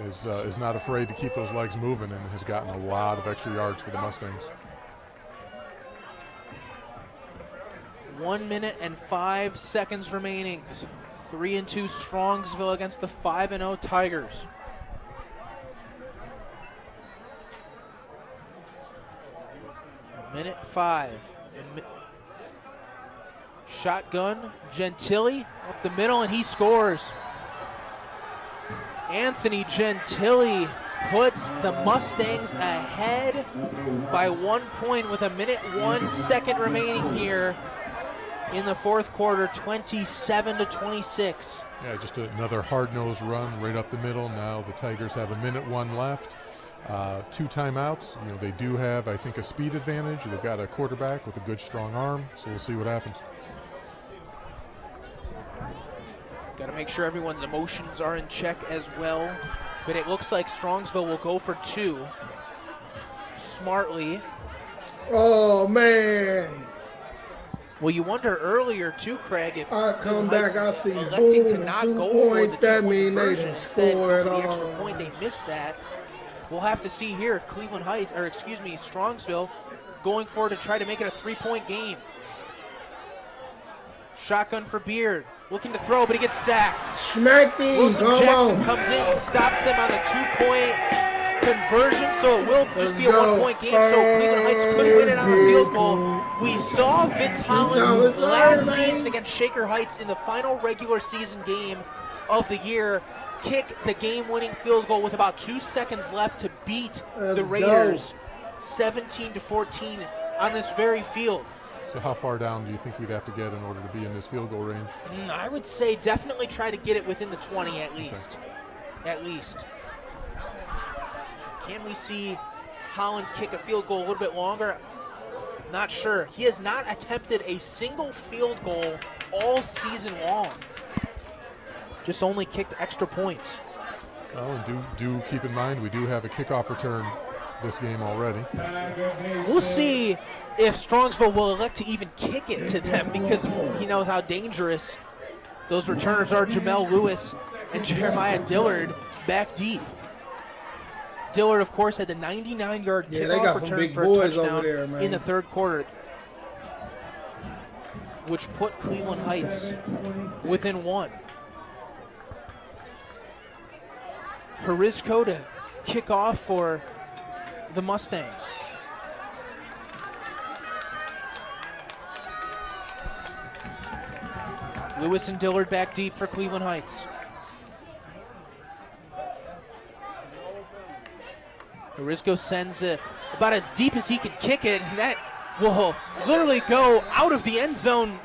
is not afraid to keep those legs moving and has gotten a lot of extra yards for the Mustangs. 1 minute and 5 seconds remaining. 3-2 Strongsville against the 5-0 Tigers. Minute 5. Shotgun, Gentili up the middle, and he scores. Anthony Gentili puts the Mustangs ahead by 1 point with 1 minute 1 second remaining here in the fourth quarter, 27-26. Yeah, just another hard-nosed run right up the middle. Now the Tigers have 1 minute 1 left. 2 timeouts. They do have, I think, a speed advantage. They've got a quarterback with a good, strong arm, so we'll see what happens. Got to make sure everyone's emotions are in check as well. But it looks like Strongsville will go for 2. Smartly. Oh, man. Well, you wonder earlier, too, Craig, if I come back, I see electing boom to and not 2 go points. for the That 2-point mean they conversion, didn't instead score go at for the extra all. point. They missed that. We'll have to see here. Strongsville going for it to try to make it a 3-point game. Shotgun for Beard. Looking to throw, but he gets sacked. Smack him. Wilson Come Jackson on. comes in and stops them on the 2-point conversion, so it will just be a 1-point game, so Cleveland Heights could win it on a field goal. We saw Vince Holland last season against Shaker Heights in the final regular season game of the year kick the game-winning field goal with about 2 seconds left to beat the Raiders 17-14 on this very field. So how far down do you think we'd have to get in order to be in this field goal range? I would say definitely try to get it within the 20 at least. Okay. At least. Can we see Holland kick a field goal a little bit longer? Not sure. He has not attempted a single field goal all season long. Just only kicked extra points. Oh, and do keep in mind we do have a kickoff return this game already. We'll see if Strongsville will elect to even kick it to them because he knows how dangerous those returners are. Jamel Lewis and Jeremiah Dillard back deep. Dillard, of course, had the 99-yard kickoff return for a touchdown in the third quarter, which put Cleveland Heights within 1. Harisco to kick off for the Mustangs. Lewis and Dillard back deep for Cleveland Heights. Harisco sends it about as deep as he can kick it, and that will literally go out of the end zone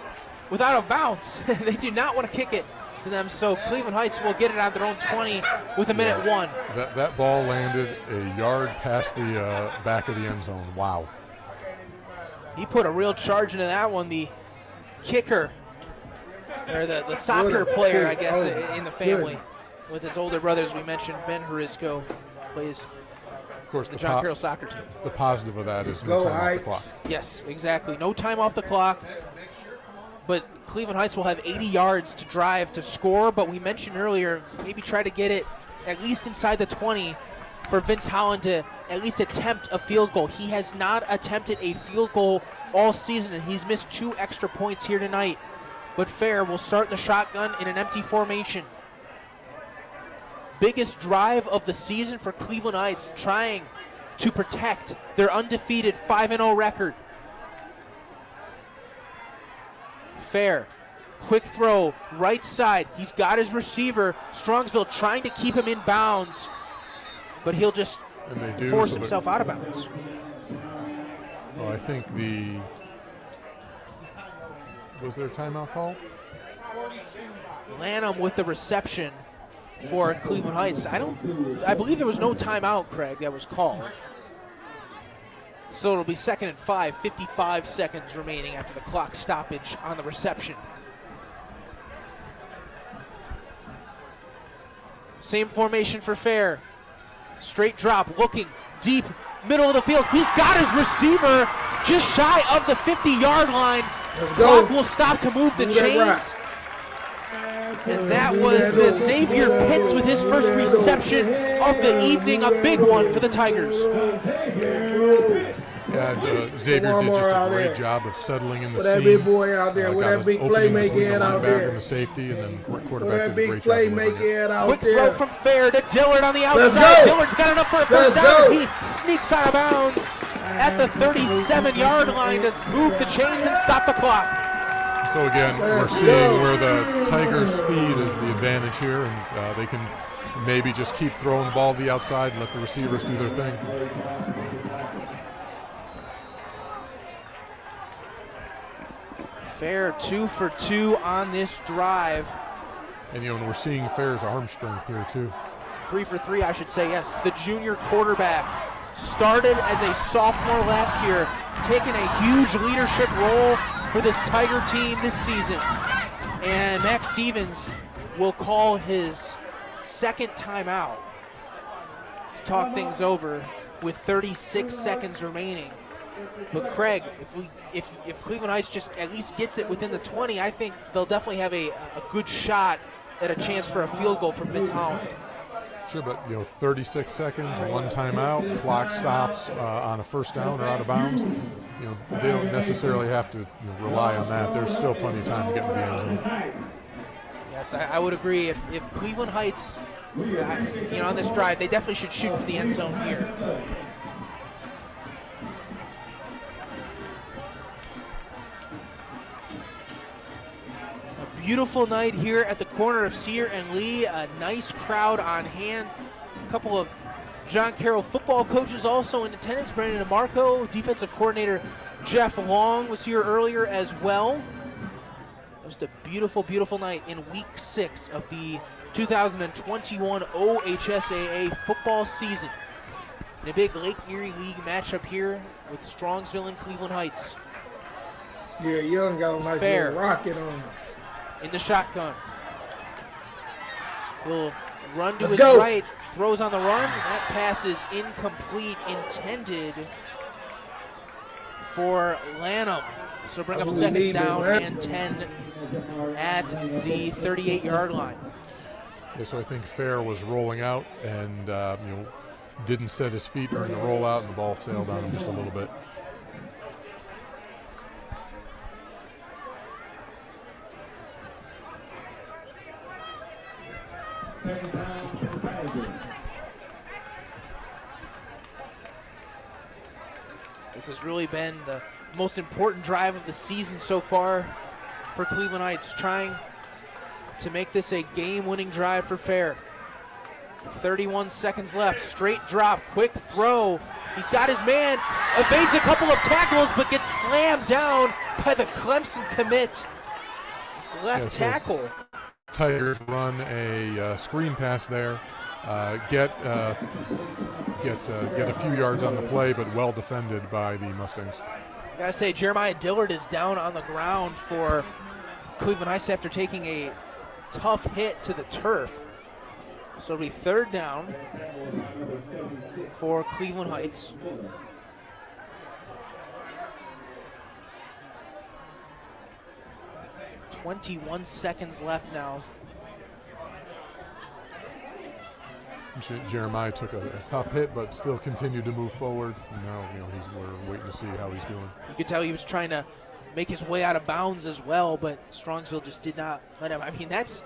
without a bounce. They do not want to kick it to them, so Cleveland Heights will get it on their own 20 with 1 minute 1. That ball landed a yard past the back of the end zone. Wow. He put a real charge into that one. The kicker, or the soccer player, I guess, in the family, with his older brothers. We mentioned Ben Harisco plays of course, the John Carroll soccer team. The positive of that is no time off the clock. Yes, exactly. No time off the clock. But Cleveland Heights will have 80 yards to drive to score, but we mentioned earlier, maybe try to get it at least inside the 20 for Vince Holland to at least attempt a field goal. He has not attempted a field goal all season, and he's missed 2 extra points here tonight. But Fair will start the shotgun in an empty formation. Biggest drive of the season for Cleveland Heights, trying to protect their undefeated 5-0 record. Fair, quick throw, right side. He's got his receiver. Strongsville trying to keep him in bounds, but he'll just force himself out of bounds. Well, I think was there a timeout call? Lanham with the reception for Cleveland Heights. I believe there was no timeout, Craig, that was called. So it'll be 2nd and 5, 55 seconds remaining after the clock stoppage on the reception. Same formation for Fair. Straight drop, looking deep, middle of the field. He's got his receiver just shy of the 50-yard line. Let's go. Clock will stop to move the Move that chains. And that was Xavier Pitts with his first reception of the evening, a big one for the Tigers. Yeah, and, Xavier did just a great job of settling in the With seam. that big boy out there, with got that his big opening playmaker between the head out linebacker there. and the safety, and then With quarterback that did a big great job delivering playmaker it. head out Quick there. throw from Fair to Dillard on the Let's outside. go. Dillard's got enough for a first Let's down. go. He sneaks out of bounds at the 37-yard line to move the chains and stop the clock. So again, we're seeing where the Tigers' speed is the advantage here, and they can maybe just keep throwing the ball to the outside and let the receivers do their thing. Fair 2 for 2 on this drive. And and we're seeing Fair's arm strength here too. 3 for 3, I should say, yes. The junior quarterback started as a sophomore last year, taking a huge leadership role for this Tiger team this season. And Max Stevens will call his second timeout to talk things over with 36 seconds remaining. But Craig, if Cleveland Heights just at least gets it within the 20, I think they'll definitely have a good shot at a chance for a field goal from Vince Holland. Sure, but 36 seconds, one timeout, clock stops on a first down or out of bounds. They don't necessarily have to rely on that. There's still plenty of time to get in the end zone. Yes, I would agree. If Cleveland Heights, on this drive, they definitely should shoot for the end zone here. A beautiful night here at the corner of Cedar and Lee. A nice crowd on hand. A couple of John Carroll football coaches also in attendance. Brandon DeMarco, defensive coordinator Jeff Long was here earlier as well. Just a beautiful, beautiful night in week 6 of the 2021 OHSAA football season. In a big Lake Erie League matchup here with Strongsville and Cleveland Heights. Yeah, Young got a nice Fair. little rocket on him. In the shotgun. He'll run to Let's his go. right, throws on the run. That pass is incomplete, intended for Lanham. So bring up That's what we second need, down man. and 10 at the 38-yard line. Yeah, so I think Fair was rolling out and didn't set his feet during the rollout, and the ball sailed on him just a little bit. This has really been the most important drive of the season so far for Cleveland Heights, trying to make this a game-winning drive for Fair. 31 seconds left, straight drop, quick throw. He's got his man, evades a couple of tackles, but gets slammed down by the Clemson commit left tackle. Tigers run a screen pass there, get a few yards on the play, but well defended by the Mustangs. I gotta say, Jeremiah Dillard is down on the ground for Cleveland Heights after taking a tough hit to the turf. So it'll be third down for Cleveland Heights. .21 seconds left now. Jeremiah took a tough hit, but still continued to move forward. Now, we're waiting to see how he's doing. You could tell he was trying to make his way out of bounds as well, but Strongsville just did not let him. I mean, that's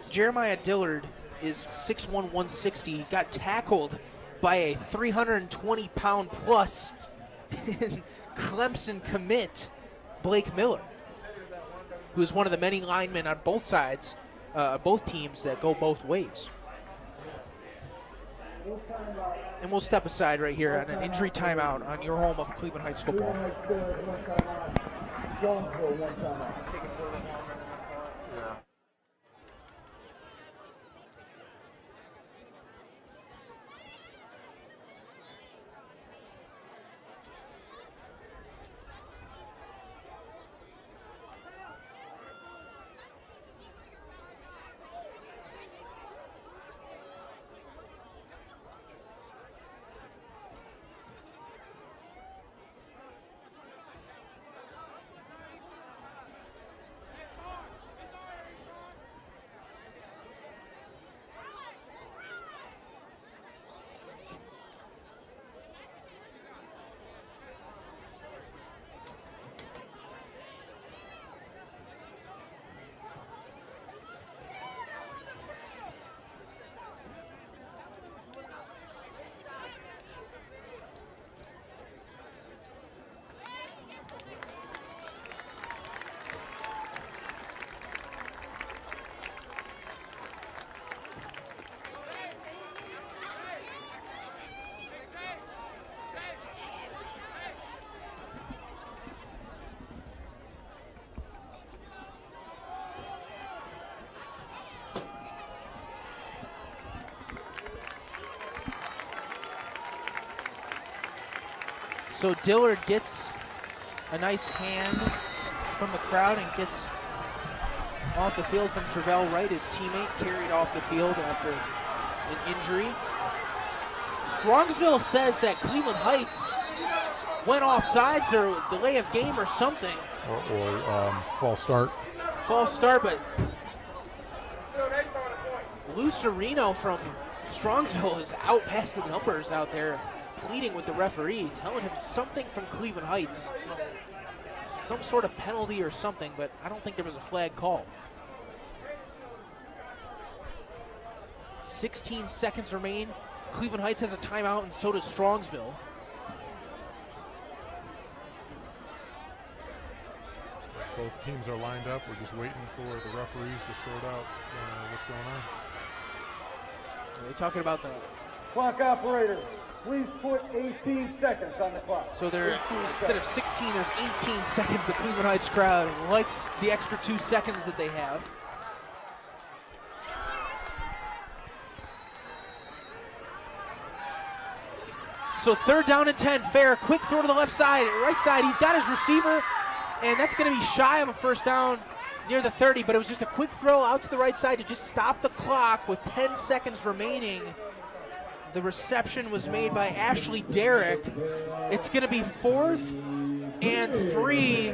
Jeremiah Dillard is 6'1", 160. He got tackled by a 320-pound plus Clemson commit, Blake Miller, who is one of the many linemen on both sides, both teams that go both ways. And we'll step aside right here on an injury timeout on your home of Cleveland Heights football. So Dillard gets a nice hand from the crowd and gets off the field from Travell Wright, his teammate, carried off the field after an injury. Strongsville says that Cleveland Heights went off sides or delay of game or something. Or false start. False start, but Lou Sereno from Strongsville is out past the numbers out there, pleading with the referee, telling him something from Cleveland Heights. Some sort of penalty or something, but I don't think there was a flag call. 16 seconds remain. Cleveland Heights has a timeout, and so does Strongsville. Both teams are lined up. We're just waiting for the referees to sort out what's going on. Are they talking about the Clock operator, please put 18 seconds on the clock. So there, instead of 16, there's 18 seconds. The Cleveland Heights crowd likes the extra 2 seconds that they have. So 3rd down and 10, Fair. Quick throw to the left side, right side. He's got his receiver, and that's going to be shy of a first down near the 30, but it was just a quick throw out to the right side to just stop the clock with 10 seconds remaining. The reception was made by Ashley Derrick. It's going to be 4th and 3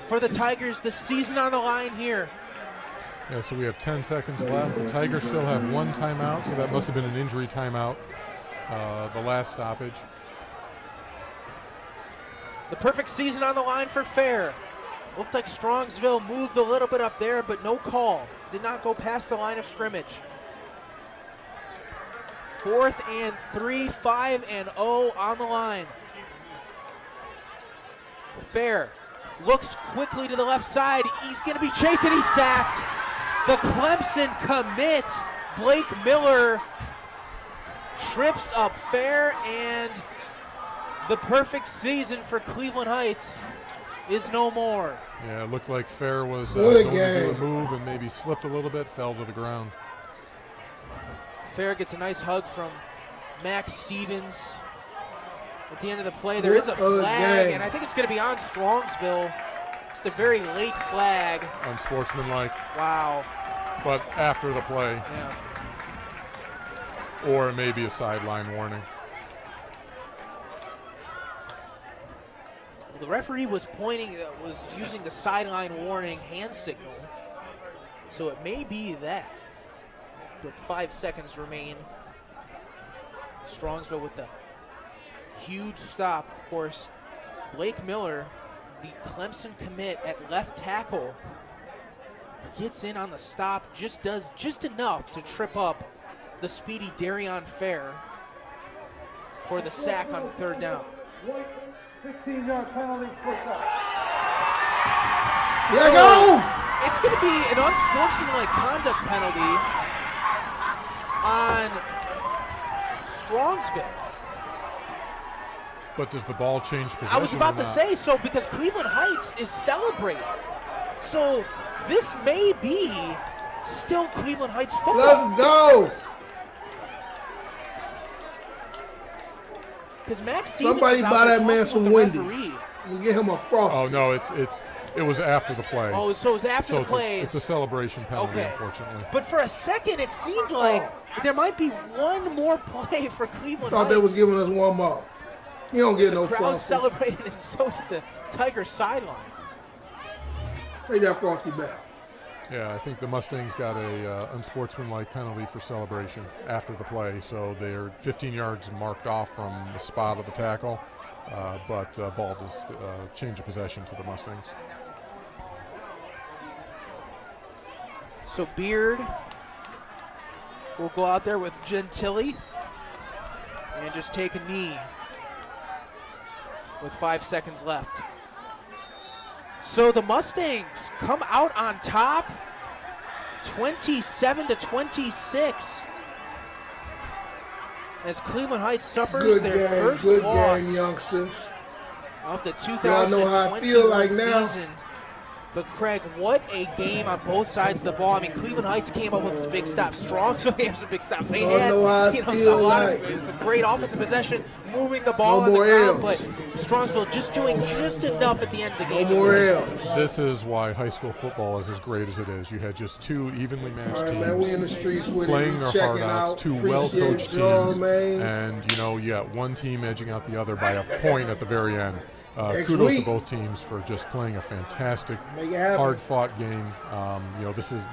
for the Tigers. The season on the line here. Yeah, so we have 10 seconds left. The Tigers still have 1 timeout, so that must have been an injury timeout, the last stoppage. The perfect season on the line for Fair. Looked like Strongsville moved a little bit up there, but no call. Did not go past the line of scrimmage. 4th and 3, 5 and 0 on the line. Fair looks quickly to the left side. He's going to be chased and he's sacked. The Clemson commit, Blake Miller, trips up Fair, and the perfect season for Cleveland Heights is no more. Yeah, it looked like Fair was going to do a move and maybe slipped a little bit, fell to the ground. Fair gets a nice hug from Max Stevens. At the end of the play, there is a flag, and I think it's going to be on Strongsville. Just a very late flag. Unsportsmanlike. Wow. But after the play. Yeah. Or maybe a sideline warning. The referee was using the sideline warning hand signal, so it may be that. With 5 seconds remain, Strongsville with the huge stop. Of course, Blake Miller, the Clemson commit at left tackle, gets in on the stop, does just enough to trip up the speedy Darion Fair for the sack on 3rd down. 15-yard penalty, first down. There you go! It's going to be an unsportsmanlike conduct penalty on Strongsville. But does the ball change position? I was about to say so, because Cleveland Heights is celebrating. So this may be still Cleveland Heights football. Let's go! Because Max Stevens Somebody buy that man some Wendy's. referee. We'll get him a Frosty. Oh no, it was after the play. Oh, so it was after the play. It's a celebration penalty, Okay. Unfortunately. But for a second, it seemed like there might be one more play for Cleveland Thought Heights. they was giving us one more. You don't get no The crowd Frosty. celebrated, and so did the Tigers sideline. Take that Frosty back. Yeah, I think the Mustangs got a unsportsmanlike penalty for celebration after the play, so they're 15 yards marked off from the spot of the tackle, but ball does change of possession to the Mustangs. So Beard will go out there with Gentili and just take a knee with 5 seconds left. So the Mustangs come out on top, 27-26, as Cleveland Heights suffers their first loss game, youngsters. of the Y'all know how I 2021 feel like now. season. But Craig, what a game on both sides of the ball. I mean, Cleveland Heights came up with some big stops. Strongsville came up with some big stops. They had some great offensive possession, moving the ball on the ground, but Strongsville just doing just enough at the end of the game. This is why high school football is as great as it is. You had just two evenly matched teams we in the streets with playing their heart out, two well-coached teams, man. and you got one team edging out the other by a point at the very end. Kudos to both teams for just playing a fantastic, hard-fought game. This is